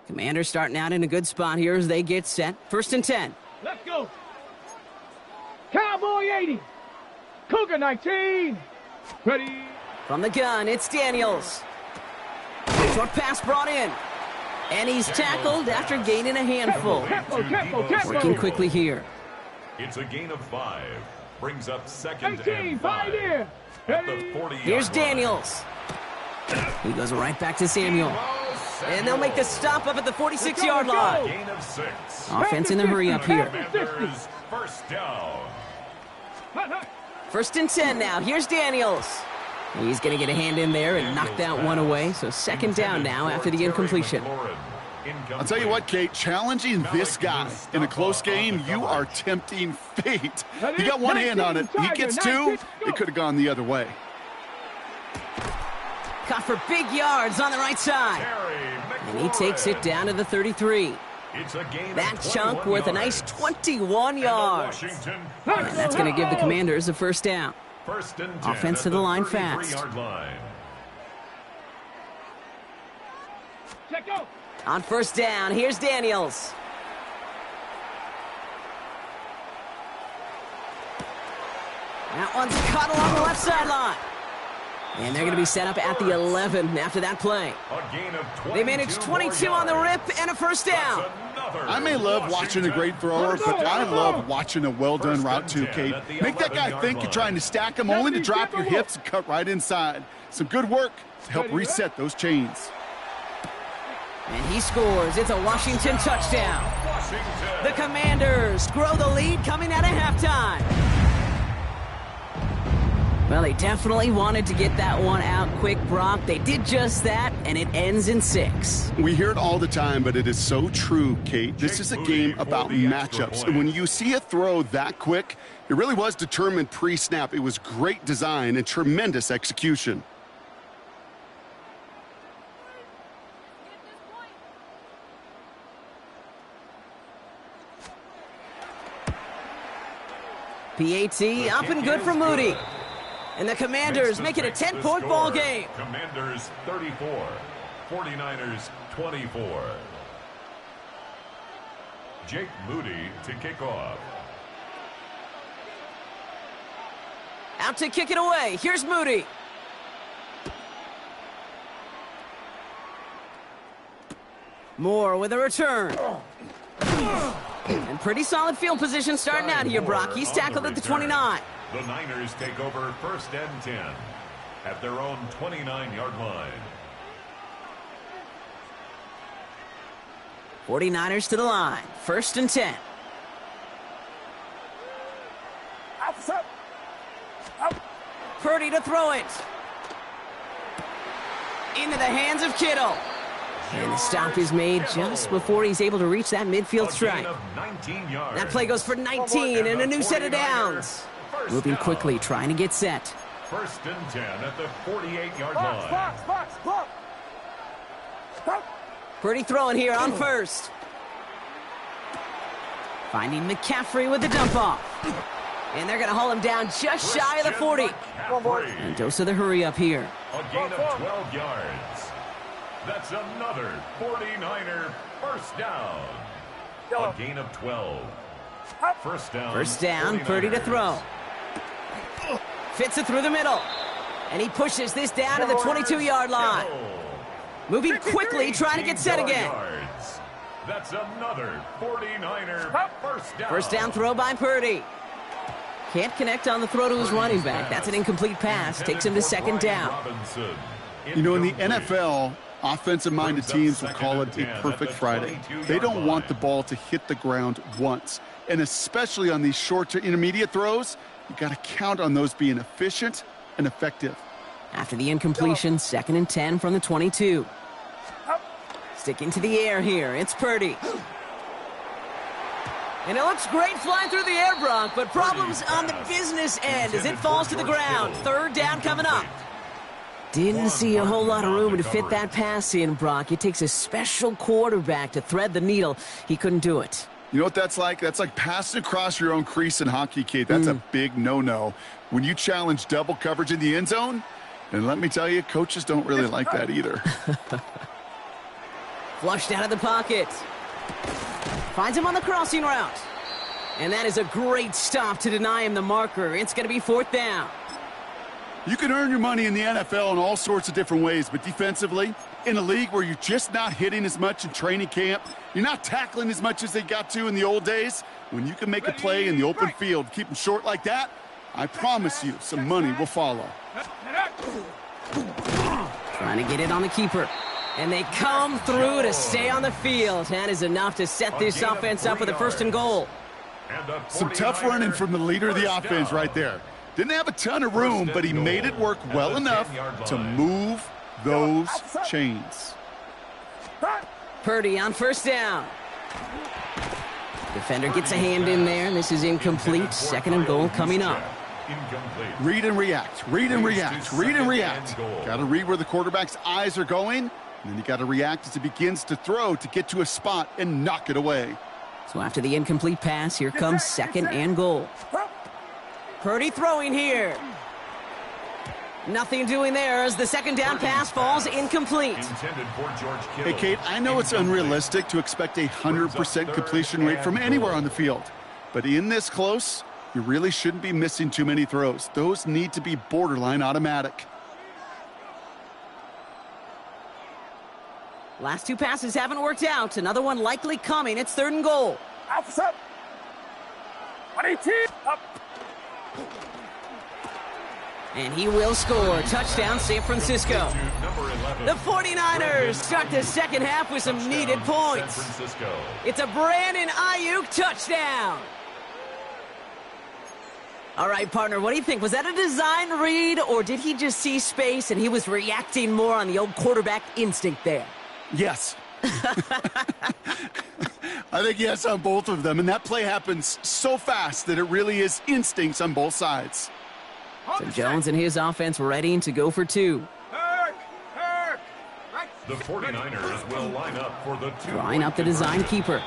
Commanders starting out in a good spot here as they get set. First and 10. Let's go. Cowboy 80. Cougar 19. Ready. From the gun, it's Daniels. Short pass brought in. And he's tackled after gaining a handful. Working quickly here. It's a gain of 5. Brings up second 18, and 5. here. At the 40-yard Here's line. Daniels. He goes right back to Samuel. And they'll make the stop up at the 46-yard line. Gain of 6. Offense in the hurry up here. Commanders first down. First and 10 now. Here's Daniels. He's going to get a hand in there and knock that one away. So second down now after the incompletion. I'll tell you what, Kate, challenging this guy in a close game, you are tempting fate. You got one hand on it. He gets 2. It could have gone the other way. Caught for big yards on the right side. And he takes it down to the 33. That chunk worth a nice 21 yards. And that's going to give the Commanders a first down. First and 10 Offense to the line fast. On first down, here's Daniels. That one's caught along the left sideline. And they're going to be set up at the 11 after that play. They managed 22 on the rip and a first down. I may love watching a great thrower, but I love watching a well-done route too, Kate. Make that guy think you're trying to stack him only to drop your hips and cut right inside. Some good work to help reset those chains. And he scores. It's a Washington touchdown. The Commanders grow the lead coming out of halftime. Well, they definitely wanted to get that one out quick, Brock. They did just that, and it ends in 6. We hear it all the time, but it is so true, Kate. This is a game about matchups. And when you see a throw that quick, it really was determined pre-snap. It was great design and tremendous execution. PAT up and good for Moody. And the Commanders make it a 10-point ball game. Commanders 34, 49ers 24. Jake Moody to kick off. Out to kick it away. Here's Moody. Moore with a return. And pretty solid field position starting out here, Brock. He's tackled at the 29. The Niners take over 1st and 10 at their own 29-yard line. 49ers to the line. 1st and 10. Purdy to throw it. Into the hands of Kittle. And the stop is made just before he's able to reach that midfield strike. That play goes for 19 and a new set of downs. Moving quickly, trying to get set. 1st and 10 at the 48-yard line. Purdy throwing here on 1st. Finding McCaffrey with the dump off. And they're going to haul him down just shy of the 40. And dose of the hurry up here. A gain of 12 yards. That's another 49er first down. A gain of 12. First down. First down, Purdy to throw. Fits it through the middle. And he pushes this down to the 22-yard line. Moving quickly, trying to get set again. That's another 49er first down. First down throw by Purdy. Can't connect on the throw to his running back. That's an incomplete pass. Takes him to 2nd down. You know, in the NFL, offensive-minded teams will call it a perfect Friday. They don't want the ball to hit the ground once. And especially on these short to intermediate throws, you got to count on those being efficient and effective. After the incompletion, 2nd and 10 from the 22. Sticking to the air here, it's Purdy. And it looks great flying through the air, Bronk, but problems on the business end as it falls to the ground. 3rd down coming up. Didn't see a whole lot of room to fit that pass in, Brock. It takes a special quarterback to thread the needle. He couldn't do it. You know what that's like? That's like passing across your own crease in hockey, Kate. That's a big no-no. When you challenge double coverage in the end zone, and let me tell you, coaches don't really like that either. Flushed out of the pocket. Finds him on the crossing route. And that is a great stop to deny him the marker. It's going to be 4th down. You can earn your money in the NFL in all sorts of different ways, but defensively, in a league where you're just not hitting as much in training camp, you're not tackling as much as they got to in the old days, when you can make a play in the open field, keep them short like that, I promise you some money will follow. Trying to get it on the keeper. And they come through to stay on the field. That is enough to set this offense up with a 1st and goal. Some tough running from the leader of the offense right there. Didn't have a ton of room, but he made it work well enough to move those chains. Purdy on 1st down. Defender gets a hand in there. This is incomplete. 2nd and goal coming up. Read and react, read and react, read and react. Got to read where the quarterback's eyes are going, and then you got to react as he begins to throw to get to a spot and knock it away. So after the incomplete pass, here comes 2nd and goal. Purdy throwing here. Nothing doing there as the 2nd down pass falls incomplete. Hey, Kate, I know it's unrealistic to expect a 100% completion rate from anywhere on the field. But in this close, you really shouldn't be missing too many throws. Those need to be borderline automatic. Last 2 passes haven't worked out. Another one likely coming. It's 3rd and goal. Up. 22. Up. And he will score. Touchdown, San Francisco. The 49ers start the 2nd half with some needed points. It's a Brandon Ayuk touchdown. All right, partner, what do you think? Was that a design read, or did he just see space and he was reacting more on the old quarterback instinct there? Yes. I think yes on both of them, and that play happens so fast that it really is instincts on both sides. So Jones and his offense ready to go for 2. The 49ers will line up for the 2. Drawing up the design keeper.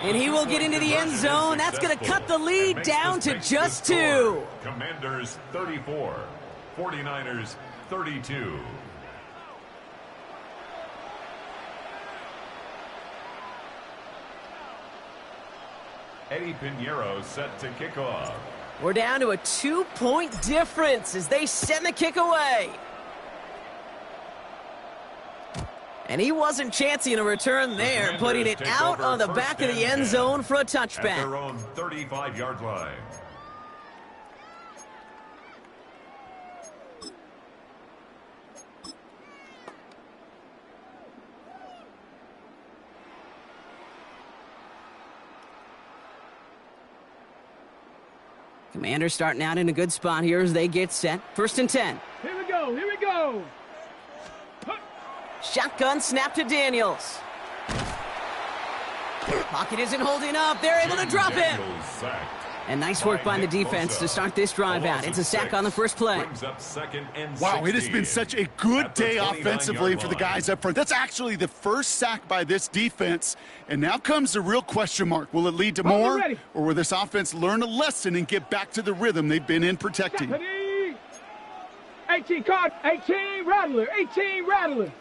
And he will get into the end zone. That's going to cut the lead down to just 2. Commanders 34, 49ers 32. Eddie Pinheiro set to kick off. We're down to a 2-point difference as they send the kick away. And he wasn't chancing a return there, putting it out on the back of the end zone for a touchback. At their own 35-yard line. Commanders starting out in a good spot here as they get set. 1st and 10. Here we go, here we go. Shotgun snap to Daniels. Pocket isn't holding up. They're able to drop him. And nice work by the defense to start this drive out. It's a sack on the first play. Wow, it has been such a good day offensively for the guys up front. That's actually the first sack by this defense. And now comes the real question mark. Will it lead to more? Or will this offense learn a lesson and get back to the rhythm they've been in protecting? 18 card, 18 Rattler, 18 Rattler.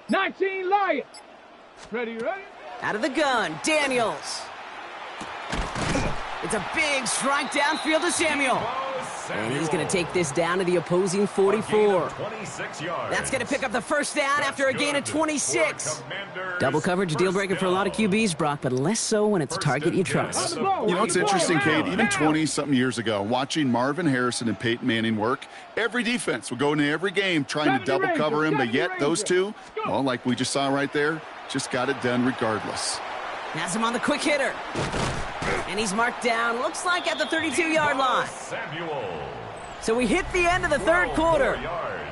19 Lion. Ready. Out of the gun, Daniels. It's a big strike downfield to Samuel. And he's going to take this down to the opposing 44. That's going to pick up the first down after a gain of 26. Double coverage, deal breaker for a lot of QBs, Brock, but less so when it's a target you trust. You know, it's interesting, Kate, even 20-something years ago, watching Marvin Harrison and Peyton Manning work, every defense would go into every game trying to double cover him, but yet those two, well, like we just saw right there, just got it done regardless. Has him on the quick hitter. And he's marked down, looks like at the 32-yard line. So we hit the end of the third quarter.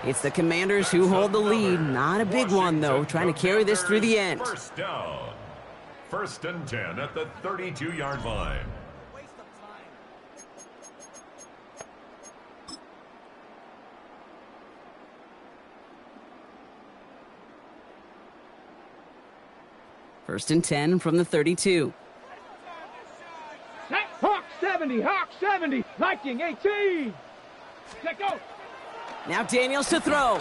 It's the Commanders who hold the lead. Not a big one, though, trying to carry this through the end. First down. 1st and 10 at the 32-yard line. First and 10 from the 32. Hawk 70, Hawk 70, Viking 18. Let go. Now Daniels to throw.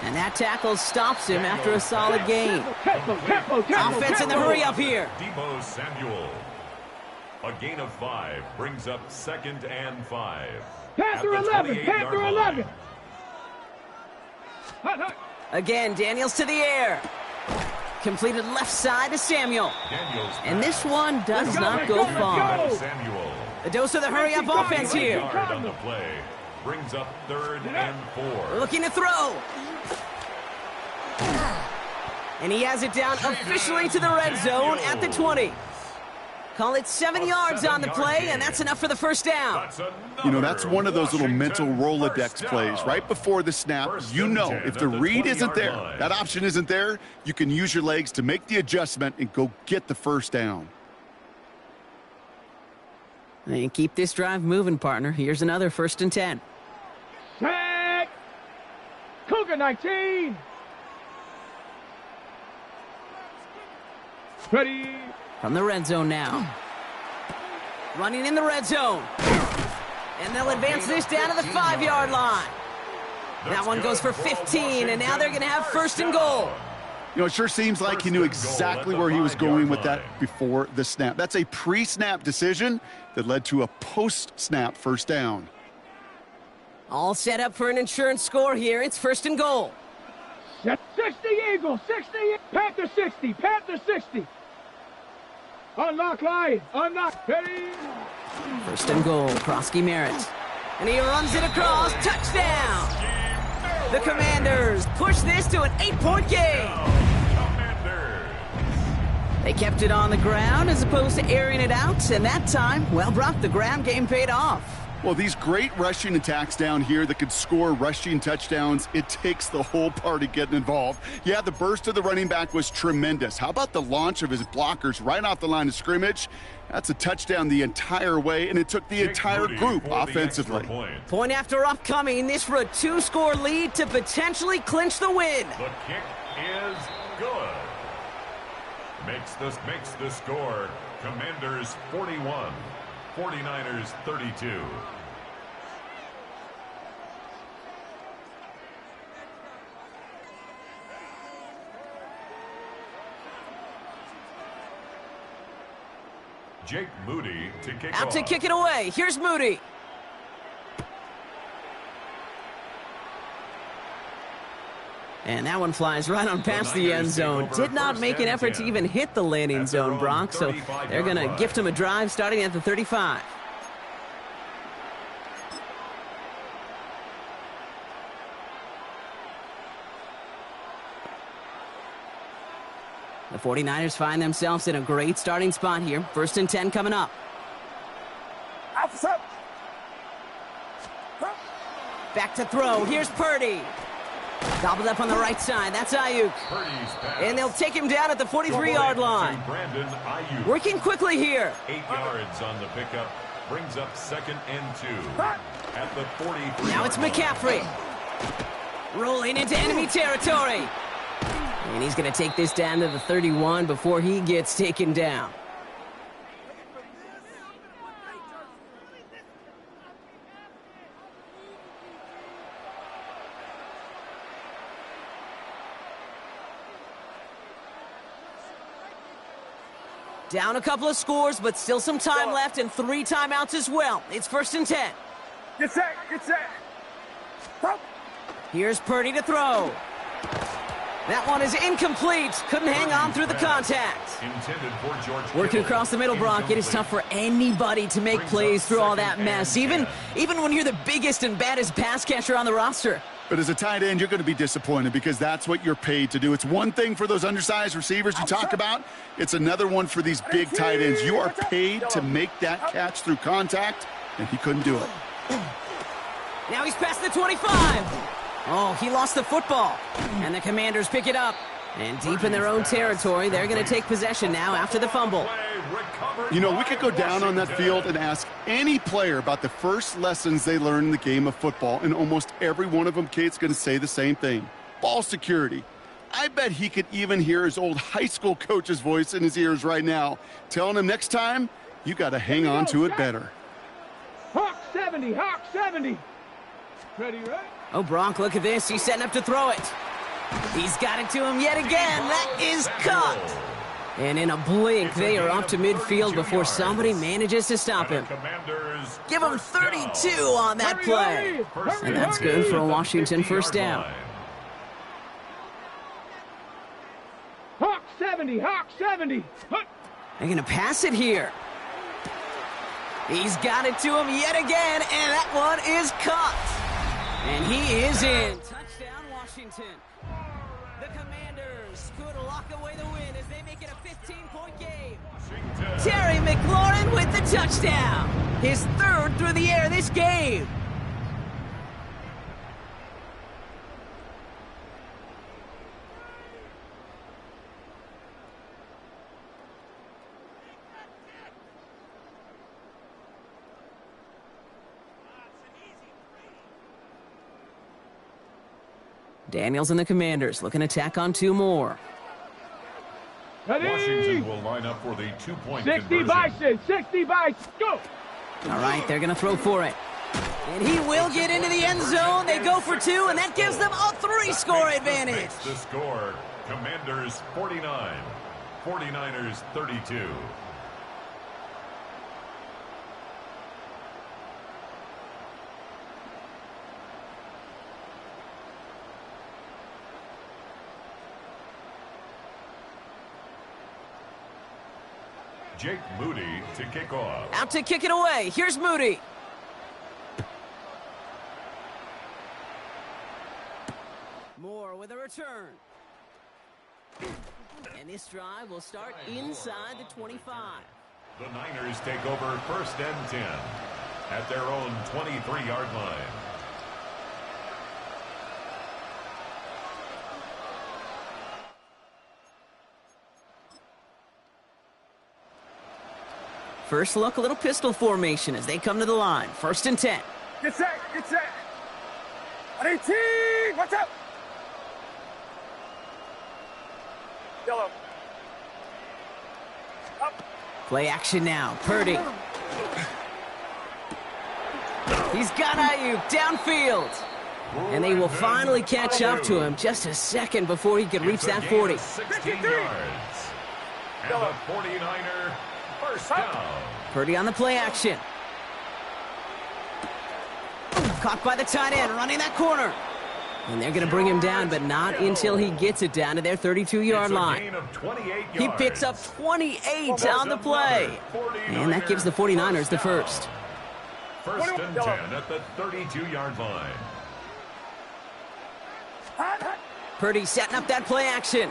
And that tackle stops him after a solid gain. Offense in the hurry up here. Deebo Samuel. A gain of 5 brings up 2nd and 5. Panther 11, Panther 11. Again, Daniels to the air. Completed left side to Samuel. And this one does not go far. A dose of the hurry-up offense here. On the play brings up 3rd and 4. Looking to throw. And he has it down officially to the red zone at the 20. Call it 7 yards on the play, and that's enough for the first down. You know, that's one of those little mental Rolodex plays. Right before the snap, you know if the read isn't there, that option isn't there, you can use your legs to make the adjustment and go get the first down. And keep this drive moving, partner. Here's another 1st and 10. Set. Cougar 19. Ready. From the red zone now. Running in the red zone. And they'll advance this down to the 5-yard line. That one goes for 15, and now they're going to have 1st and goal. You know, it sure seems like he knew exactly where he was going with that before the snap. That's a pre-snap decision that led to a post-snap first down. All set up for an insurance score here. It's 1st and goal. 60 Eagles, 60, Panther 60, Panther 60. Unlock Lion, unlock, ready. 1st and goal, Krosky Merritt. And he runs it across, touchdown! The Commanders push this to an 8-point game. They kept it on the ground as opposed to airing it out, and that time, well, Brock, the ground game paid off. Well, these great rushing attacks down here that could score rushing touchdowns, it takes the whole party getting involved. Yeah, the burst of the running back was tremendous. How about the launch of his blockers right off the line of scrimmage? That's a touchdown the entire way, and it took the entire group offensively. Point after upcoming, this for a 2-score lead to potentially clinch the win. The kick is good. Makes the score Commanders 41, 49ers 32. Jake Moody to kick Out off. to kick it away. Here's Moody. And that one flies right on past the end zone. Did not make an effort to even hit the landing zone, Bronx. So they're going to gift him a drive starting at the 35. The 49ers find themselves in a great starting spot here. 1st and 10 coming up. Back to throw. Here's Purdy. Gobbled up on the right side. That's Ayuk. And they'll take him down at the 43-yard line. Working quickly here. 8 yards on the pickup. Brings up 2nd and 2. At the 43. Now it's McCaffrey. Rolling into enemy territory. And he's going to take this down to the 31 before he gets taken down. Down a couple of scores, but still some time left and 3 timeouts as well. It's 1st and 10. Get set, get set. Here's Purdy to throw. That one is incomplete. Couldn't hang on through the contact. Intended for George Working across the middle, Brock. It is tough for anybody to make plays through all that mess, even when you're the biggest and baddest pass catcher on the roster. But as a tight end, you're going to be disappointed because that's what you're paid to do. It's one thing for those undersized receivers you talk about. It's another one for these big tight ends. You are paid to make that catch through contact, and he couldn't do it. Now he's past the 25. Oh, he lost the football. And the Commanders pick it up. And deep in their own territory, they're going to take possession now after the fumble. You know, we could go down on that field and ask any player about the first lessons they learned in the game of football, and almost every one of them, Kate's going to say the same thing. Ball security. I bet he could even hear his old high school coach's voice in his ears right now, telling him next time, you got to hang on to it better. Hawk 70, Hawk 70. Ready, right? Oh, Bronk, look at this. He's setting up to throw it. He's got it to him yet again. That is caught. And in a blink, they are off to midfield before somebody manages to stop him. Give him 32 on that play. And that's good for a Washington 1st down. Hawk 70, Hawk 70. They're going to pass it here. He's got it to him yet again, and that one is caught. And he is in. Touchdown, Washington. The Commanders could lock away the win as they make it a 15-point game. Terry McLaurin with the touchdown. His 3rd through the air this game. Daniels and the Commanders looking to tack on 2 more. Ready? Washington will line up for the 2-point 60 conversion. Bison, 60 Bison, go! All right, they're going to throw for it. And he will get into the end zone. They go for 2, and that gives them a 3-score advantage. The score, Commanders 49, 49ers 32. Jake Moody to kick off. Out to kick it away. Here's Moody. Moore with a return. And this drive will start inside the 25. The Niners take over 1st and 10 at their own 23-yard line. First look, a little pistol formation as they come to the line. 1st and 10. Get set, get set. 18, watch out. Yellow. Up. Play action now. Purdy. He's got Ayuk downfield. And they will finally catch up to him just a second before he could reach that 40. 16 yards. And the 49er First down. Purdy on the play action. Caught by the tight end, running that corner. And they're going to bring him down, but not until he gets it down to their 32-yard line. He picks up 28 on the play. And that gives the 49ers the first. First and 10 at the 32-yard line. Purdy setting up that play action.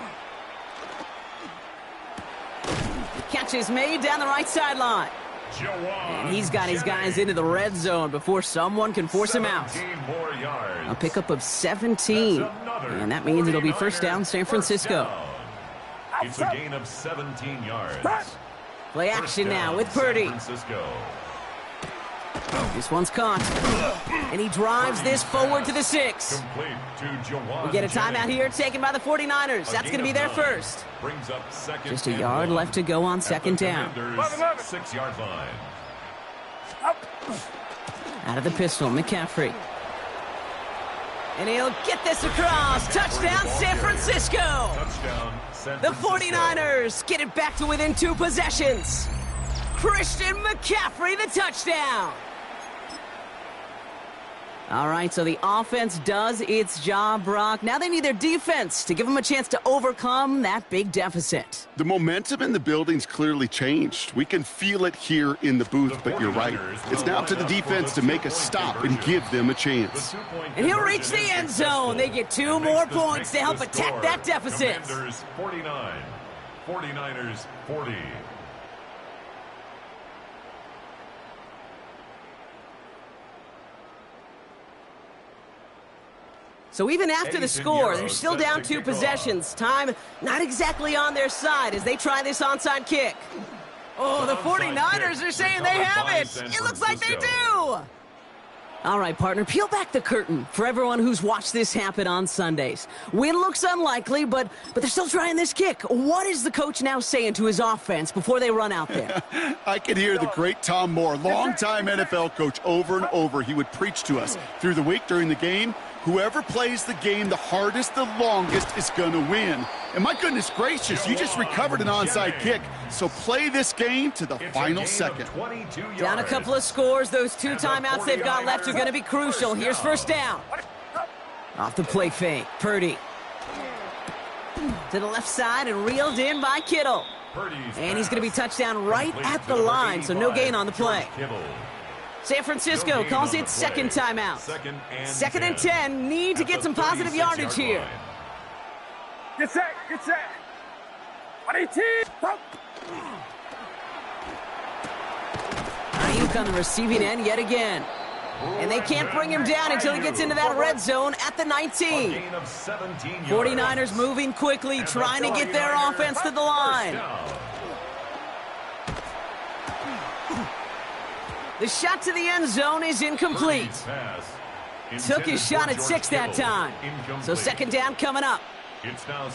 Catch is made down the right sideline. And he's got his guys into the red zone before someone can force him out. A pickup of 17. And that means it'll be first down San Francisco. It's a gain of 17 yards. Play action now with Purdy. This one's caught. And he drives this forward to the 6. We get a timeout here taken by the 49ers. That's going to be their first. Just a yard left to go on second down. 6-yard line. Out of the pistol, McCaffrey. And he'll get this across. Touchdown, San Francisco. The 49ers get it back to within 2 possessions. Christian McCaffrey, the touchdown. All right, so the offense does its job, Brock. Now they need their defense to give them a chance to overcome that big deficit. The momentum in the building's clearly changed. We can feel it here in the booth, but you're right. It's now up to the defense to make a stop and give them a chance. And he'll reach the end zone. They get 2 more points to help attack that deficit. Commanders 49, 49ers 40. So even after the score, they're still down 2 possessions. Time not exactly on their side as they try this onside kick. Oh, the 49ers are saying they have it. It looks like they do. All right, partner, peel back the curtain for everyone who's watched this happen on Sundays. Win looks unlikely, but they're still trying this kick. What is the coach now saying to his offense before they run out there? I could hear the great Tom Moore, longtime NFL coach, over and over. He would preach to us through the week during the game. Whoever plays the game the hardest, the longest is going to win. And my goodness gracious, you just recovered an onside kick. So play this game to the final second. Down a couple of scores. Those 2 timeouts they've got left are going to be crucial. Here's first down. Off the play fake. Purdy. To the left side and reeled in by Kittle. And he's going to be touchdown right at the line, so no gain on the play. San Francisco calls it second timeout. Second and 10. Need to get some positive yardage here. Get set, get set. 118. Ayuk on the receiving end yet again. And they can't bring him down until he gets into that red zone at the 19. 49ers moving quickly, trying to get their offense to the line. The shot to the end zone is incomplete. Took his shot at 6 that time. So second down coming up.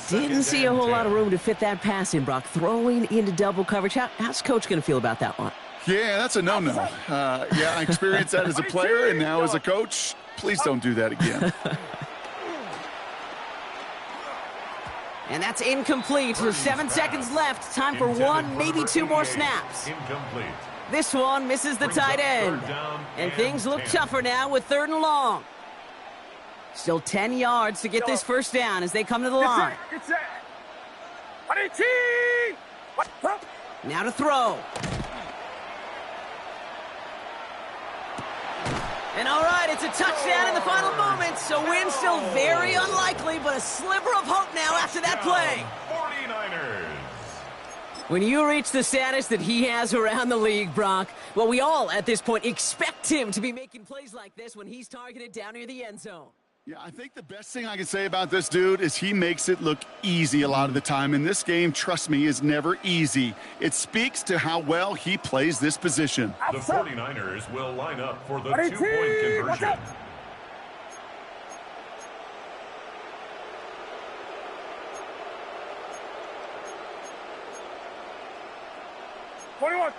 Didn't see a whole lot of room to fit that pass in, Brock. Throwing into double coverage. How's Coach going to feel about that one? Yeah, that's a no-no. Yeah, I experienced that as a player and now as a coach. Please don't do that again. And that's incomplete. With 7 seconds left. Time for 1, maybe 2 more snaps. This one misses the tight end. And things look tougher now with 3rd and long. Still 10 yards to get this first down as they come to the line. Now to throw. And all right, it's a touchdown in the final moments. So win still very unlikely, but a sliver of hope now after that play. 49ers. When you reach the status that he has around the league, Brock, well, we all at this point expect him to be making plays like this when he's targeted down near the end zone. Yeah, I think the best thing I can say about this dude is he makes it look easy a lot of the time. And this game, trust me, is never easy. It speaks to how well he plays this position. The 49ers will line up for the 2-point conversion. 21.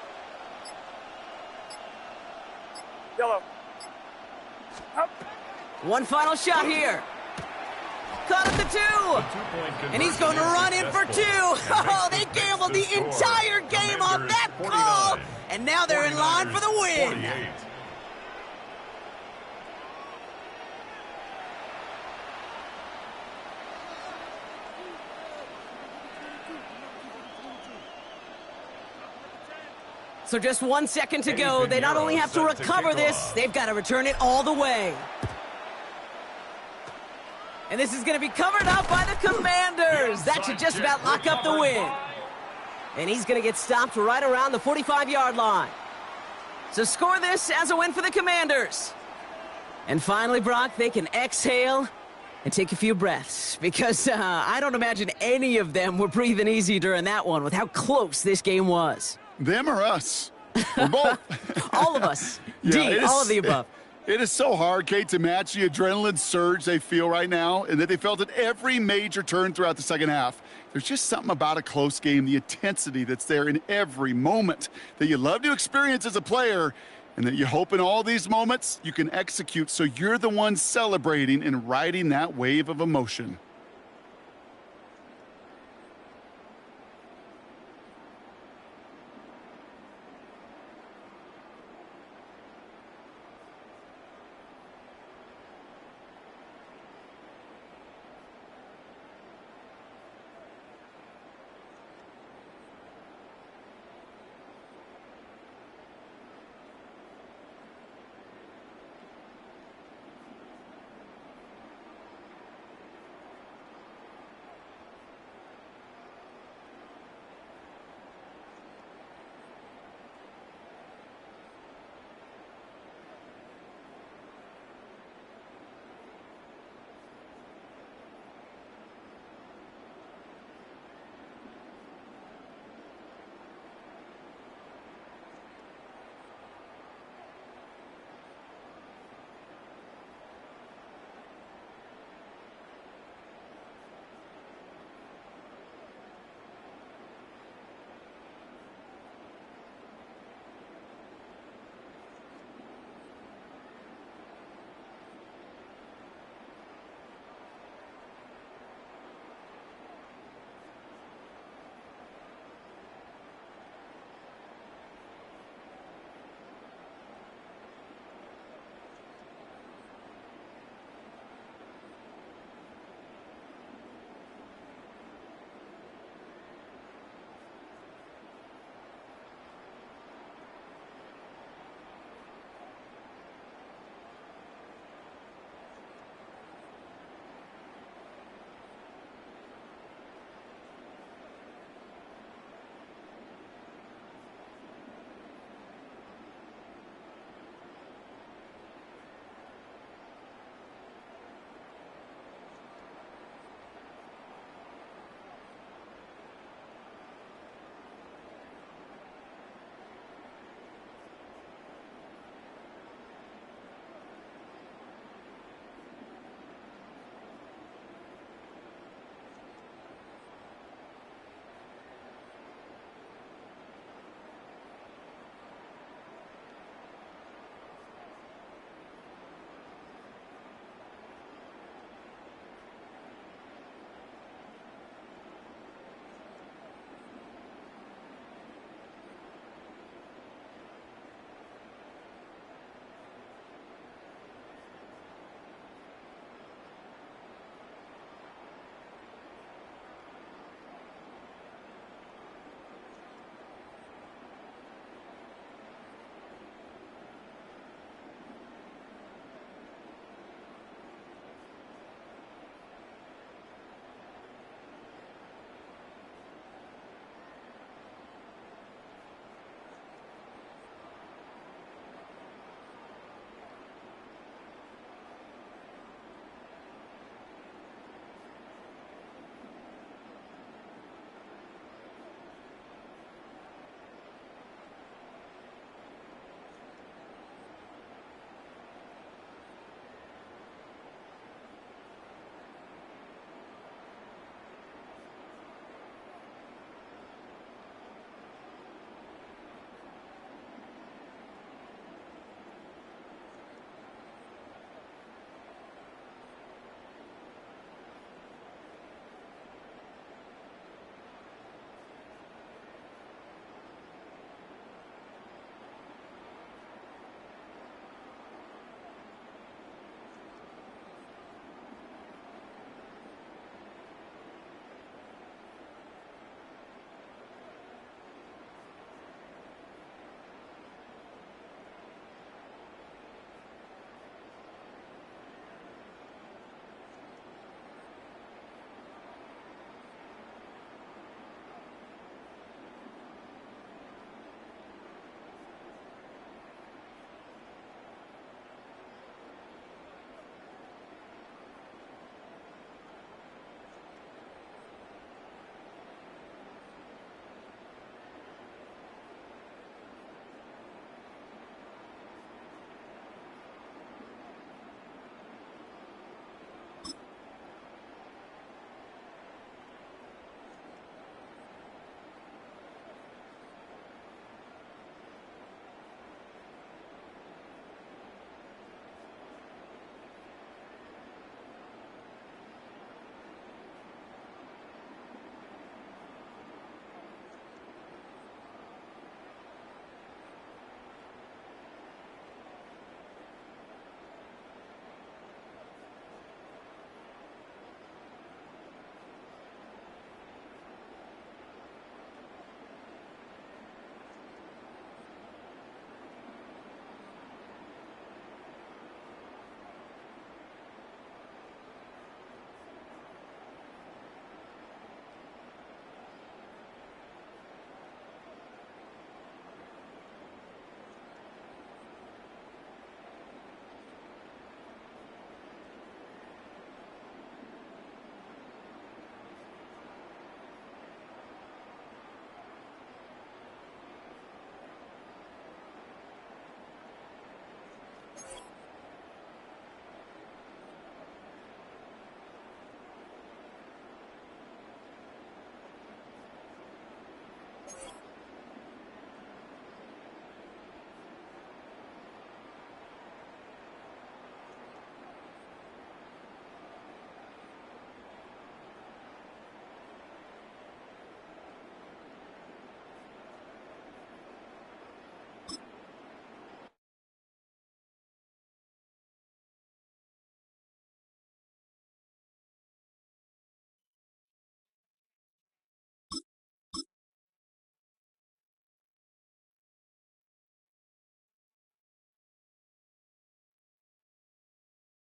Yellow. Up. One final shot here. caught at the 2. And he's going to run in for 2. Oh, they gambled the entire game on that call. And now they're in line for the win. So just 1 second to go. They not only have to recover this, they've got to return it all the way. And this is going to be covered up by the Commanders. That should just about lock up the win. And he's going to get stopped right around the 45-yard line. So score this as a win for the Commanders. And finally, Brock, they can exhale and take a few breaths. Because I don't imagine any of them were breathing easy during that one with how close this game was. Them or us? We're both. All of us. Yeah, all of the above. It is so hard, Kate, to match the adrenaline surge they feel right now and that they felt at every major turn throughout the second half. There's just something about a close game, the intensity that's there in every moment that you love to experience as a player, and that you hope in all these moments you can execute so you're the one celebrating and riding that wave of emotion.